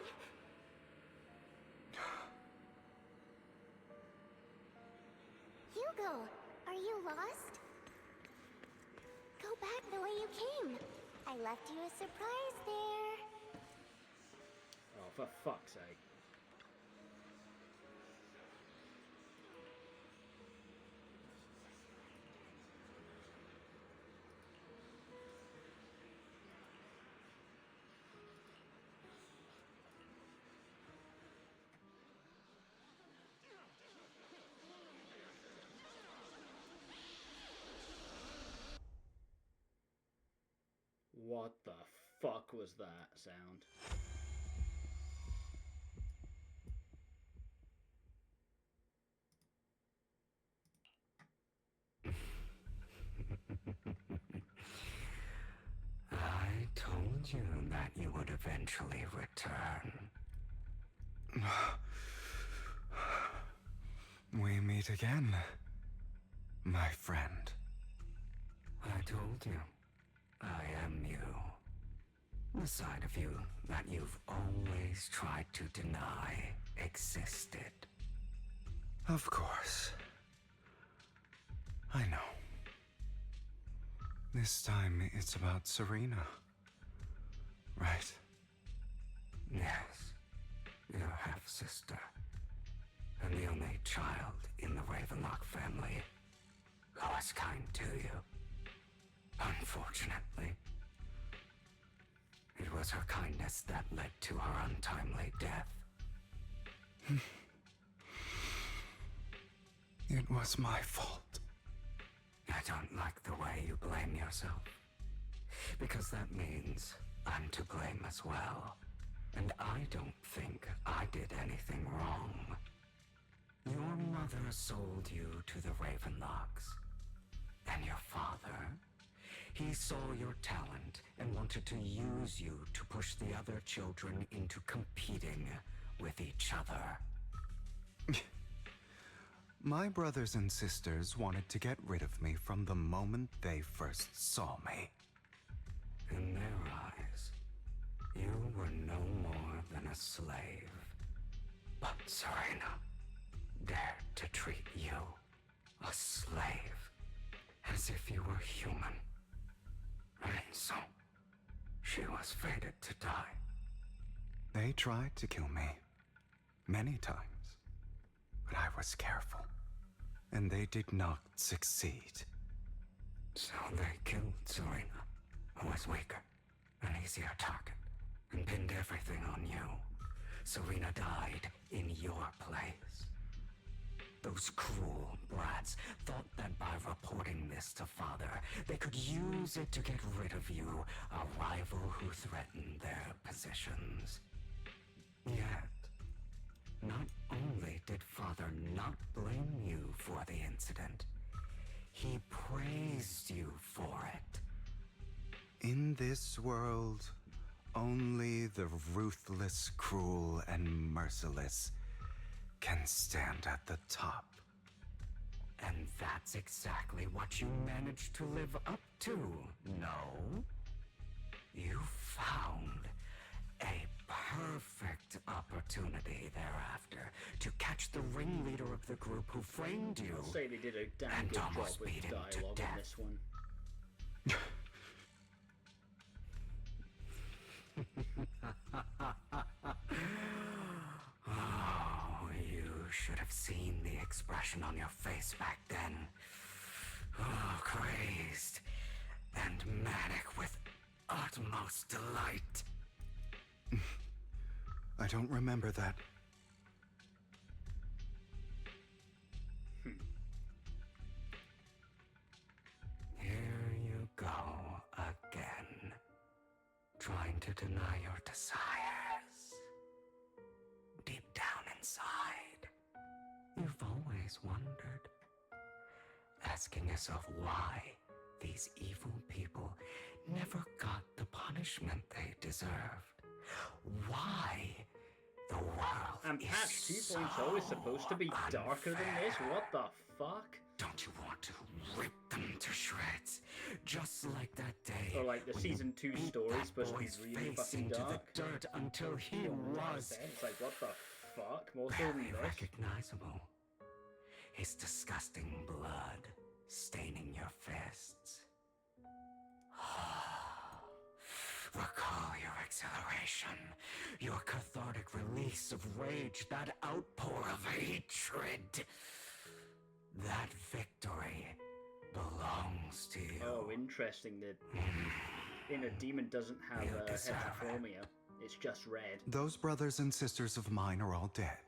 Hugo, are you lost? Go back the way you came. I left you a surprise there. Oh, for fuck's sake. What the fuck was that sound? I told you that you would eventually return. We meet again, my friend. I told you, I am you. The side of you that you've always tried to deny existed. Of course. I know. This time it's about Serena. Right? Yes, your half-sister. And the only child in the Ravenlock family who was kind to you. Unfortunately, it was her kindness that led to her untimely death. It was my fault. I don't like the way you blame yourself. Because that means I'm to blame as well. And I don't think I did anything wrong. Your mother sold you to the Ravenlocks. And your father, he saw your talent and wanted to use you to push the other children into competing with each other. My brothers and sisters wanted to get rid of me from the moment they first saw me. In their eyes, you were no more than a slave. But Serena dared to treat you, a slave, as if you were human. And so, she was fated to die. They tried to kill me. Many times. But I was careful. And they did not succeed. So they killed Serena, who was weaker, an easier target, and pinned everything on you. Serena died in your place. Those cruel brats thought that by by reporting this to Father, they could use it to get rid of you, a rival who threatened their positions. Yet, not only did Father not blame you for the incident, he praised you for it. In this world, only the ruthless, cruel, and merciless can stand at the top. And that's exactly what you managed to live up to, no? You found a perfect opportunity thereafter to catch the ringleader of the group who framed you. I'll say they did a damn and good job almost with beat him to dialogue in death. this one. Oh, you should have seen the expression on your face back then. Oh, crazed and manic with utmost delight. I don't remember that. Here you go again, trying to deny your desires. Deep down inside, you've always wondered, asking yourself why these evil people never got the punishment they deserved. Why the world And patch 2.0 is supposed to be darker than this? What the fuck? Don't you want to rip them to shreds? Just like that day. Or like the when season you 2 beat story that is supposed to be boy's really face fucking into dark. the dirt until he was It's like, what the fuck? More so than barely this? recognizable. His disgusting blood staining your fists. Recall your exhilaration, your cathartic release of rage, that outpour of hatred. That victory belongs to you. Oh, interesting. The inner demon doesn't have heterochromia. It's just red. Those brothers and sisters of mine are all dead.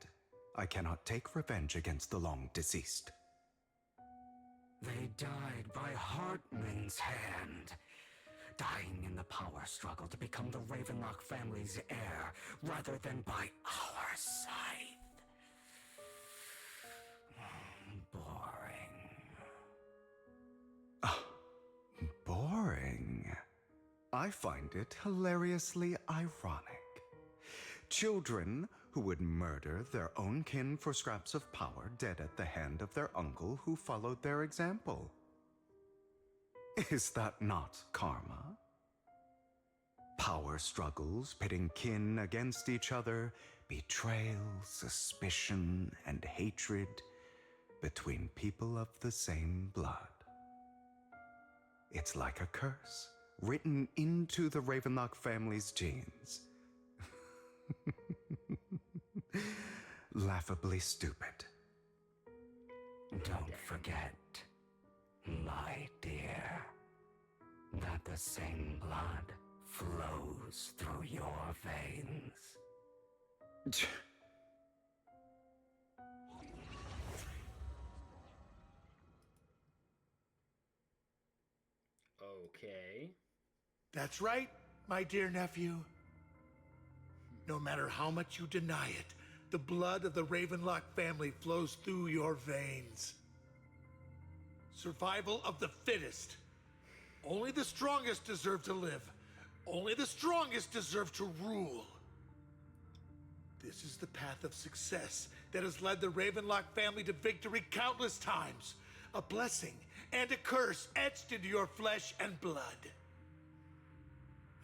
I cannot take revenge against the long deceased. They died by Hartman's hand, dying in the power struggle to become the Ravenlock family's heir, rather than by our scythe. Boring. I find it hilariously ironic. Children who would murder their own kin for scraps of power dead at the hand of their uncle who followed their example. Is that not karma? Power struggles pitting kin against each other, betrayal, suspicion, and hatred between people of the same blood. It's like a curse written into the Ravenlock family's genes. Laughably stupid. Don't forget, my dear, that the same blood flows through your veins. Okay. That's right, my dear nephew. No matter how much you deny it, the blood of the Ravenlock family flows through your veins. Survival of the fittest. Only the strongest deserve to live. Only the strongest deserve to rule. This is the path of success that has led the Ravenlock family to victory countless times. A blessing and a curse etched into your flesh and blood.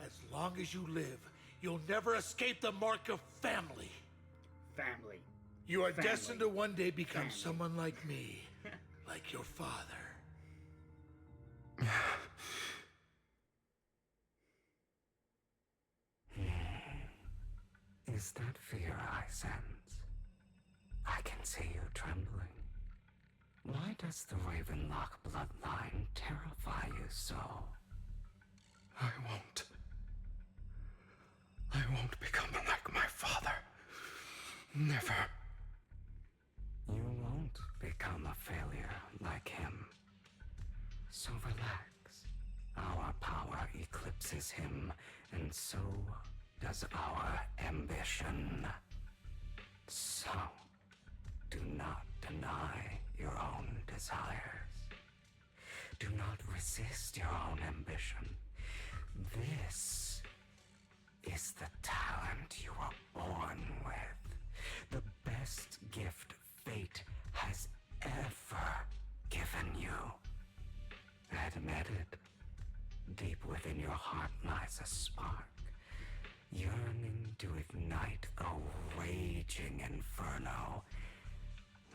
As long as you live, you'll never escape the mark of family. Family. You are Family. destined to one day become Family. someone like me, like your father. Is that fear I sense? I can see you trembling. Why does the Ravenlock bloodline terrify you so? I won't become like my father. Never. You won't become a failure like him. So relax. Our power eclipses him, and so does our ambition. So, do not deny your own desires. Do not resist your own ambition. This is the talent you were born with. The best gift fate has ever given you. Admit it. Deep within your heart lies a spark, yearning to ignite a raging inferno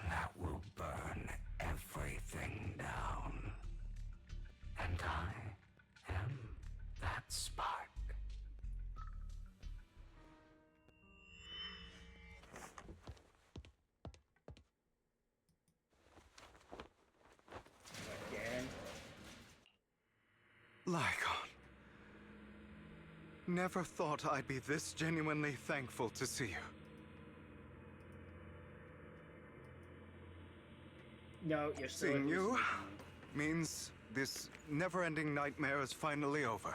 that will burn everything down. And I am that spark. Again. Lycon. Never thought I'd be this genuinely thankful to see you. No, you're still Seeing you means this never-ending nightmare is finally over,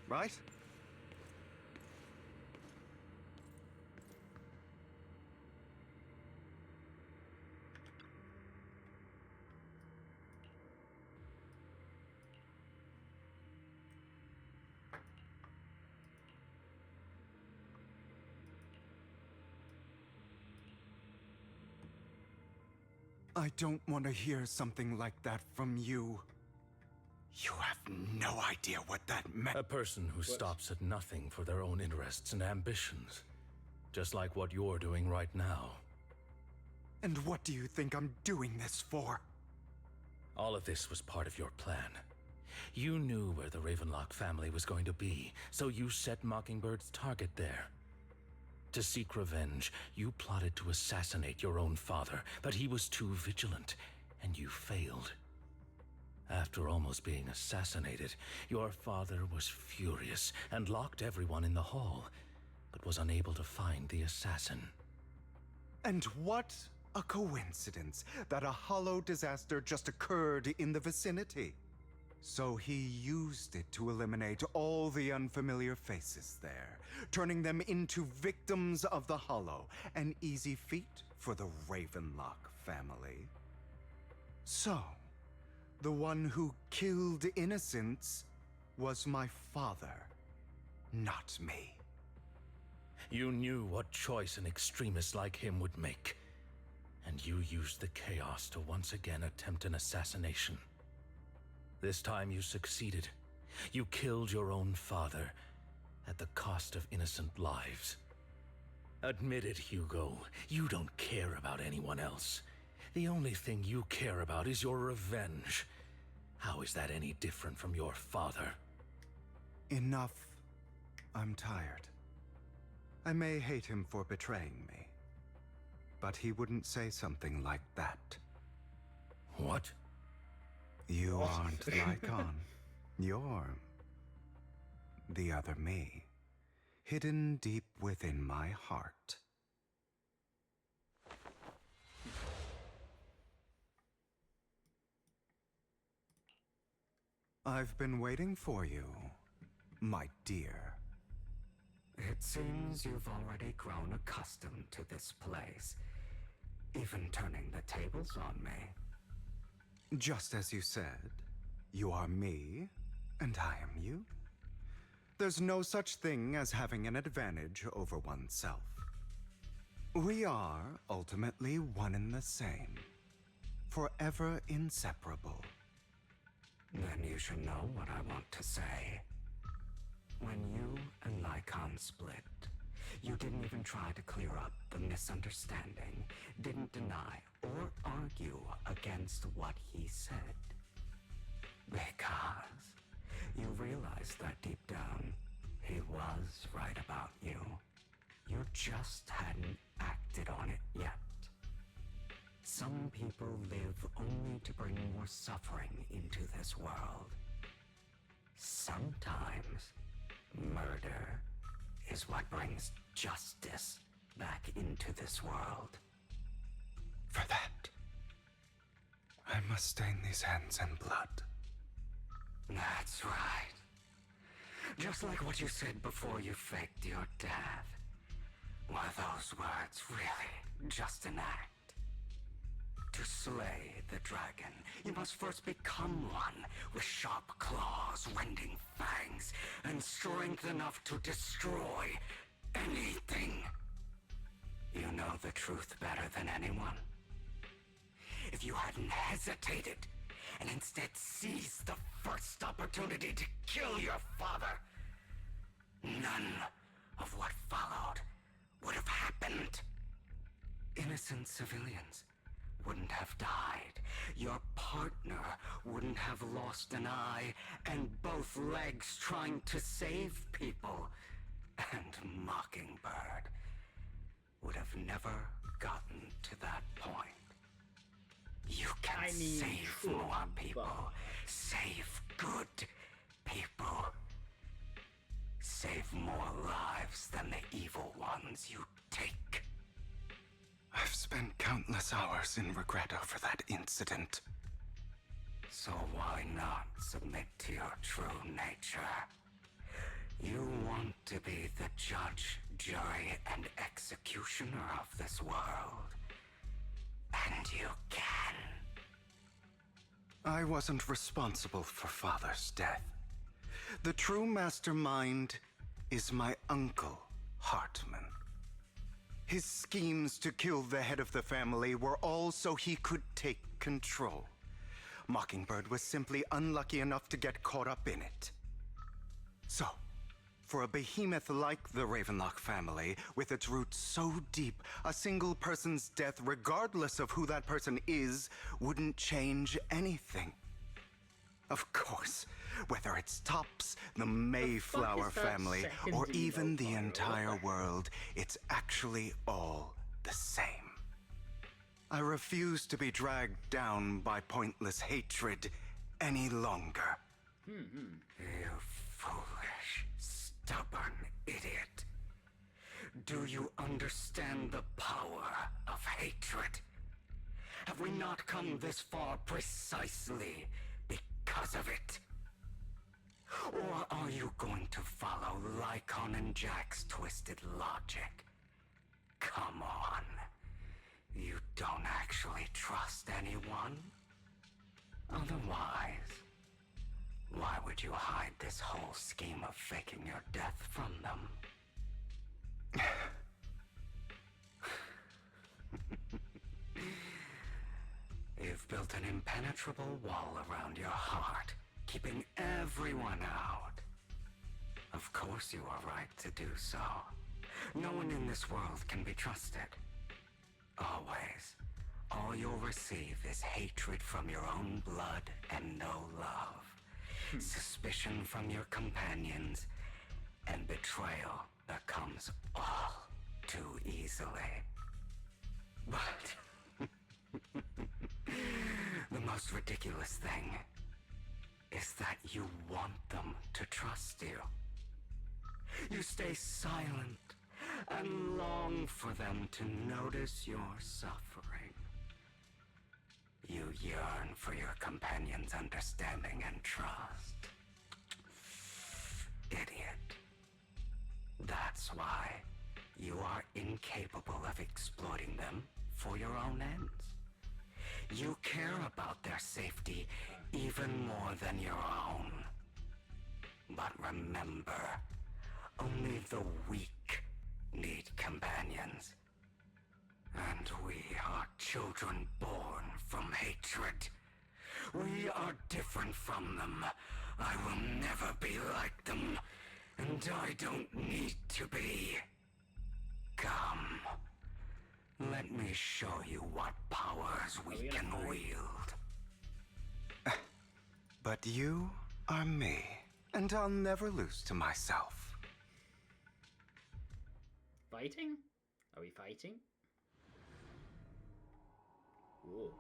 right? I don't want to hear something like that from you. You have no idea what that meant. A person who stops at nothing for their own interests and ambitions. Just like what you're doing right now. And what do you think I'm doing this for? All of this was part of your plan. You knew where the Ravenlock family was going to be, so you set Mockingbird's target there. To seek revenge, you plotted to assassinate your own father, but he was too vigilant, and you failed. After almost being assassinated, your father was furious and locked everyone in the hall, but was unable to find the assassin. And what a coincidence that a hollow disaster just occurred in the vicinity. So he used it to eliminate all the unfamiliar faces there, turning them into victims of the hollow, an easy feat for the Ravenlock family. So, the one who killed innocents was my father, not me. You knew what choice an extremist like him would make, and you used the chaos to once again attempt an assassination. This time you succeeded. You killed your own father at the cost of innocent lives. Admit it, Hugo. You don't care about anyone else. The only thing you care about is your revenge. How is that any different from your father? Enough. I'm tired. I may hate him for betraying me, but he wouldn't say something like that. What? You aren't Lycon. You're the other me, hidden deep within my heart. I've been waiting for you, my dear. It seems you've already grown accustomed to this place, even turning the tables on me. Just as you said, you are me, and I am you. There's no such thing as having an advantage over oneself. We are ultimately one and the same, forever inseparable. Then you should know what I want to say. When you and Lycon split, you didn't even try to clear up the misunderstanding, didn't deny or argue against what he said. Because you realized that deep down, he was right about you. You just hadn't acted on it yet. Some people live only to bring more suffering into this world. Sometimes, murder is what brings justice back into this world. For that, I must stain these hands in blood. That's right. Just like what you said before you faked your death. Were those words really just an act? To slay the dragon, you must first become one with sharp claws, rending fangs, and strength enough to destroy anything. You know the truth better than anyone. If you hadn't hesitated and instead seized the first opportunity to kill your father, none of what followed would have happened. Innocent civilians wouldn't have died. Your partner wouldn't have lost an eye and both legs trying to save people. And Mockingbird would have never gotten to that point. You can save more people. Save good people. Save more lives than the evil ones you take. I've spent countless hours in regret over that incident. So why not submit to your true nature? You want to be the judge, jury, and executioner of this world. And you can. I wasn't responsible for Father's death. The true mastermind is my uncle, Hartman. His schemes to kill the head of the family were all so he could take control. Mockingbird was simply unlucky enough to get caught up in it. So, for a behemoth like the Ravenlock family, with its roots so deep, a single person's death, regardless of who that person is, wouldn't change anything. Of course, whether it's Tops, the Mayflower family, or even the entire world, it's actually all the same. I refuse to be dragged down by pointless hatred any longer. You foolish, stubborn idiot. Do you understand the power of hatred? Have we not come this far precisely because of it? Or are you going to follow Lycon and Jack's twisted logic? Come on. You don't actually trust anyone? Otherwise, why would you hide this whole scheme of faking your death from them? You've built an impenetrable wall around your heart, keeping everyone out. Of course you are right to do so. No one in this world can be trusted. Always. All you'll receive is hatred from your own blood and no love. Suspicion from your companions, and betrayal that comes all too easily. But the most ridiculous thing is that you want them to trust you. You stay silent and long for them to notice your suffering. You yearn for your companion's understanding and trust. Idiot. That's why you are incapable of exploiting them for your own ends. You care about their safety even more than your own. But remember, only the weak need companions. And we are children born from hatred. We are different from them. I will never be like them, and I don't need to be. Come. Let me show you what powers we can wield. But you are me, and I'll never lose to myself. Fighting? Are we fighting? Whoa.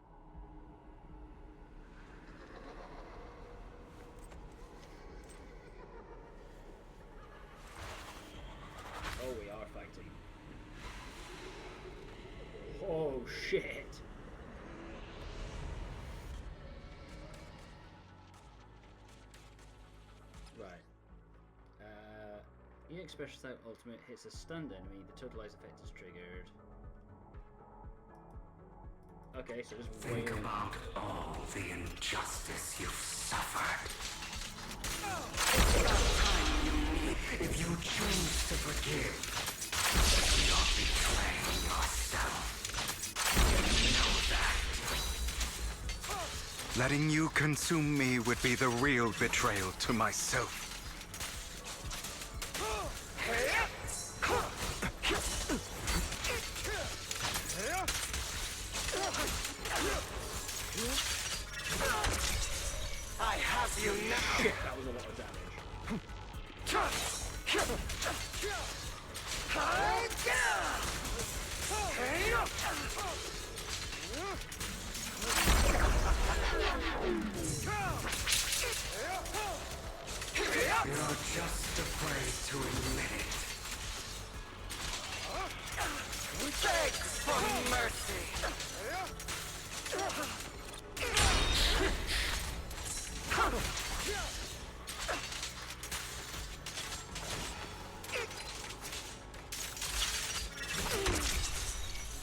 Oh, we are fighting. Oh, shit. Activating special type ultimate hits a stunned enemy. The totalized effect is triggered. Okay, so just think about all the injustice you've suffered. It's about time you meet. If you choose to forgive, you're betraying yourself. You know that. Letting you consume me would be the real betrayal to myself. I have you now. Shit, that was a lot of damage. You're just afraid to admit it. Beg for mercy.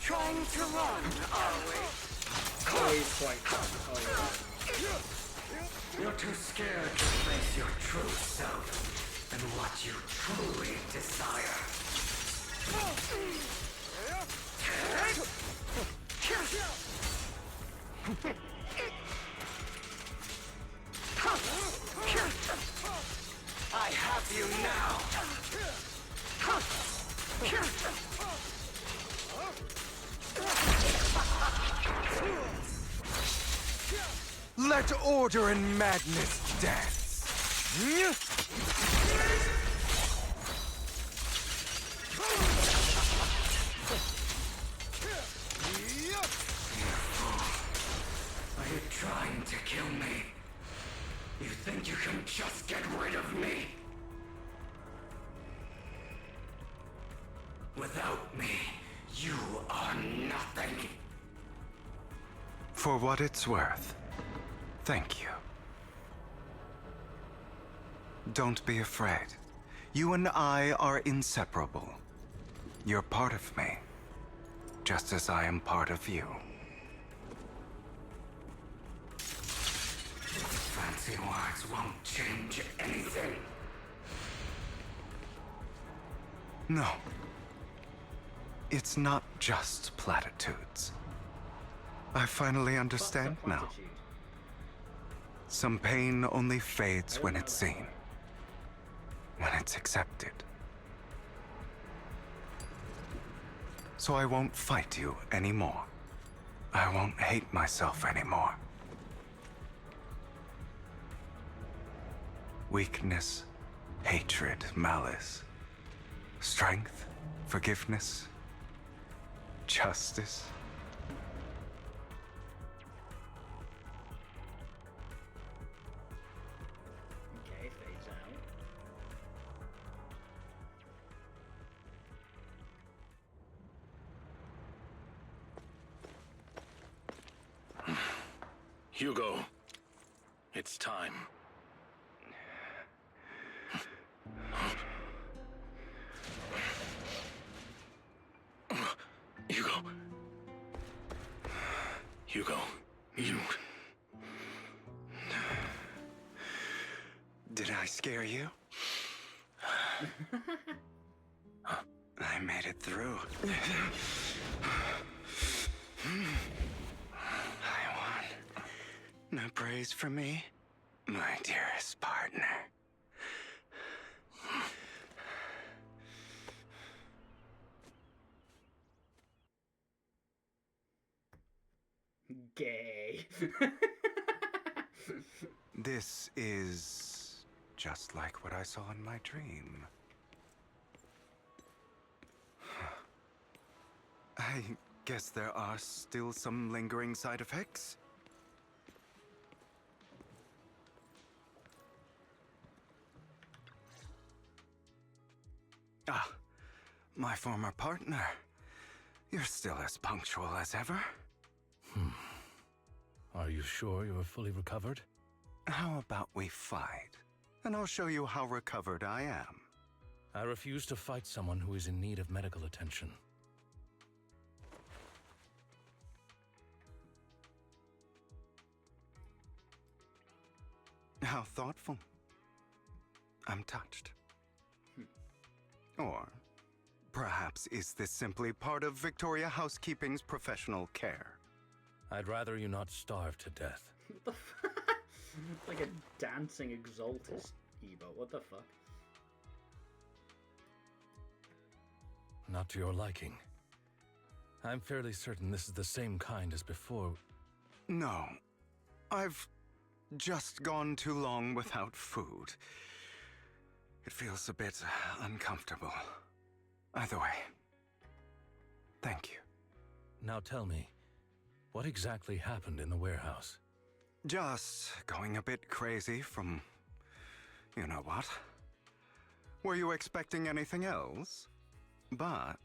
Trying to run, are we? Oh, he's quite tough. Oh, yeah. You're too scared to face your true self and what you truly desire. I have you now. Let order and madness dance. Are you trying to kill me? You think you can just get rid of me? Without me, you are nothing. For what it's worth, thank you. Don't be afraid. You and I are inseparable. You're part of me, just as I am part of you. Fancy words won't change anything. No. It's not just platitudes. I finally understand now. Some pain only fades when it's seen, when it's accepted. So I won't fight you anymore. I won't hate myself anymore. Weakness, hatred, malice, strength, forgiveness, justice. Okay, fades out. Hugo, it's time. Hugo, you... Did I scare you? I made it through. I won. No praise for me, my dearest partner. Gay. This is just like what I saw in my dream. I guess there are still some lingering side effects. Ah, my former partner. You're still as punctual as ever. Are you sure you're fully recovered? How about we fight? And I'll show you how recovered I am. I refuse to fight someone who is in need of medical attention. How thoughtful. I'm touched. Or perhaps is this simply part of Victoria Housekeeping's professional care? I'd rather you not starve to death. Like a dancing exaltist emote. What the fuck? Not to your liking. I'm fairly certain this is the same kind as before. No. I've just gone too long without food. It feels a bit uncomfortable. Either way, thank you. Now tell me, what exactly happened in the warehouse? Just going a bit crazy from you know what. Were you expecting anything else? But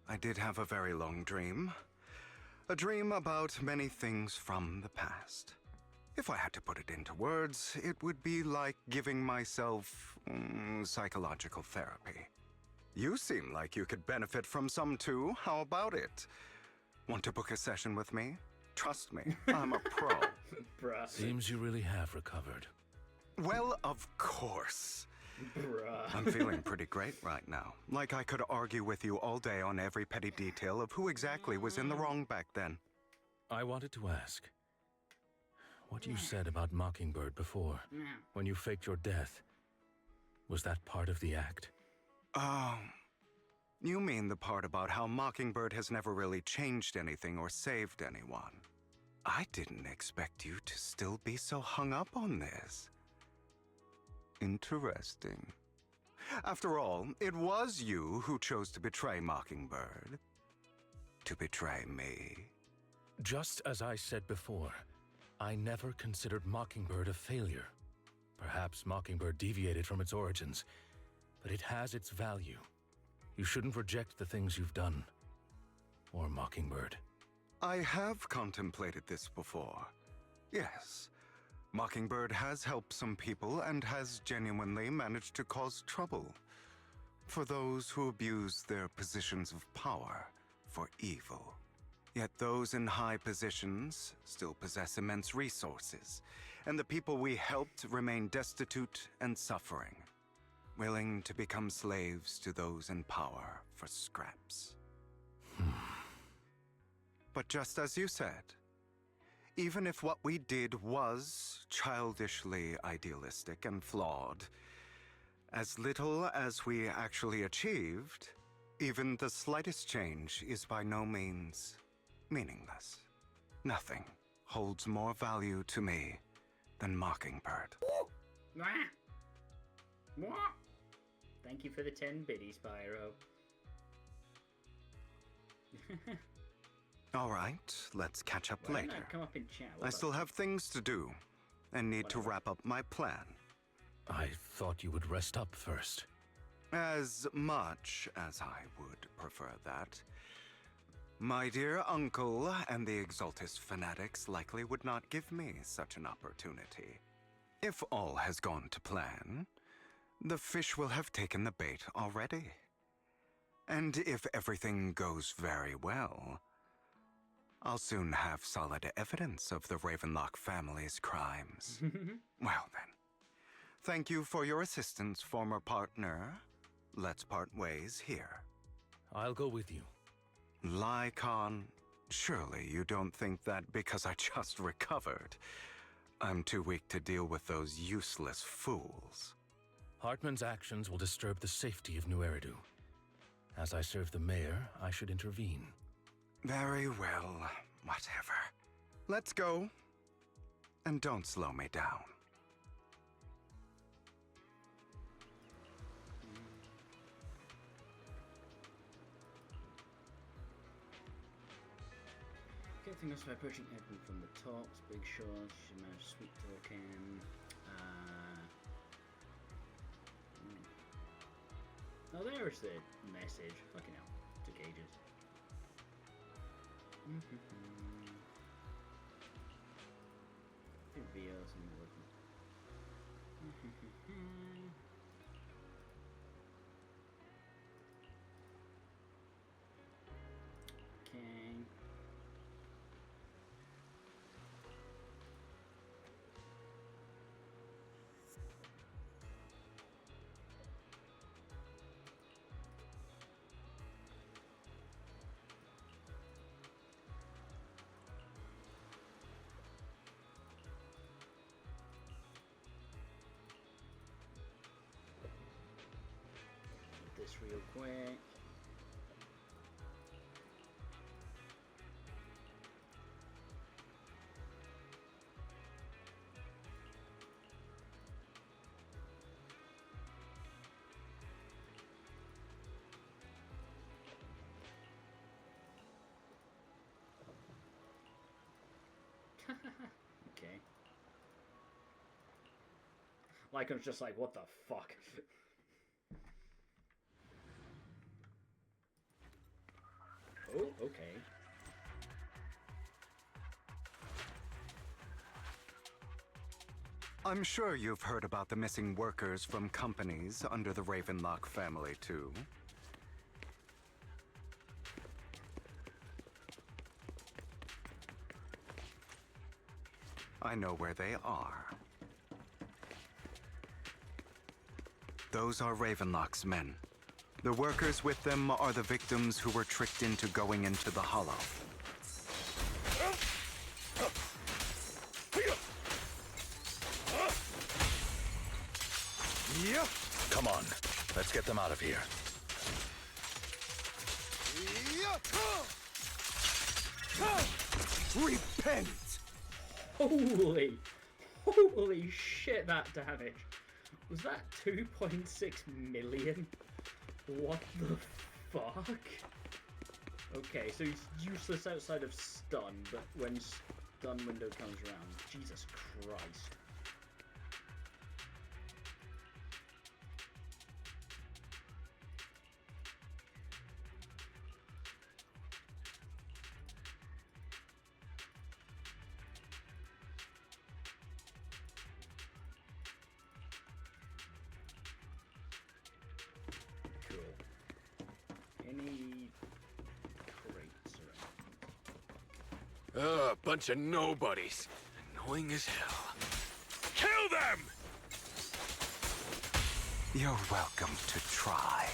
I did have a very long dream. A dream about many things from the past. If I had to put it into words, it would be like giving myself psychological therapy. You seem like you could benefit from some too. How about it? Want to book a session with me? Trust me, I'm a pro. Bruh. Seems you really have recovered. Well, of course. Bruh. I'm feeling pretty great right now. Like I could argue with you all day on every petty detail of who exactly was in the wrong back then. I wanted to ask, what you said about Mockingbird before, when you faked your death, was that part of the act? Oh, you mean the part about how Mockingbird has never really changed anything or saved anyone. I didn't expect you to still be so hung up on this. Interesting. After all, it was you who chose to betray Mockingbird. To betray me. Just as I said before, I never considered Mockingbird a failure. Perhaps Mockingbird deviated from its origins, but it has its value. You shouldn't reject the things you've done. Or Mockingbird. I have contemplated this before. Yes. Mockingbird has helped some people and has genuinely managed to cause trouble for those who abuse their positions of power for evil. Yet those in high positions still possess immense resources, and the people we helped remain destitute and suffering, willing to become slaves to those in power for scraps. But just as you said, even if what we did was childishly idealistic and flawed, as little as we actually achieved, even the slightest change is by no means meaningless. Nothing holds more value to me than Mockingbird. Thank you for the 10 biddies, Spyro. All right, let's catch up Why didn't later. I come up in chat? I still have things to do and need to wrap up my plan. I thought you would rest up first. As much as I would prefer that. My dear uncle and the Exaltist fanatics likely would not give me such an opportunity. If all has gone to plan, the fish will have taken the bait already. And if everything goes very well, I'll soon have solid evidence of the Ravenlock family's crimes. Well then, thank you for your assistance, former partner. Let's part ways here. I'll go with you. Lycon, surely you don't think that because I just recovered, I'm too weak to deal with those useless fools. Hartman's actions will disturb the safety of New Eridu. As I serve the mayor, I should intervene. Very well, whatever. Let's go. And don't slow me down. Get things by approaching Edmund from the top. Big shots. She managed sweet talking. Oh, there's the message. Fucking hell. Took ages. Reveals and quick. Okay. Lycan's just like, what the fuck? Oh, okay. I'm sure you've heard about the missing workers from companies under the Ravenlock family, too. I know where they are. Those are Ravenlock's men. The workers with them are the victims who were tricked into going into the Hollow. Come on, let's get them out of here. Repent! Holy shit, that damage. Was that 2.6 million? What the fuck? Okay, so he's useless outside of stun, but when stun window comes around, Jesus Christ. Any crates around? Bunch of nobodies. Annoying as hell. Kill them! You're welcome to try.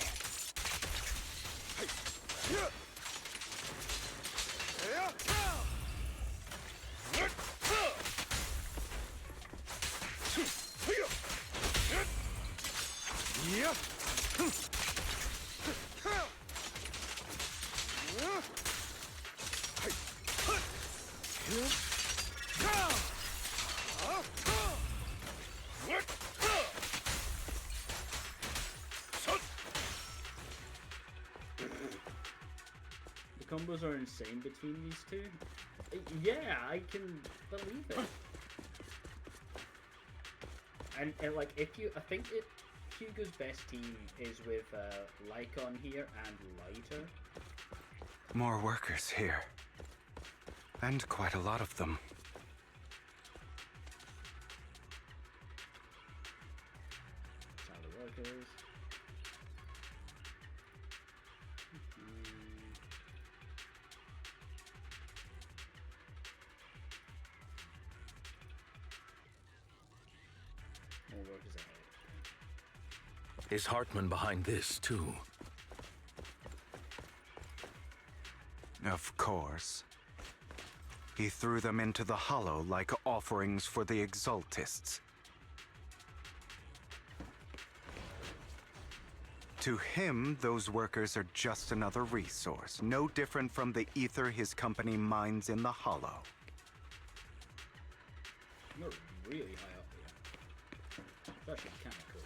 The combos are insane between these two. Yeah, I can believe it. And like, I think Hugo's best team is with Lycon here and Lighter. More workers here. And quite a lot of them. Child of workers. More workers ahead. Is Hartman behind this, too? Of course. He threw them into the Hollow like offerings for the Exaltists. To him, those workers are just another resource, no different from the ether his company mines in the Hollow. You're really high up here. It's actually kind of cool.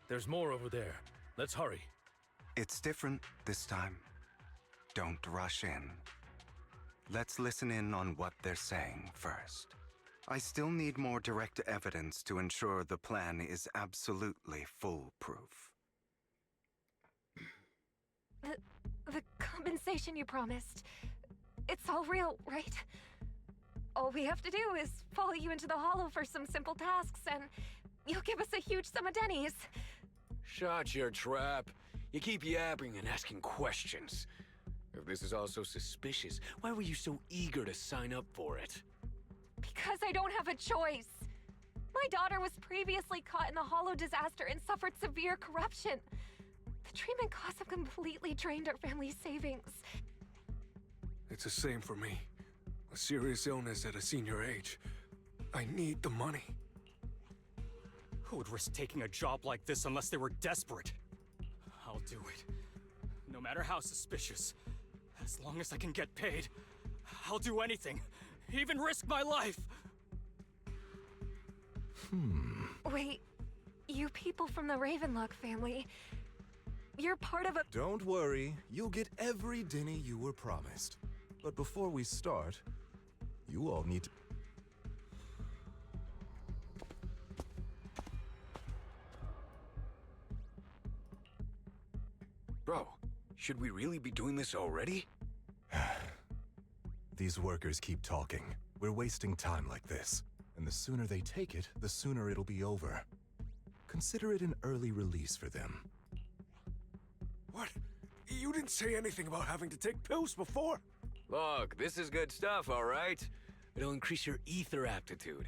There's more over there. Let's hurry. It's different this time. Don't rush in. Let's listen in on what they're saying first. I still need more direct evidence to ensure the plan is absolutely foolproof. The compensation you promised, it's all real, right? All we have to do is follow you into the Hollow for some simple tasks, and you'll give us a huge sum of dennies. Shut your trap. You keep yapping and asking questions. If this is all so suspicious, why were you so eager to sign up for it? Because I don't have a choice. My daughter was previously caught in the Hollow disaster and suffered severe corruption. The treatment costs have completely drained our family's savings. It's the same for me. A serious illness at a senior age. I need the money. Who would risk taking a job like this unless they were desperate? I'll do it. No matter how suspicious. As long as I can get paid, I'll do anything. Even risk my life. Wait, you people from the Ravenlock family, you're part of a— Don't worry, you'll get every dinny you were promised. But before we start, you all need to... Bro, should we really be doing this already? These workers keep talking. We're wasting time like this. And the sooner they take it, the sooner it'll be over. Consider it an early release for them. What? You didn't say anything about having to take pills before. Look, this is good stuff, all right? It'll increase your ether aptitude.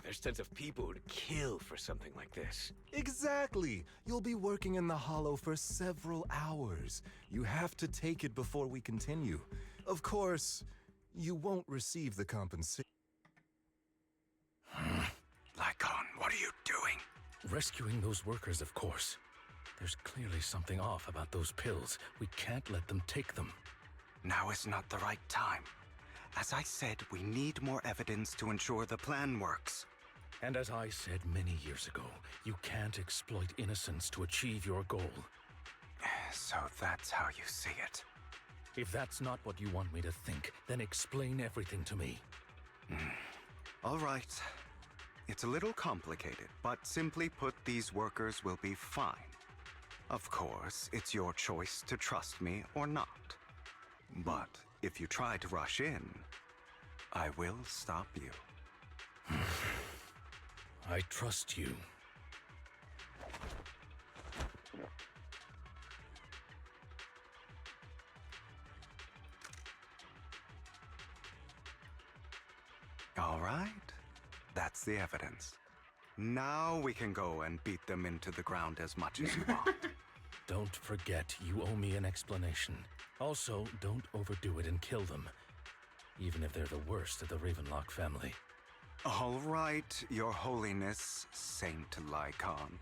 There's tons of people who'd kill for something like this. Exactly! You'll be working in the Hollow for several hours. You have to take it before we continue. Of course, you won't receive the compensation. Lycon, what are you doing? Rescuing those workers, of course. There's clearly something off about those pills. We can't let them take them. Now is not the right time. As I said, we need more evidence to ensure the plan works. And as I said many years ago, you can't exploit innocence to achieve your goal. So that's how you see it. If that's not what you want me to think, then explain everything to me. All right. It's a little complicated, but simply put, these workers will be fine. Of course, it's your choice to trust me or not. But if you try to rush in, I will stop you. I trust you. All right. That's the evidence. Now we can go and beat them into the ground as much as you want. Don't forget, you owe me an explanation. Also, don't overdo it and kill them. Even if they're the worst of the Ravenlock family. All right, Your Holiness, Saint Lycon.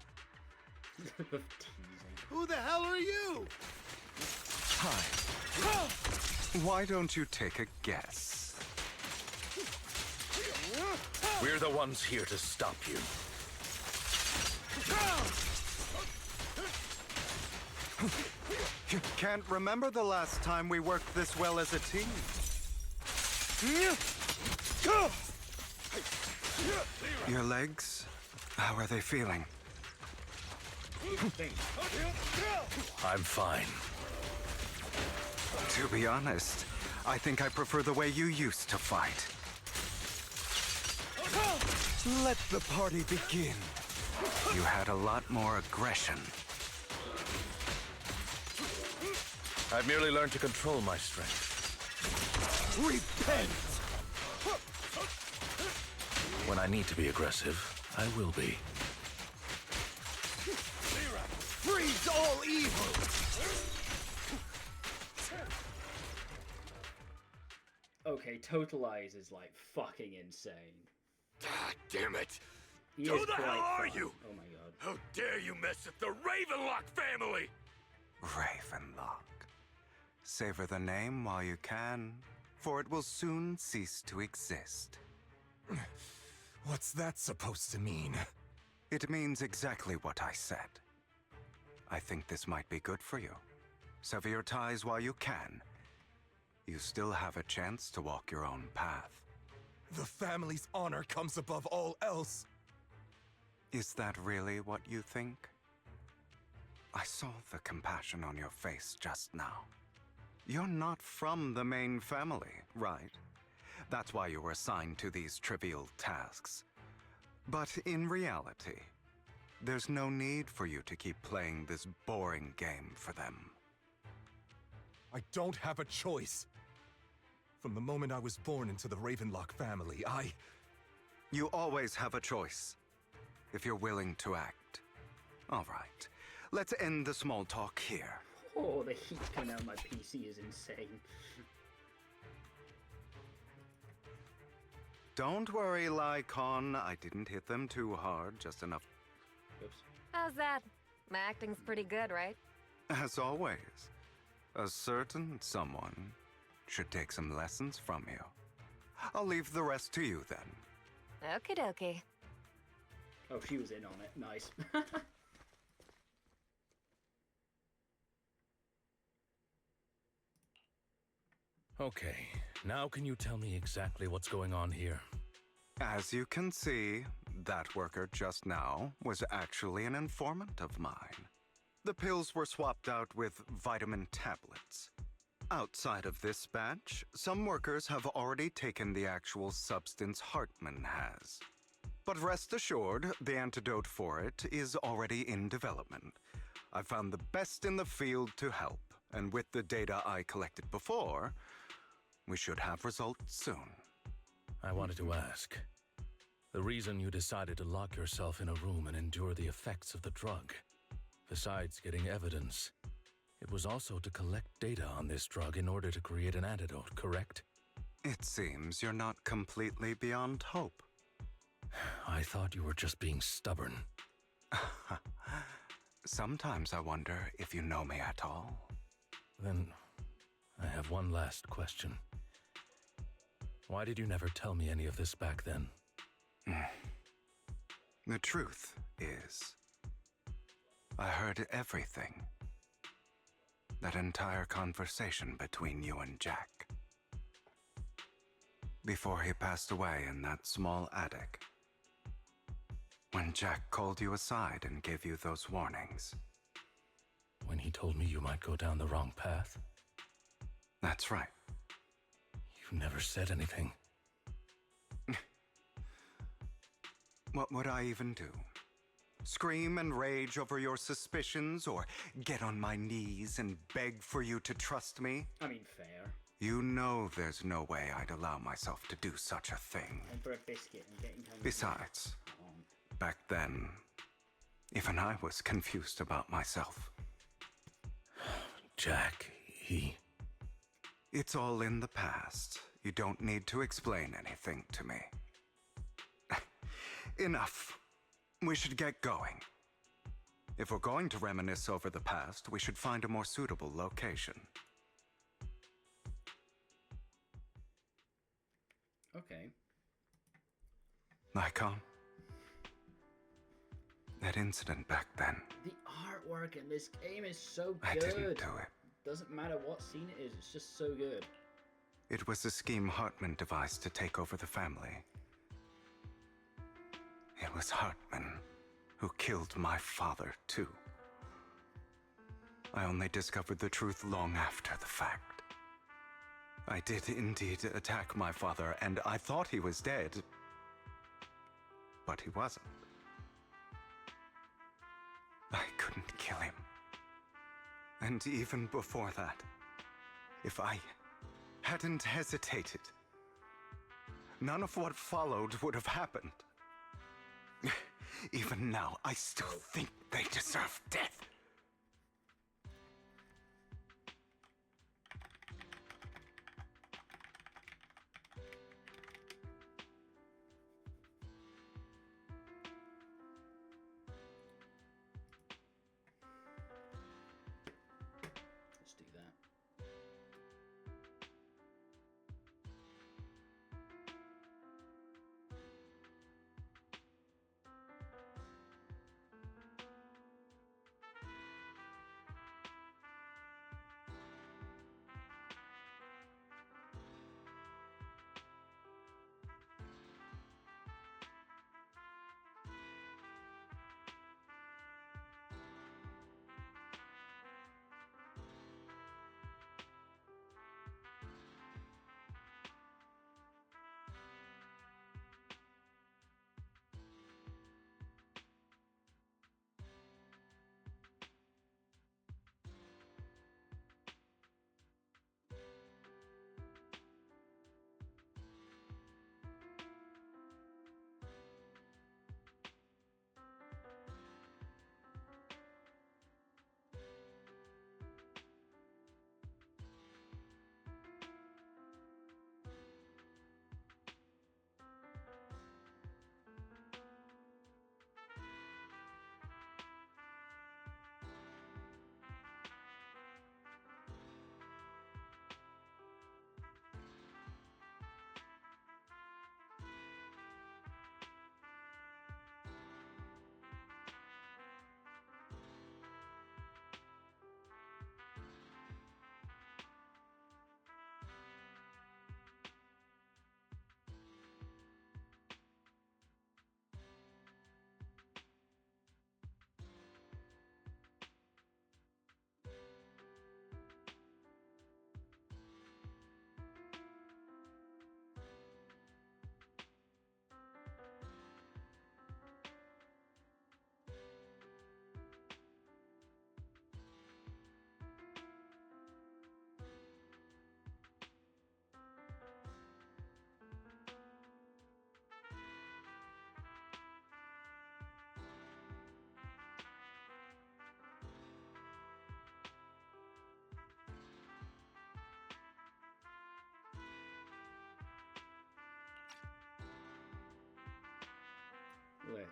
Who the hell are you? Hi. Why don't you take a guess? We're the ones here to stop you. Can't remember the last time we worked this well as a team. Your legs, how are they feeling? I'm fine. To be honest, I think I prefer the way you used to fight. Let the party begin. You had a lot more aggression. I've merely learned to control my strength. Repent! When I need to be aggressive, I will be. Freeze all evil! Okay, Totalize is like fucking insane. God damn it! He Who is the quite hell are fun. you? Oh my god. How dare you mess with the Ravenlock family! Ravenlock. Savor the name while you can, for it will soon cease to exist. What's that supposed to mean? It means exactly what I said. I think this might be good for you. Sever your ties while you can. You still have a chance to walk your own path. The family's honor comes above all else. Is that really what you think? I saw the compassion on your face just now. You're not from the main family, right? That's why you were assigned to these trivial tasks. But in reality, there's no need for you to keep playing this boring game for them. I don't have a choice. From the moment I was born into the Ravenlock family, You always have a choice, if you're willing to act. All right, let's end the small talk here. Oh, the heat coming out of my PC is insane. Don't worry, Lycon. I didn't hit them too hard, just enough. Oops. How's that? My acting's pretty good, right? As always, a certain someone should take some lessons from you. I'll leave the rest to you then. Okie dokie. Oh, she was in on it. Nice. Okay, now can you tell me exactly what's going on here? As you can see, that worker just now was actually an informant of mine. The pills were swapped out with vitamin tablets. Outside of this batch, some workers have already taken the actual substance Hartman has. But rest assured, the antidote for it is already in development. I found the best in the field to help, and with the data I collected before, we should have results soon. I wanted to ask. The reason you decided to lock yourself in a room and endure the effects of the drug, besides getting evidence, it was also to collect data on this drug in order to create an antidote, correct? It seems you're not completely beyond hope. I thought you were just being stubborn. Sometimes I wonder if you know me at all. Then, I have one last question. Why did you never tell me any of this back then? The truth is, I heard everything. That entire conversation between you and Jack. Before he passed away in that small attic. When Jack called you aside and gave you those warnings. When he told me you might go down the wrong path? That's right. You never said anything. What would I even do? Scream and rage over your suspicions, or get on my knees and beg for you to trust me? I mean, fair. You know there's no way I'd allow myself to do such a thing. And for a biscuit and getting kind of... Besides, back then, even I was confused about myself. Jack, he... It's all in the past. You don't need to explain anything to me. Enough. We should get going. If we're going to reminisce over the past, we should find a more suitable location. Okay. Nikon? That incident back then. The artwork in this game is so good. I didn't do it. Doesn't matter what scene it is, it's just so good. It was a scheme Hartman devised to take over the family. It was Hartman who killed my father, too. I only discovered the truth long after the fact. I did indeed attack my father, and I thought he was dead. But he wasn't. I couldn't kill him. And even before that, if I hadn't hesitated, none of what followed would have happened. Even now, I still think they deserve death. Let's do that.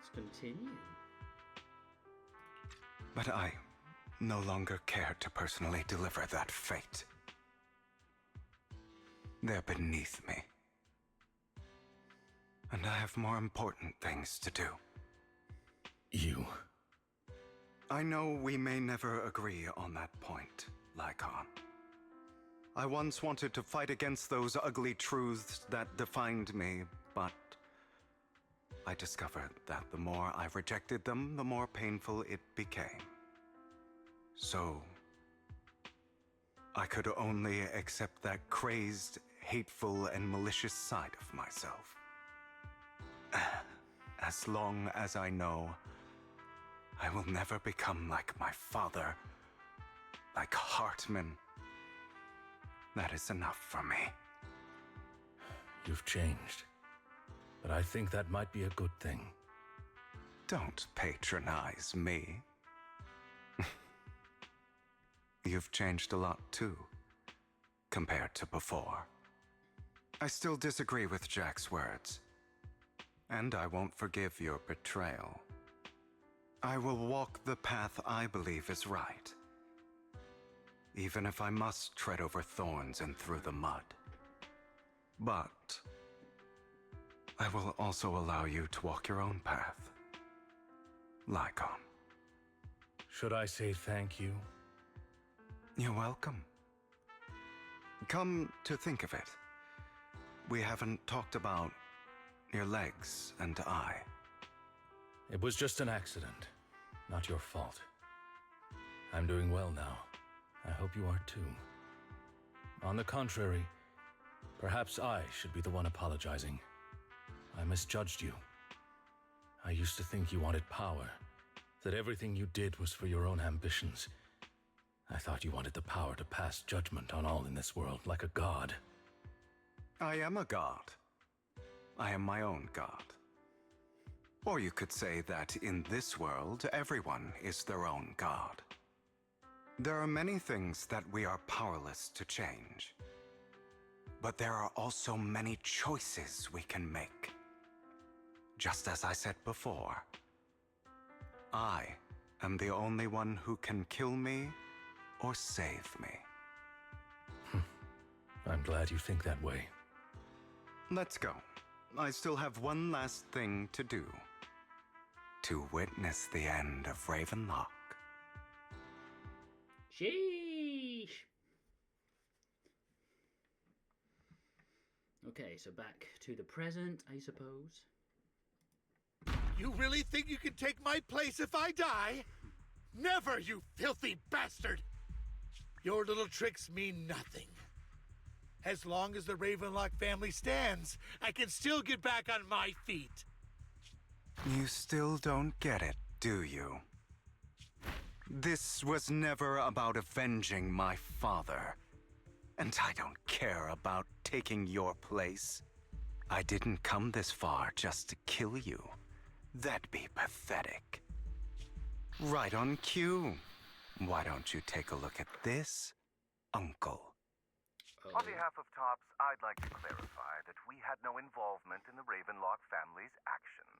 let's continue. But I no longer care to personally deliver that fate. They're beneath me. And I have more important things to do. You? I know we may never agree on that point, Lycon. I once wanted to fight against those ugly truths that defined me, but I discovered that the more I rejected them, the more painful it became. So, I could only accept that crazed, hateful, and malicious side of myself. As long as I know I will never become like my father, like Hartman, that is enough for me. You've changed, but I think that might be a good thing. Don't patronize me. You've changed a lot too, compared to before. I still disagree with Jack's words, and I won't forgive your betrayal. I will walk the path I believe is right, even if I must tread over thorns and through the mud. But I will also allow you to walk your own path, Lycon. Should I say thank you? You're welcome. Come to think of it, we haven't talked about your legs and eye. It was just an accident, not your fault. I'm doing well now. I hope you are too. On the contrary, perhaps I should be the one apologizing. I misjudged you. I used to think you wanted power, that everything you did was for your own ambitions. I thought you wanted the power to pass judgment on all in this world like a god. I am a god. I am my own god. Or you could say that in this world, everyone is their own god. There are many things that we are powerless to change. But there are also many choices we can make. Just as I said before, I am the only one who can kill me or save me. I'm glad you think that way. Let's go. I still have one last thing to do. To witness the end of Ravenlock. Sheesh. Okay, so back to the present, I suppose. You really think you can take my place if I die? Never, you filthy bastard! Your little tricks mean nothing. As long as the Ravenlock family stands, I can still get back on my feet. You still don't get it, do you? This was never about avenging my father. And I don't care about taking your place. I didn't come this far just to kill you. That'd be pathetic. Right on cue. Why don't you take a look at this, Uncle? On behalf of TOPS, I'd like to clarify that we had no involvement in the Ravenlock family's actions.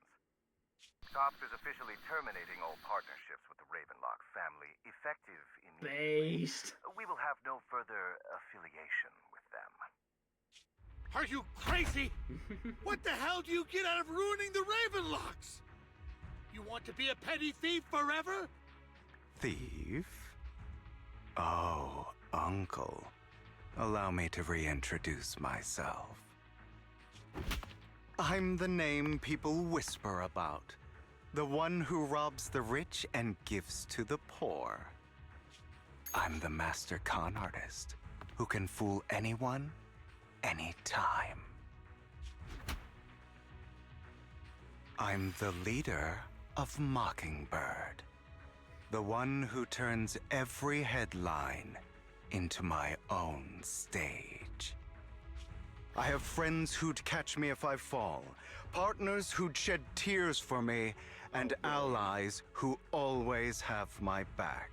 TOPS is officially terminating all partnerships with the Ravenlock family, effective immediately. Based. We will have no further affiliation with them. Are you crazy? What the hell do you get out of ruining the Ravenlocks? You want to be a petty thief forever? Thief? Oh, Uncle. Allow me to reintroduce myself. I'm the name people whisper about. The one who robs the rich and gives to the poor. I'm the master con artist who can fool anyone, anytime. I'm the leader of Mockingbird. The one who turns every headline into my own stage. I have friends who'd catch me if I fall, partners who'd shed tears for me, and allies who always have my back.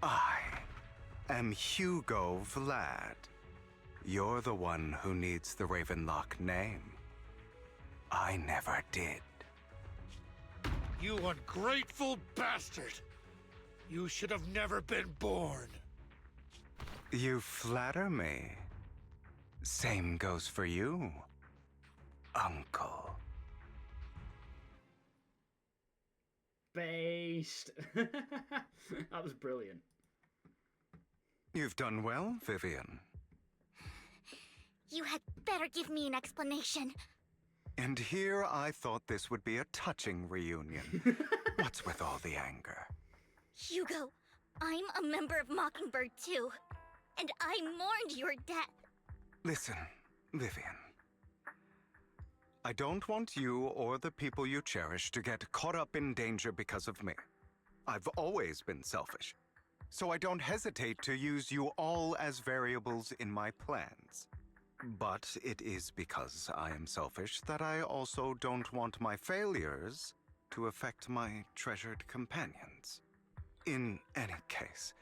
I am Hugo Vlad. You're the one who needs the Ravenlock name. I never did. You ungrateful bastard! You should have never been born. You flatter me. Same goes for you, Uncle. Based. That was brilliant. You've done well, Vivian. You had better give me an explanation. And here I thought this would be a touching reunion. What's with all the anger? Hugo, I'm a member of Mockingbird too, and I mourned your death. Listen, Vivian. I don't want you or the people you cherish to get caught up in danger because of me. I've always been selfish, so I don't hesitate to use you all as variables in my plans. But it is because I am selfish that I also don't want my failures to affect my treasured companions. In any case,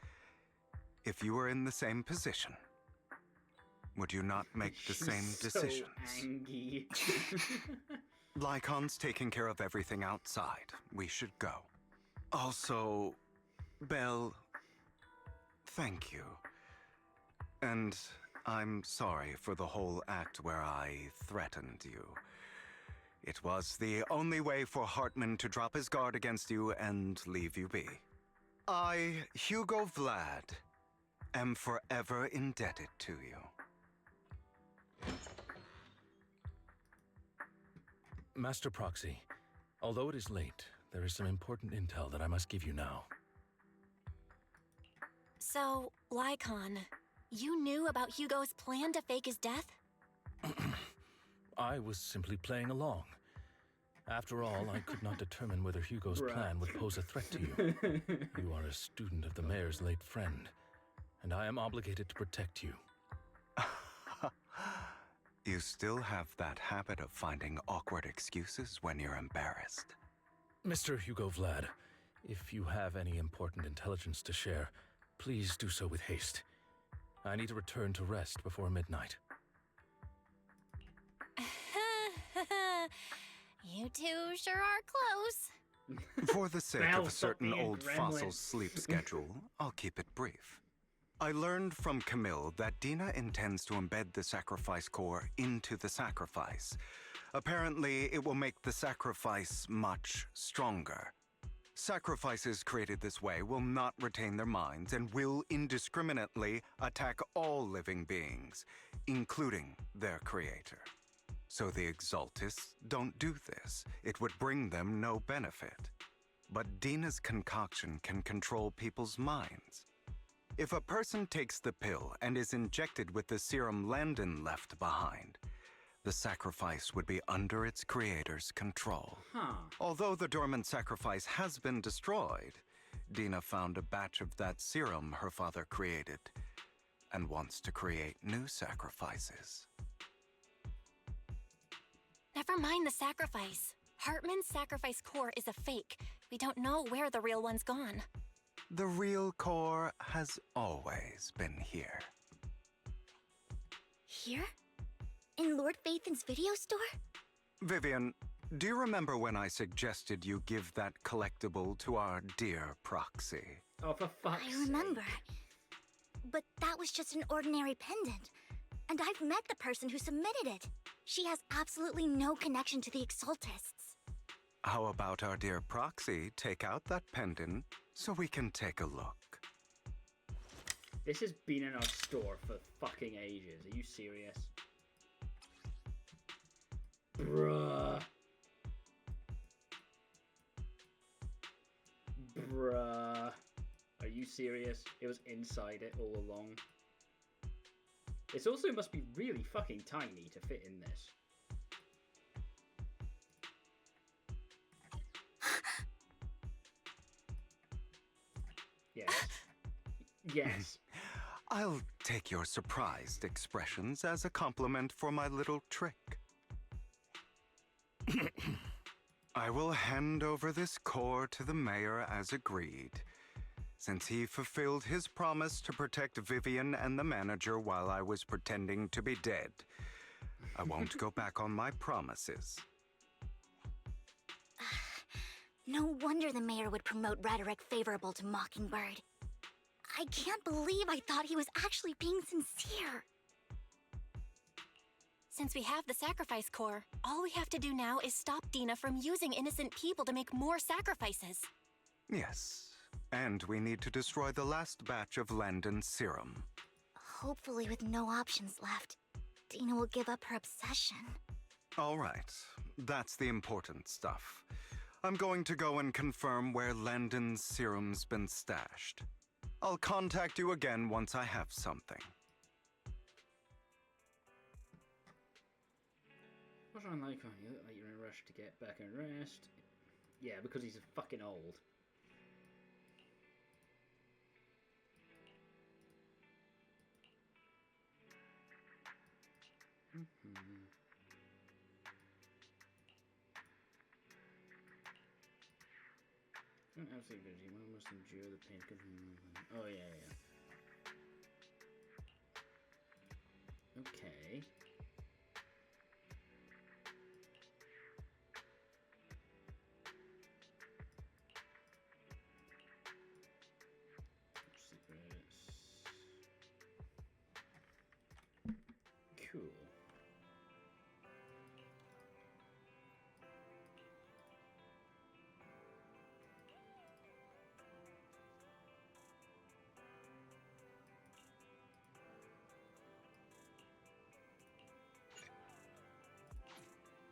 if you were in the same position, would you not make the same decisions? So angry. Lycon's taking care of everything outside. We should go. Also, Belle, thank you. And I'm sorry for the whole act where I threatened you. It was the only way for Hartman to drop his guard against you and leave you be. I, Hugo Vlad, am forever indebted to you. Master Proxy, although it is late, there is some important intel that I must give you now. So, Lycon, you knew about Hugo's plan to fake his death? I was simply playing along. After all, I could not determine whether Hugo's plan would pose a threat to you. You are a student of the mayor's late friend, and I am obligated to protect you. You still have that habit of finding awkward excuses when you're embarrassed. Mr. Hugo Vlad, if you have any important intelligence to share, please do so with haste. I need to return to rest before midnight. You two sure are close. For the sake of a certain old fossil's sleep schedule, I'll keep it brief. I learned from Camille that Dina intends to embed the sacrifice core into the sacrifice. Apparently, it will make the sacrifice much stronger. Sacrifices created this way will not retain their minds and will indiscriminately attack all living beings, including their creator. So the Exaltists don't do this. It would bring them no benefit. But Dina's concoction can control people's minds. If a person takes the pill and is injected with the serum Landon left behind, the sacrifice would be under its creator's control. Although the dormant sacrifice has been destroyed, Dina found a batch of that serum her father created and wants to create new sacrifices. Never mind the sacrifice. Hartman's sacrifice core is a fake. We don't know where the real one's gone. The real core has always been here. Here? In Lord Phaethon's video store? Vivian, do you remember when I suggested you give that collectible to our dear Proxy? Oh, for fuck's sake. I remember. But that was just an ordinary pendant. And I've met the person who submitted it. She has absolutely no connection to the Exaltists. How about our dear Proxy take out that pendant so we can take a look? This has been in our store for fucking ages. Are you serious? Bruh. Bruh. Are you serious? It was inside it all along. This also must be really fucking tiny to fit in this. Yes. Yes. I'll take your surprised expressions as a compliment for my little trick. I will hand over this core to the mayor as agreed, since he fulfilled his promise to protect Vivian and the manager while I was pretending to be dead. I won't go back on my promises. No wonder the mayor would promote rhetoric favorable to Mockingbird. I can't believe I thought he was actually being sincere. Since we have the sacrifice core, all we have to do now is stop Dina from using innocent people to make more sacrifices. Yes. And we need to destroy the last batch of Landon's serum. Hopefully with no options left, Dina will give up her obsession. All right. That's the important stuff. I'm going to go and confirm where Landon's serum's been stashed. I'll contact you again once I have something. What's wrong, like, you look like you're in a rush to get back and rest. Yeah, because he's fucking old. Absolutely busy. One must endure the pain. Oh, yeah. Okay. Cool.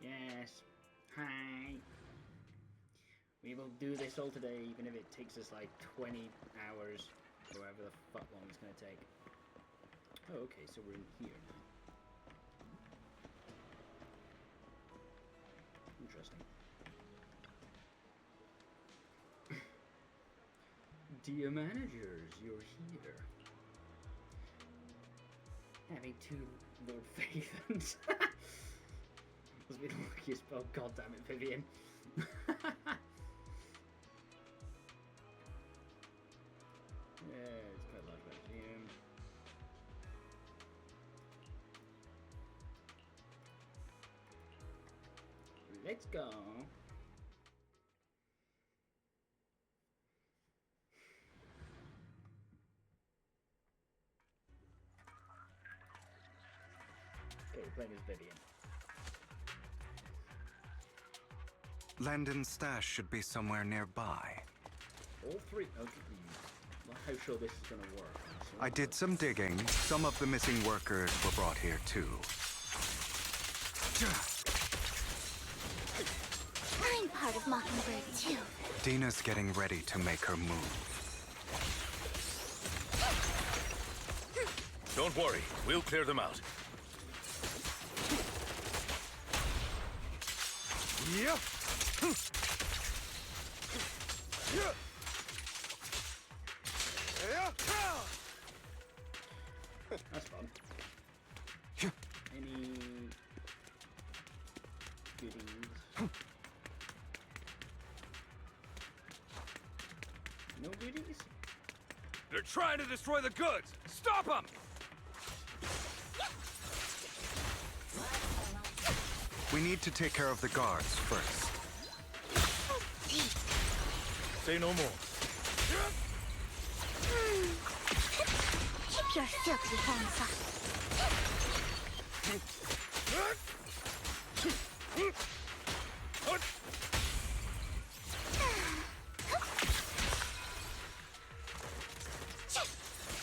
Yes. Hi. We will do this all today, even if it takes us like 20 hours, or however the fuck long it's gonna take. Oh, okay, so we're in here now. Interesting. Dear managers, you're here. Having two Lord Fathens. Must be the luckiest. Oh, god damn it, Vivian. Yeah, it's quite large museum. Let's go. Okay, we're playing as Vivian. Landon's stash should be somewhere nearby. All three. Okay. Not how sure this is gonna work. I did some digging. Some of the missing workers were brought here too. I'm part of Mockingbird too. Dina's getting ready to make her move. Don't worry, we'll clear them out. Yeah. That's fun. Any goodies? No goodies? They're trying to destroy the goods! Stop them! We need to take care of the guards first. Say no more. Keep your filthy hands off.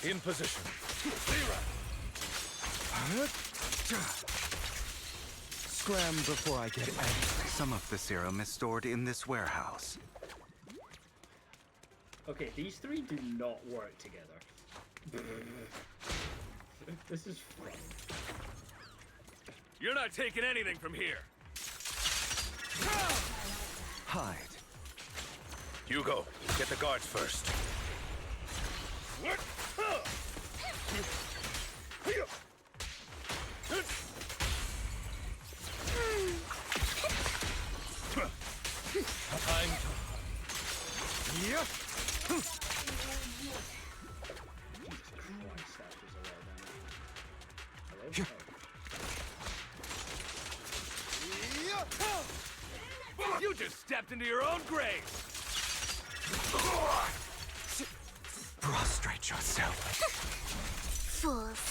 In position. Scram before I get angry. Some of the serum is stored in this warehouse. Okay, these three do not work together. This is fun. You're not taking anything from here. Hide. Hugo, get the guards first. What? I'm... Yeah. You just stepped into your own grave! Prostrate yourself. Fools.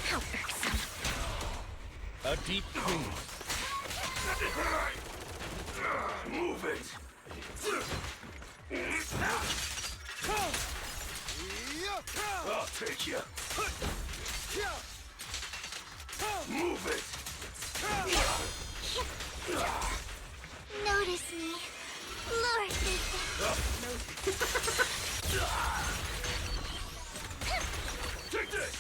How irksome. A deep clean. Move it! I'll take you. Move it! Notice me, Lord Take this!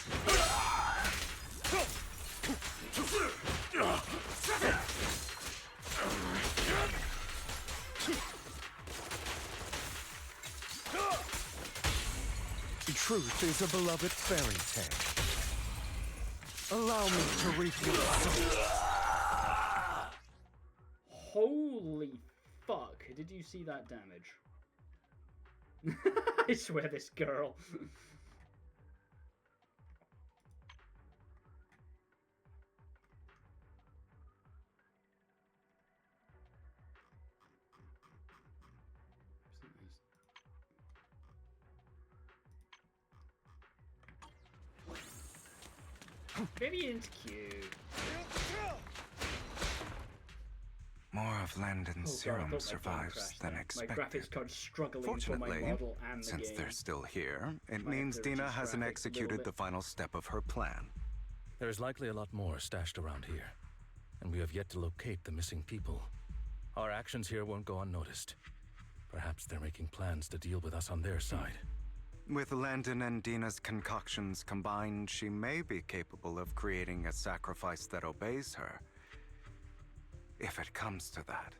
Truth is a beloved fairy tale. Allow me to reap your Holy fuck, did you see that damage? I swear this girl. Vivian's cute. More of Landon's Oh God, I serum thought my game survives crashed than there. expected. My graphics card's struggling for my Fortunately, model and the since game. they're still here, it My means activities Dina hasn't graphics a executed little the final step of her plan. There's likely a lot more stashed around here, and we have yet to locate the missing people. Our actions here won't go unnoticed. Perhaps they're making plans to deal with us on their side. With Landon and Dina's concoctions combined, she may be capable of creating a sacrifice that obeys her. If it comes to that,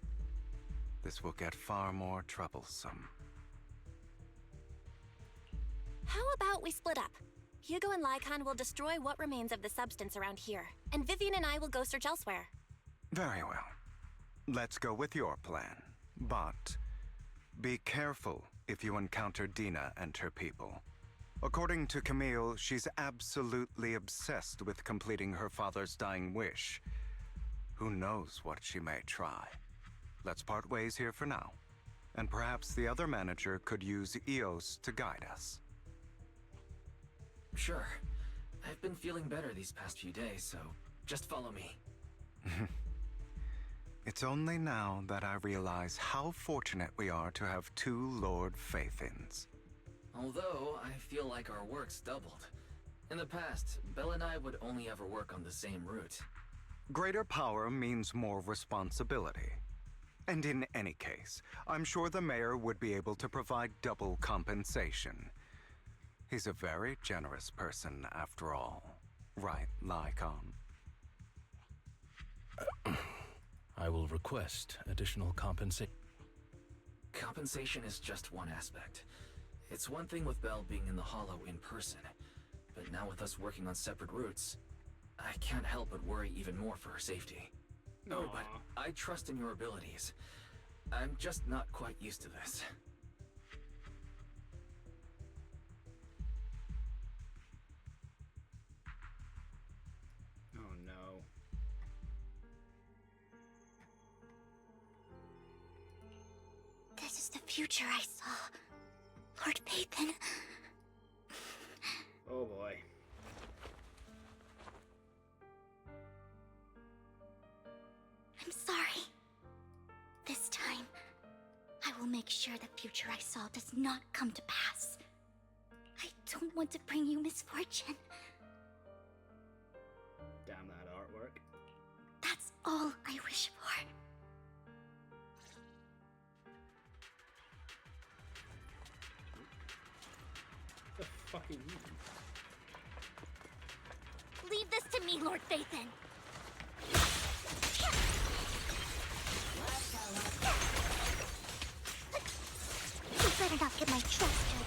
this will get far more troublesome. How about we split up? Hugo and Lycon will destroy what remains of the substance around here, and Vivian and I will go search elsewhere. Very well. Let's go with your plan. But be careful if you encounter Dina and her people. According to Camille, she's absolutely obsessed with completing her father's dying wish. Who knows what she may try? Let's part ways here for now. And perhaps the other manager could use EOS to guide us. Sure. I've been feeling better these past few days, so just follow me. It's only now that I realize how fortunate we are to have two Lord Faithins. Although, I feel like our work's doubled. In the past, Belle and I would only ever work on the same route. Greater power means more responsibility. And in any case, I'm sure the mayor would be able to provide double compensation. He's a very generous person, after all. Right, Lycon? I will request additional compensation. Compensation is just one aspect. It's one thing with Belle being in the Hollow in person, but now with us working on separate routes, I can't help but worry even more for her safety. No, but I trust in your abilities. I'm just not quite used to this. Oh no. This is the future I saw. Lord Pathan. Oh boy. I'm sorry. This time, I will make sure the future I saw does not come to pass. I don't want to bring you misfortune. Damn that artwork. That's all I wish for. The fucking Leave this to me, Lord Pathan. You better not get my trust dirty.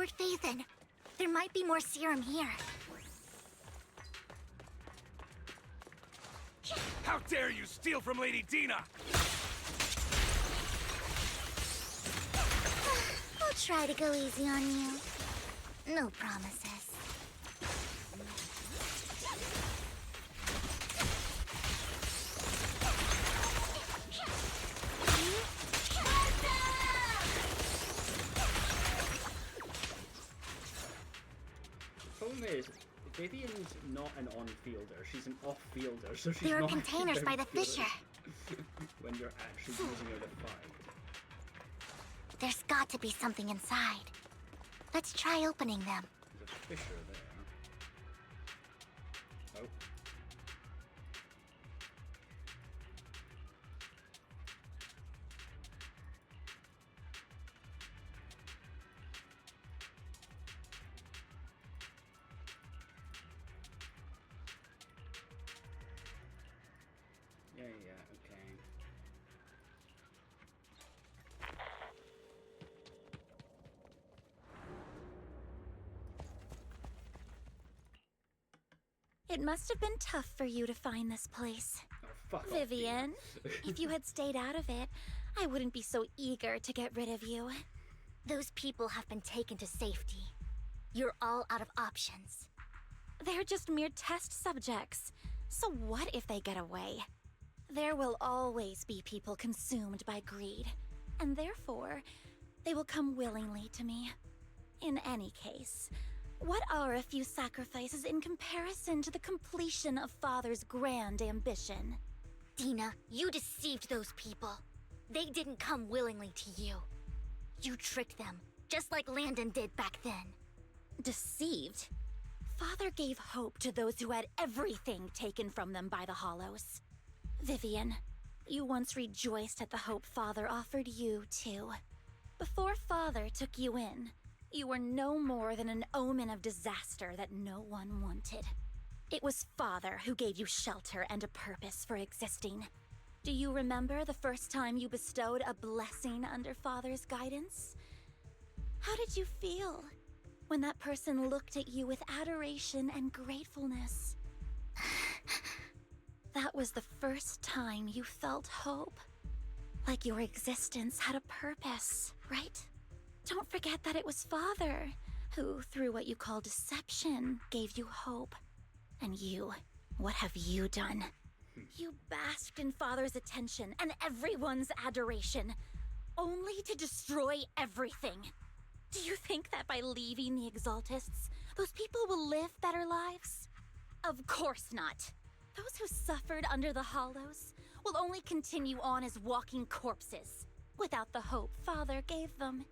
Lord Phaethon. There might be more serum here. How dare you steal from Lady Dina! I'll try to go easy on you. No promises. The problem is, Vivian's not an on-fielder, she's an off-fielder, so she's There are not containers by the very good fissure. when you're actually using her to fight. There's got to be something inside. Let's try opening them. There's a fissure there. Oh. Yeah, okay. It must have been tough for you to find this place. Fuck off, Vivian, if you had stayed out of it, I wouldn't be so eager to get rid of you. Those people have been taken to safety. You're all out of options. They're just mere test subjects. So what if they get away? There will always be people consumed by greed, and therefore, they will come willingly to me. In any case, what are a few sacrifices in comparison to the completion of Father's grand ambition? Dina, you deceived those people. They didn't come willingly to you. You tricked them, just like Landon did back then. Deceived? Father gave hope to those who had everything taken from them by the Hollows. Vivian, you once rejoiced at the hope Father offered you, too. Before Father took you in, you were no more than an omen of disaster that no one wanted. It was Father who gave you shelter and a purpose for existing. Do you remember the first time you bestowed a blessing under Father's guidance? How did you feel when that person looked at you with adoration and gratefulness? That was the first time you felt hope. Like your existence had a purpose, right? Don't forget that it was Father who, through what you call deception, gave you hope. And you, what have you done? You basked in Father's attention and everyone's adoration, only to destroy everything. Do you think that by leaving the Exaltists, those people will live better lives? Of course not. Those who suffered under the Hollows will only continue on as walking corpses, without the hope Father gave them.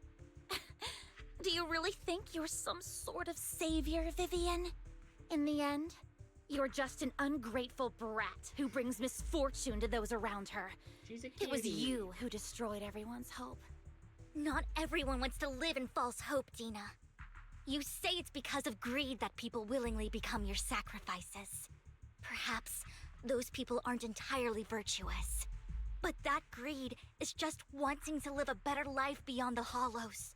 Do you really think you're some sort of savior, Vivian? In the end, you're just an ungrateful brat who brings misfortune to those around her. It was you who destroyed everyone's hope. Not everyone wants to live in false hope, Dina. You say it's because of greed that people willingly become your sacrifices. Perhaps those people aren't entirely virtuous. But that greed is just wanting to live a better life beyond the Hollows.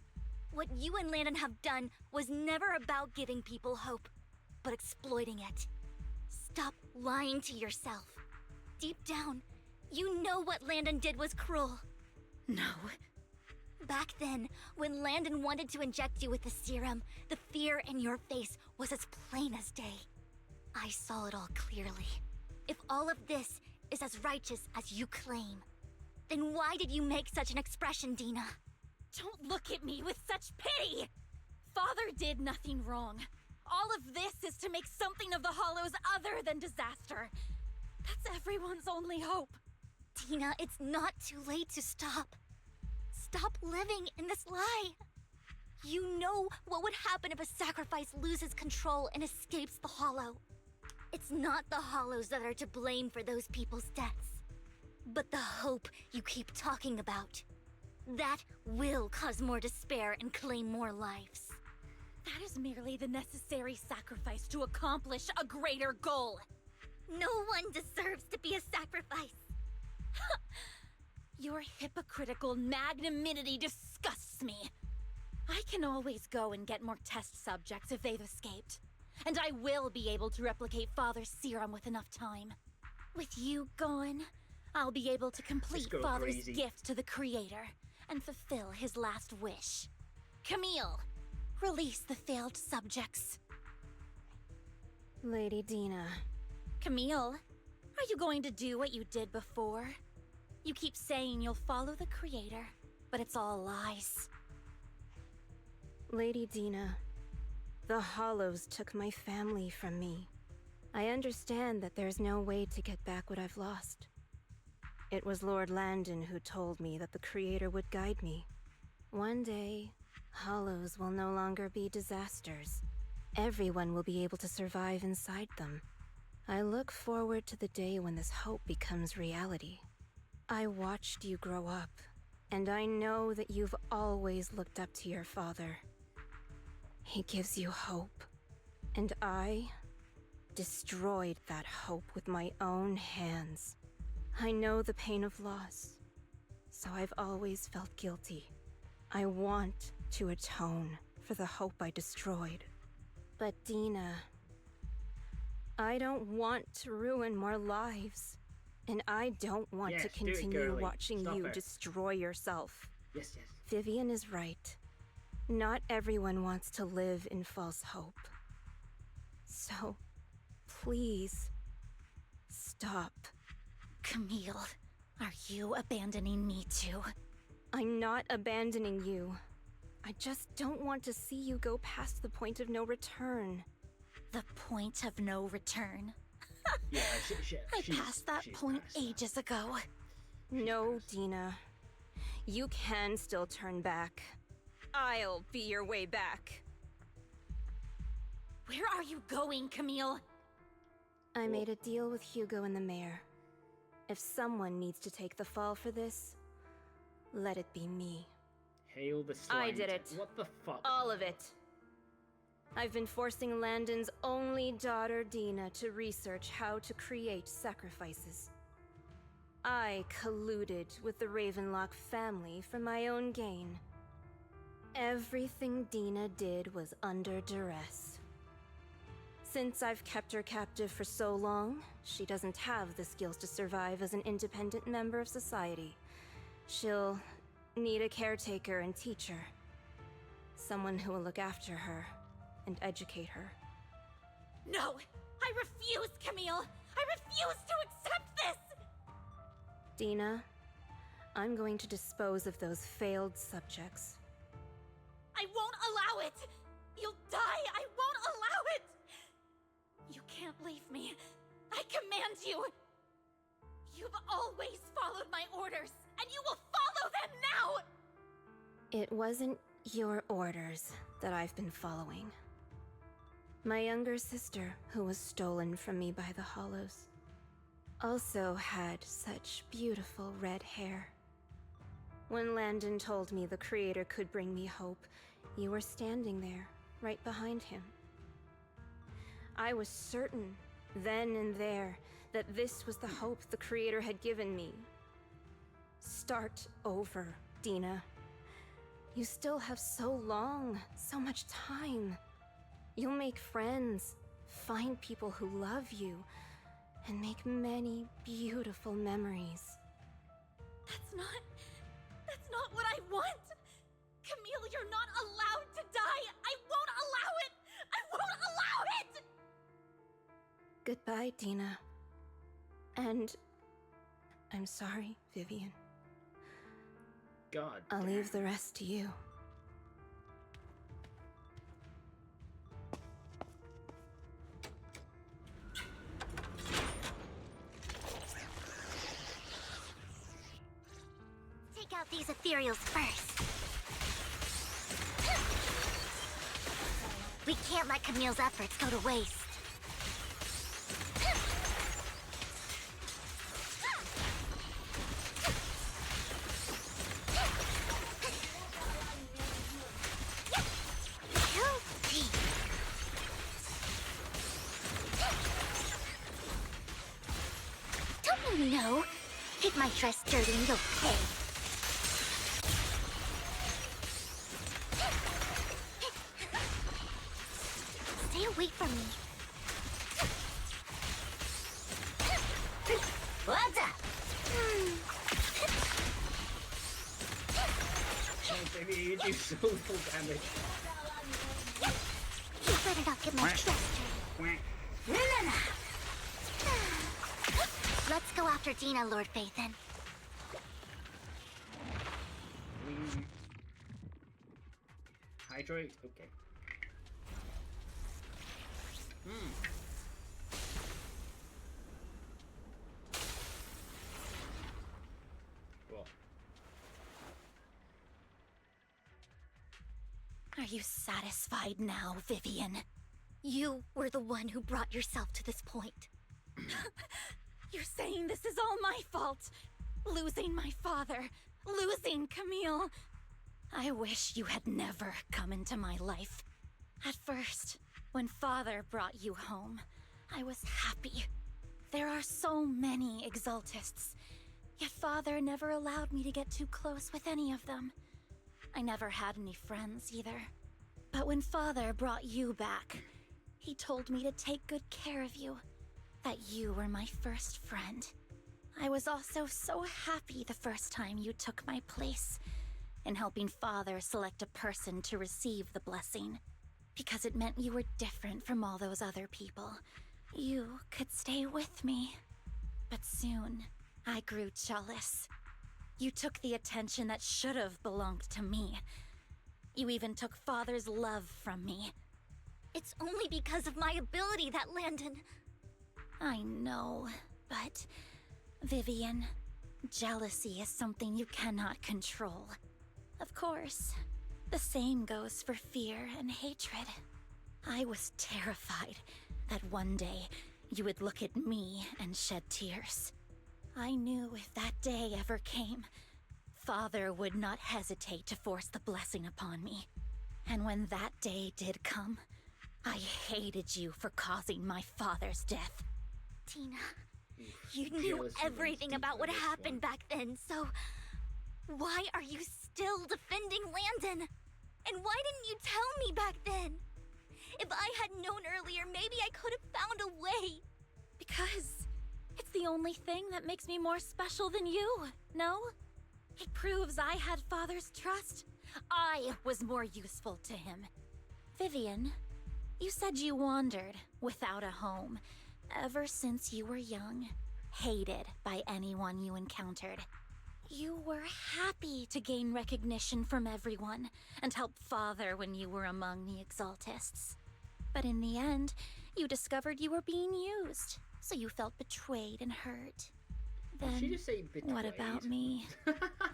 What you and Landon have done was never about giving people hope, but exploiting it. Stop lying to yourself. Deep down, you know what Landon did was cruel. No. Back then, when Landon wanted to inject you with the serum, the fear in your face was as plain as day. I saw it all clearly. If all of this is as righteous as you claim, then why did you make such an expression, Dina? Don't look at me with such pity! Father did nothing wrong. All of this is to make something of the Hollows other than disaster. That's everyone's only hope. Dina, it's not too late to stop. Stop living in this lie. You know what would happen if a sacrifice loses control and escapes the Hollow. It's not the Hollows that are to blame for those people's deaths, but the hope you keep talking about. That will cause more despair and claim more lives. That is merely the necessary sacrifice to accomplish a greater goal. No one deserves to be a sacrifice. Your hypocritical magnanimity disgusts me. I can can always go and get more test subjects if they've escaped. And I will be able to replicate Father's serum with enough time. With you gone, I'll be able to complete Father's gift to the Creator and fulfill his last wish. Camille, release the failed subjects. Lady Dina. Camille, are you going to do what you did before? You keep saying you'll follow the Creator, but it's all lies. Lady Dina, the Hollows took my family from me. I understand that there's no way to get back what I've lost. It was Lord Landon who told me that the Creator would guide me. One day, Hollows will no longer be disasters. Everyone will be able to survive inside them. I look forward to the day when this hope becomes reality. I watched you grow up, and I know that you've always looked up to your father. He gives you hope, and I destroyed that hope with my own hands. I know the pain of loss, so I've always felt guilty. I want to atone for the hope I destroyed. But Dina, I don't want to ruin more lives, and I don't want to continue watching you destroy yourself. Yes. Vivian is right. Not everyone wants to live in false hope. So, please, stop. Camille, are you abandoning me too? I'm not abandoning you. I just don't want to see you go past the point of no return. The point of no return? Yeah, I passed that point ages ago. No, Dina. You can still turn back. I'll be your way back. Where are you going, Camille? I made a deal with Hugo and the mayor. If someone needs to take the fall for this, let it be me. Hail the slime. I did it. What the fuck? All of it. I've been forcing Landon's only daughter, Dina, to research how to create sacrifices. I colluded with the Ravenlock family for my own gain. Everything Dina did was under duress. Since I've kept her captive for so long, she doesn't have the skills to survive as an independent member of society. She'll need a caretaker and teacher. Someone who will look after her and educate her. No! I refuse, Camille! I refuse to accept this! Dina, I'm going to dispose of those failed subjects. I won't allow it! You'll die! I won't allow it! You can't leave me. I command you! You've always followed my orders, and you will follow them now! It wasn't your orders that I've been following. My younger sister, who was stolen from me by the Hollows, also had such beautiful red hair. When Landon told me the Creator could bring me hope, you were standing there, right behind him. I was certain, then and there, that this was the hope the Creator had given me. Start over, Dina. You still have so long, so much time. You'll make friends, find people who love you, and make many beautiful memories. That's not what I want! Camille, you're not allowed to die! I won't allow it! I won't allow it! Goodbye, Dina. And I'm sorry, Vivian. God. I'll leave the rest to you. Take out these ethereals first. We can't let Camille's efforts go to waste. Don't you know? Take my dress dirty and you'll pay. Stay away from me. What's up? Oh, baby, you do so little damage. You better not get my trust. Let's go after Dina, Lord Phaethon. Hydrate? Okay. Cool. Are you satisfied now, Vivian? You were the one who brought yourself to this point. You're saying this is all my fault. Losing my father, losing Camille. I wish you had never come into my life. At first, when Father brought you home, I was happy. There are so many Exaltists, yet Father never allowed me to get too close with any of them. I never had any friends either. But when Father brought you back, he told me to take good care of you, that you were my first friend. I was also so happy the first time you took my place in helping Father select a person to receive the blessing, because it meant you were different from all those other people. You could stay with me. But soon, I grew jealous. You took the attention that should have belonged to me. You even took Father's love from me. It's only because of my ability that Landon... I know, but... Vivian, jealousy is something you cannot control. Of course, the same goes for fear and hatred. I was terrified that one day you would look at me and shed tears. I knew if that day ever came, Father would not hesitate to force the blessing upon me. And when that day did come, I hated you for causing my father's death. Tina, you knew everything about what happened back then, so... Why are you still defending Landon? And why didn't you tell me back then? If I had known earlier, maybe I could have found a way. Because it's the only thing that makes me more special than you, no? It proves I had Father's trust. I was more useful to him. Vivian, you said you wandered without a home ever since you were young, hated by anyone you encountered. You were happy to gain recognition from everyone and help Father when you were among the Exaltists. But in the end, you discovered you were being used, so you felt betrayed and hurt. Then, Did she just say betrayed? What about me?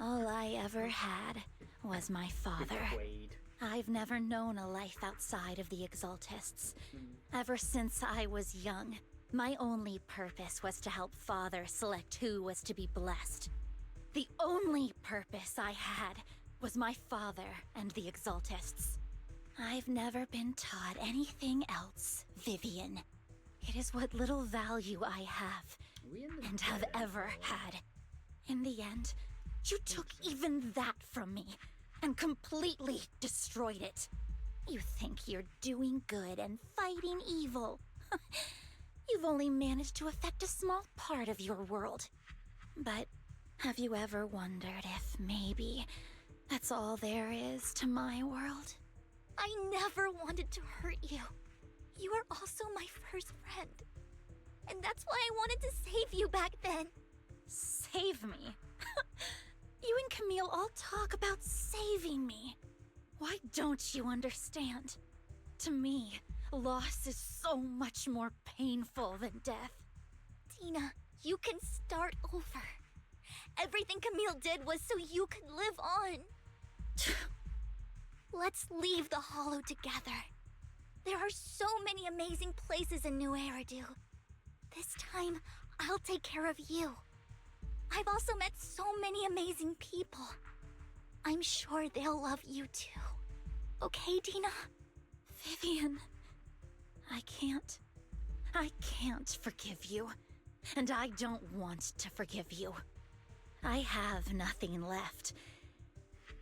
All I ever had was my father. Betrayed. I've never known a life outside of the Exaltists. Ever since I was young, my only purpose was to help Father select who was to be blessed. The only purpose I had was my father and the Exaltists. I've never been taught anything else, Vivian. It is what little value I have, and have ever had. In the end, you took even that from me, and completely destroyed it. You think you're doing good and fighting evil. You've only managed to affect a small part of your world. But have you ever wondered if maybe that's all there is to my world? I never wanted to hurt you. You were also my first friend. And that's why I wanted to save you back then. Save me? You and Camille all talk about saving me. Why don't you understand? To me, loss is so much more painful than death. Tina, you can start over. Everything Camille did was so you could live on. Let's leave the Hollow together. There are so many amazing places in New Eridu. This time, I'll take care of you. I've also met so many amazing people. I'm sure they'll love you too. Okay, Dina? Vivian, I can't forgive you. And I don't want to forgive you. I have nothing left.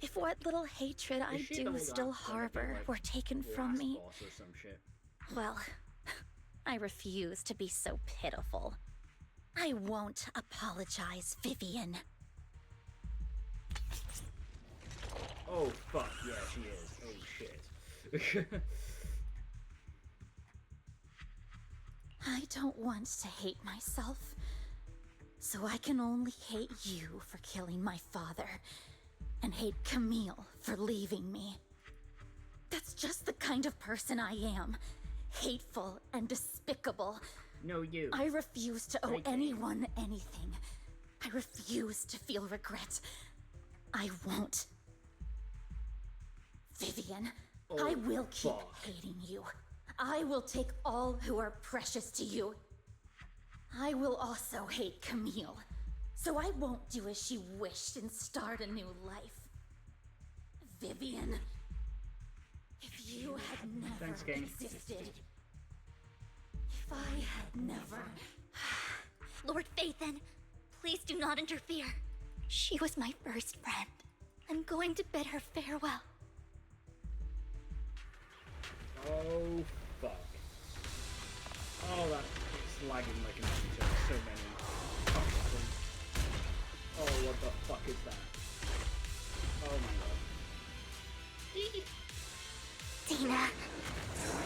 If what little hatred I do still harbor were taken from me, Well, I refuse to be so pitiful. I won't apologize, Vivian. Oh, fuck, yeah, she is. Oh, shit. I don't want to hate myself, so I can only hate you for killing my father, and hate Camille for leaving me. That's just the kind of person I am. Hateful and despicable. No, you. I refuse to owe anyone anything. I refuse to feel regret. I won't. Vivian, Oh, I will keep fuck. hating you. I will take all who are precious to you. I will also hate Camille, so I won't do as she wished and start a new life. Vivian, if you had never existed, if I had never... Lord Phaethon, please do not interfere. She was my first friend. I'm going to bid her farewell. Oh, fuck. Oh, it's lagging like an episode. So many. Oh, what the fuck is that? Oh my god. Dina,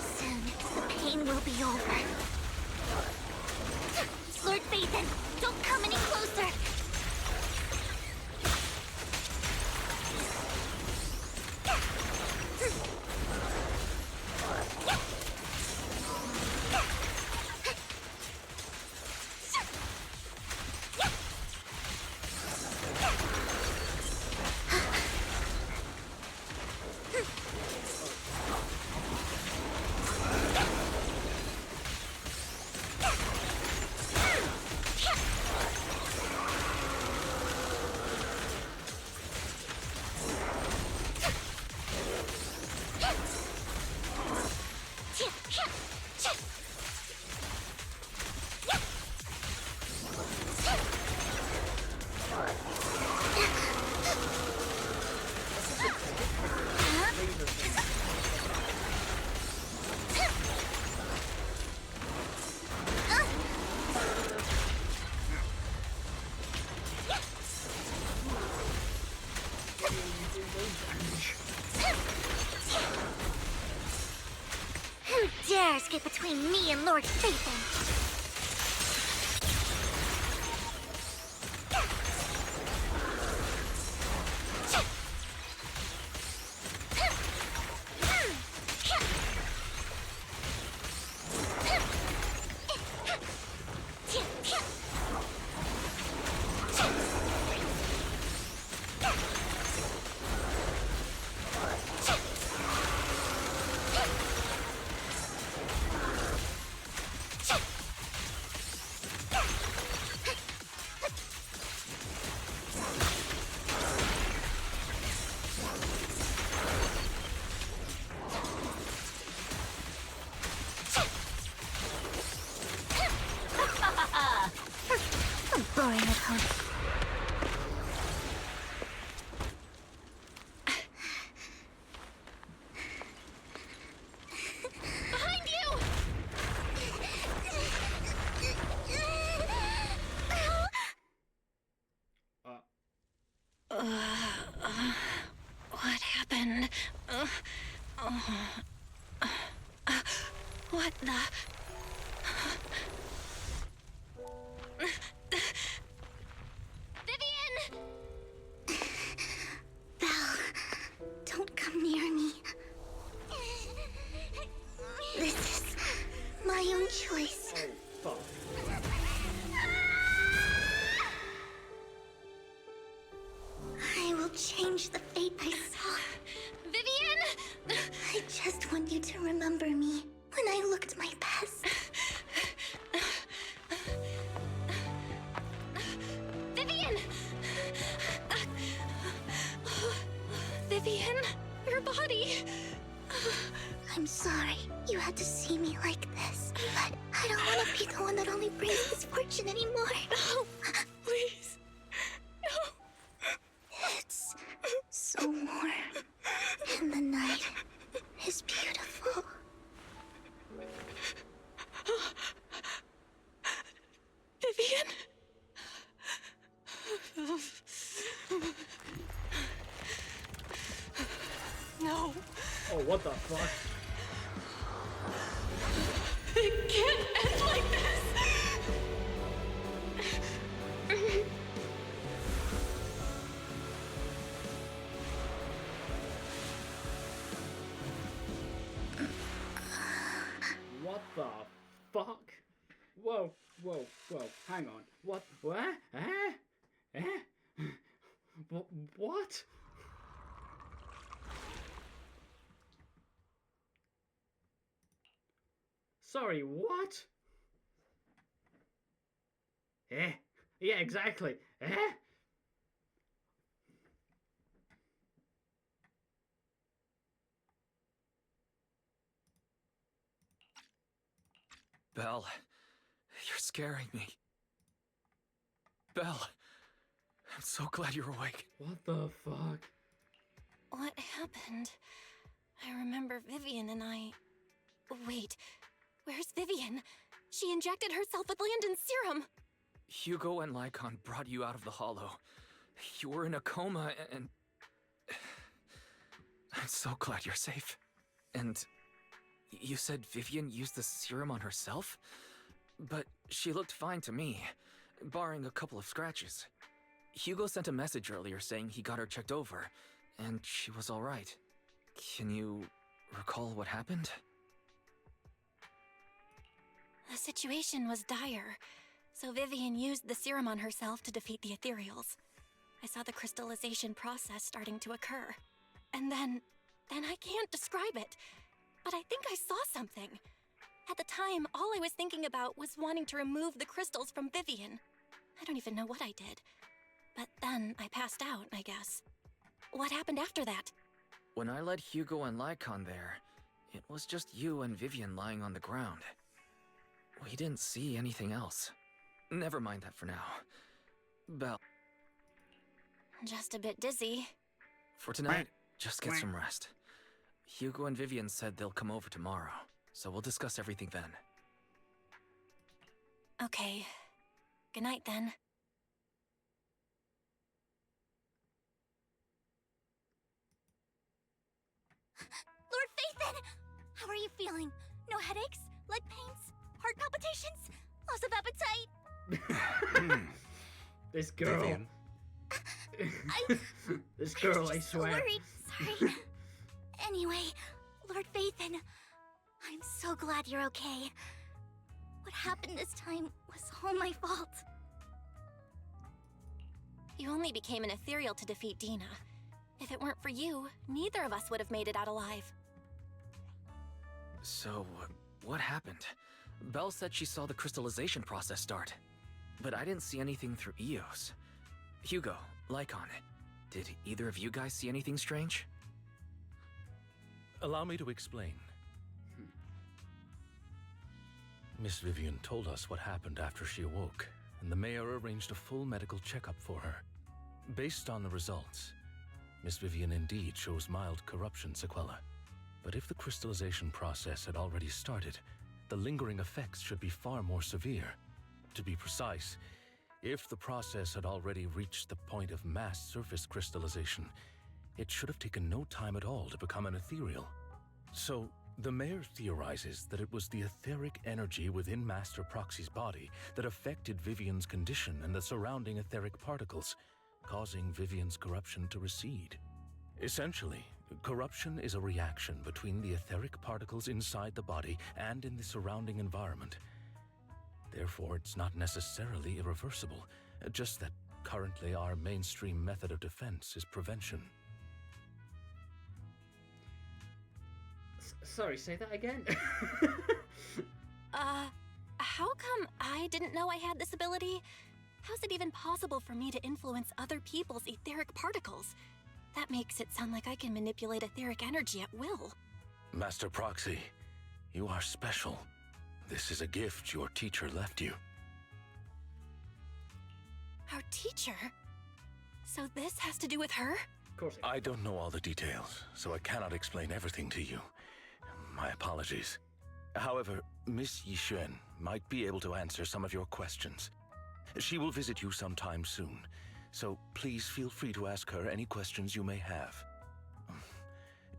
soon the pain will be over. Lord Phaethon, don't come any closer! Who dares get between me and Lord Phaethon? I'm boring at home. Behind you! What happened? What the... Vivian! Belle, don't come near me. This is my own choice. Oh, fuck. I will change the fate I saw. Vivian! I just want you to remember me when I looked my best. Vivian! Vivian, your body. I'm sorry you had to see me like this, but I don't want to be the one that only brings misfortune anymore. No, please. No. It's so warm, and the night is beautiful. What the fuck? It can't end like this! What the fuck? Whoa, whoa, whoa, hang on. What? What? Sorry, what? Yeah, exactly. Belle, you're scaring me. Belle, I'm so glad you're awake. What the fuck? What happened? I remember Vivian and I... Wait, where's Vivian? She injected herself with Landon's serum! Hugo and Lycon brought you out of the hollow. You were in a coma and... I'm so glad you're safe. And you said Vivian used the serum on herself? But she looked fine to me, barring a couple of scratches. Hugo sent a message earlier saying he got her checked over, and she was alright. Can you recall what happened? The situation was dire, so Vivian used the serum on herself to defeat the ethereals. I saw the crystallization process starting to occur. And then I can't describe it, but I think I saw something. At the time, all I was thinking about was wanting to remove the crystals from Vivian. I don't even know what I did. But then I passed out, I guess. What happened after that? When I led Hugo and Lycon there, it was just you and Vivian lying on the ground. We didn't see anything else. Never mind that for now. Belle. Just a bit dizzy. For tonight, just get some rest. Hugo and Vivian said they'll come over tomorrow, so we'll discuss everything then. Okay. Good night then. Lord Phaethon! How are you feeling? No headaches? Leg pains? Heart palpitations? Loss of appetite? This girl. Vivian. This girl, was I just so swear. worried. Sorry. Anyway, Lord Phaethon, I'm so glad you're okay. What happened this time was all my fault. You only became an ethereal to defeat Dina. If it weren't for you, neither of us would have made it out alive. So, what happened? Belle said she saw the crystallization process start, but I didn't see anything through Eos. Hugo, Lycon, did either of you guys see anything strange? Allow me to explain. Miss Vivian told us what happened after she awoke, and the mayor arranged a full medical checkup for her. Based on the results, Miss Vivian indeed shows mild corruption sequela. But if the crystallization process had already started, the lingering effects should be far more severe. To be precise, if the process had already reached the point of mass surface crystallization, it should have taken no time at all to become an ethereal. So, the mayor theorizes that it was the etheric energy within Master Proxy's body that affected Vivian's condition and the surrounding etheric particles, causing Vivian's corruption to recede. Essentially, corruption is a reaction between the etheric particles inside the body and in the surrounding environment. Therefore, it's not necessarily irreversible, just that currently our mainstream method of defense is prevention. Sorry, say that again? How come I didn't know I had this ability? How's it even possible for me to influence other people's etheric particles? That makes it sound like I can manipulate etheric energy at will. Master Proxy, you are special. This is a gift your teacher left you. Our teacher? So this has to do with her? Of course. I don't know all the details, so I cannot explain everything to you. My apologies. However, Miss Yixuan might be able to answer some of your questions. She will visit you sometime soon, so please feel free to ask her any questions you may have.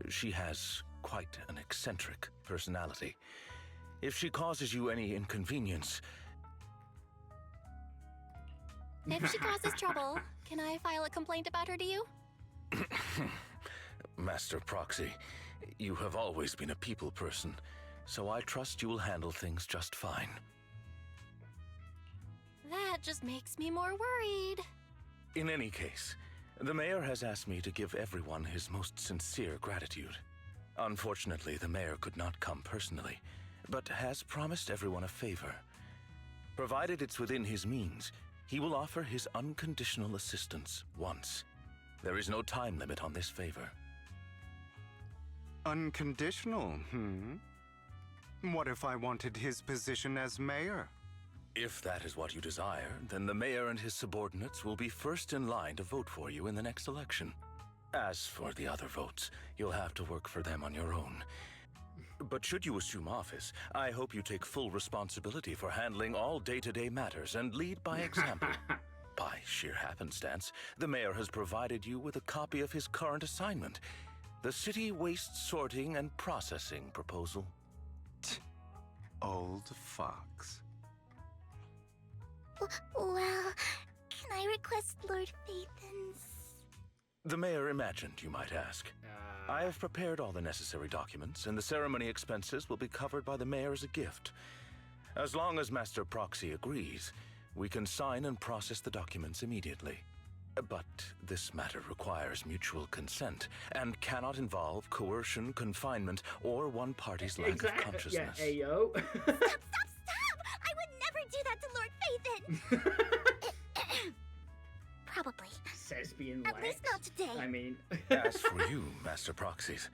She has quite an eccentric personality. If she causes you any inconvenience... If she causes trouble, can I file a complaint about her to you? Master Proxy, you have always been a people person, so I trust you will handle things just fine. That just makes me more worried. In any case, the mayor has asked me to give everyone his most sincere gratitude. Unfortunately, the mayor could not come personally, but has promised everyone a favor. Provided it's within his means, he will offer his unconditional assistance once. There is no time limit on this favor. Unconditional, What if I wanted his position as mayor? If that is what you desire, then the mayor and his subordinates will be first in line to vote for you in the next election. As for the other votes, you'll have to work for them on your own. But should you assume office, I hope you take full responsibility for handling all day-to-day matters and lead by example. By sheer happenstance, the mayor has provided you with a copy of his current assignment, the City Waste Sorting and Processing proposal. Old fox. Well, can I request Lord Phaethon's? The mayor imagined you might ask. I have prepared all the necessary documents, and the ceremony expenses will be covered by the mayor as a gift. As long as Master Proxy agrees, we can sign and process the documents immediately. But this matter requires mutual consent and cannot involve coercion, confinement, or one party's lack of consciousness. Yeah, ayo. Stop! I would never do that to Lord Phaethon! Probably. Thespian At least not today. I mean... As for you, Master Proxies,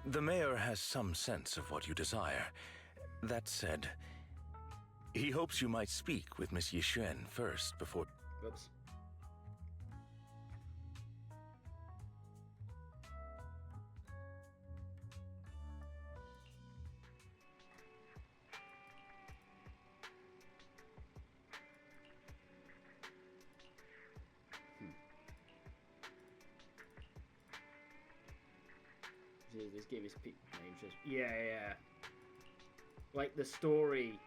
the mayor has some sense of what you desire. That said, he hopes you might speak with Miss Yixuan first before... Whoops. This game is just yeah. Like the story.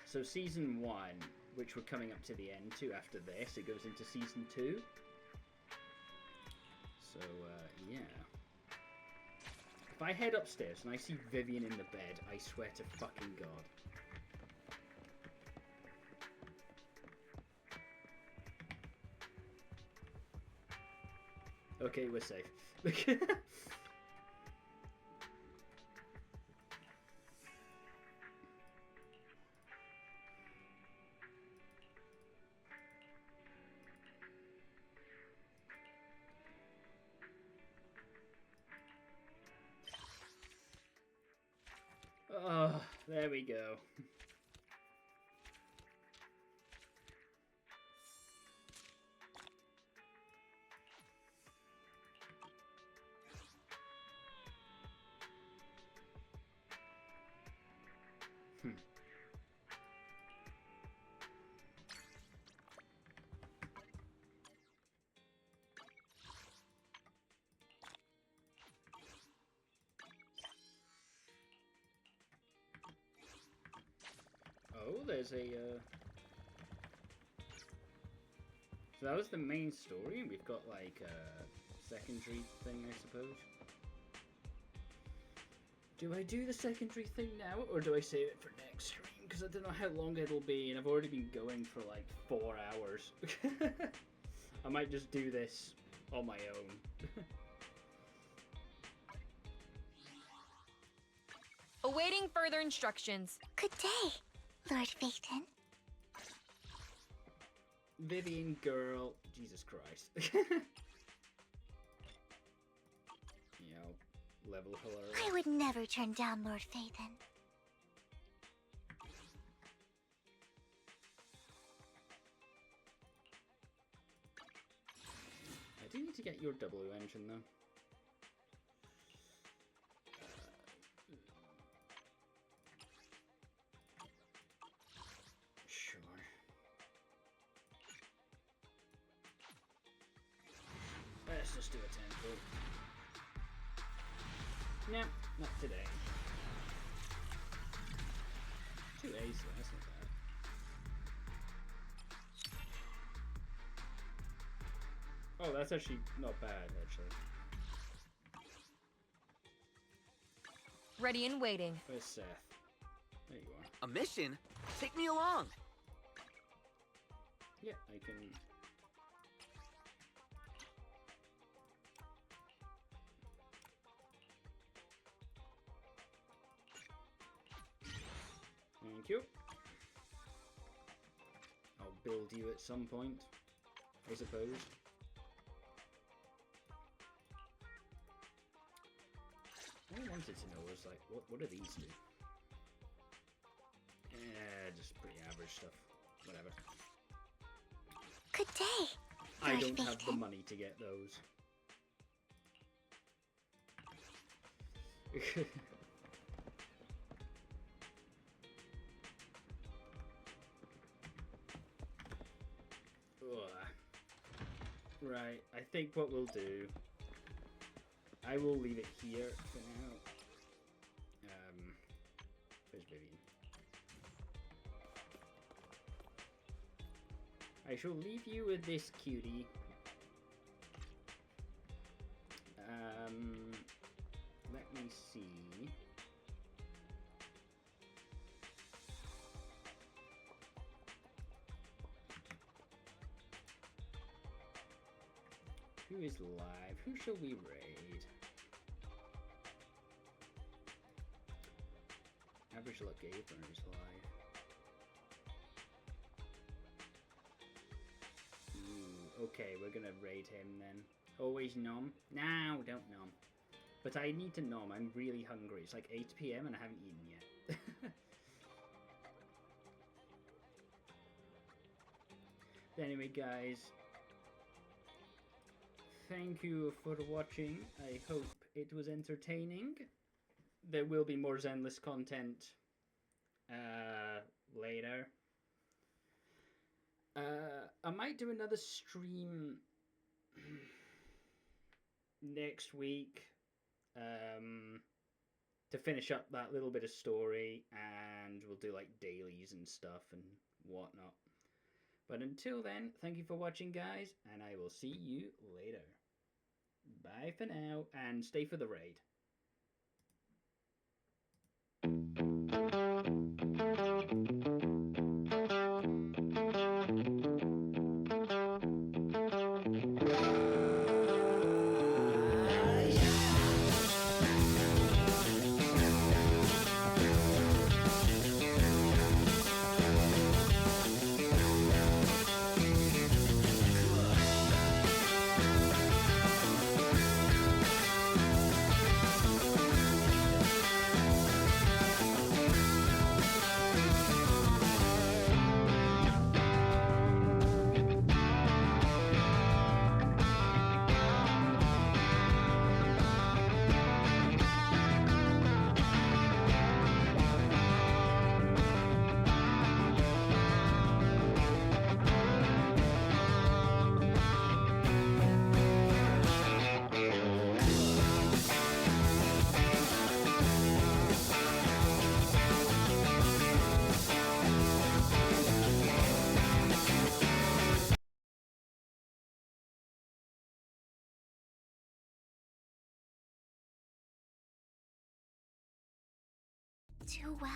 So season 1, which we're coming up to the end to after this, it goes into season 2. So yeah. If I head upstairs and I see Vivian in the bed, I swear to fucking God. Okay, we're safe. Oh, there we go. Oh, there's a, So that was the main story, and we've got, like, a secondary thing, I suppose. Do I do the secondary thing now, or do I save it for next stream? Because I don't know how long it'll be, and I've already been going for, like, 4 hours. I might just do this on my own. Awaiting further instructions. Good day, Lord Phaethon. Vivian girl, Jesus Christ. Level hilarious. I would never turn down Lord Phaethon. I do need to get your W engine though. Sure. Let's just do a tempo. No, not today. 2 A's, though, that's not bad. Oh, that's actually not bad, actually. Ready and waiting. Where's Seth? There you are. A mission? Take me along. Yeah, I can... Thank you. I'll build you at some point, I suppose. All I wanted to know was, like, what do these do? Just pretty average stuff. Whatever. Good day. I don't have the money to get those. Right, I think what we'll do, I will leave it here for now. Where's Vivian? I shall leave you with this cutie. Let me see. Who is live? Who shall we raid? Average Luck Gamer is live. Okay, we're gonna raid him then. Always nom? No, don't nom. But I need to nom, I'm really hungry. It's like 8 PM and I haven't eaten yet. Anyway, guys, thank you for watching. I hope it was entertaining. There will be more Zenless content later. I might do another stream next week to finish up that little bit of story, and we'll do like dailies and stuff and whatnot. But until then, thank you for watching, guys, and I will see you later. Bye for now, and stay for the raid. Too well.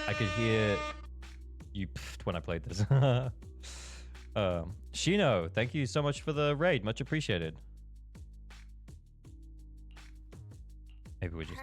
I could hear you when I played this. Shino, thank you so much for the raid. Much appreciated. Maybe we just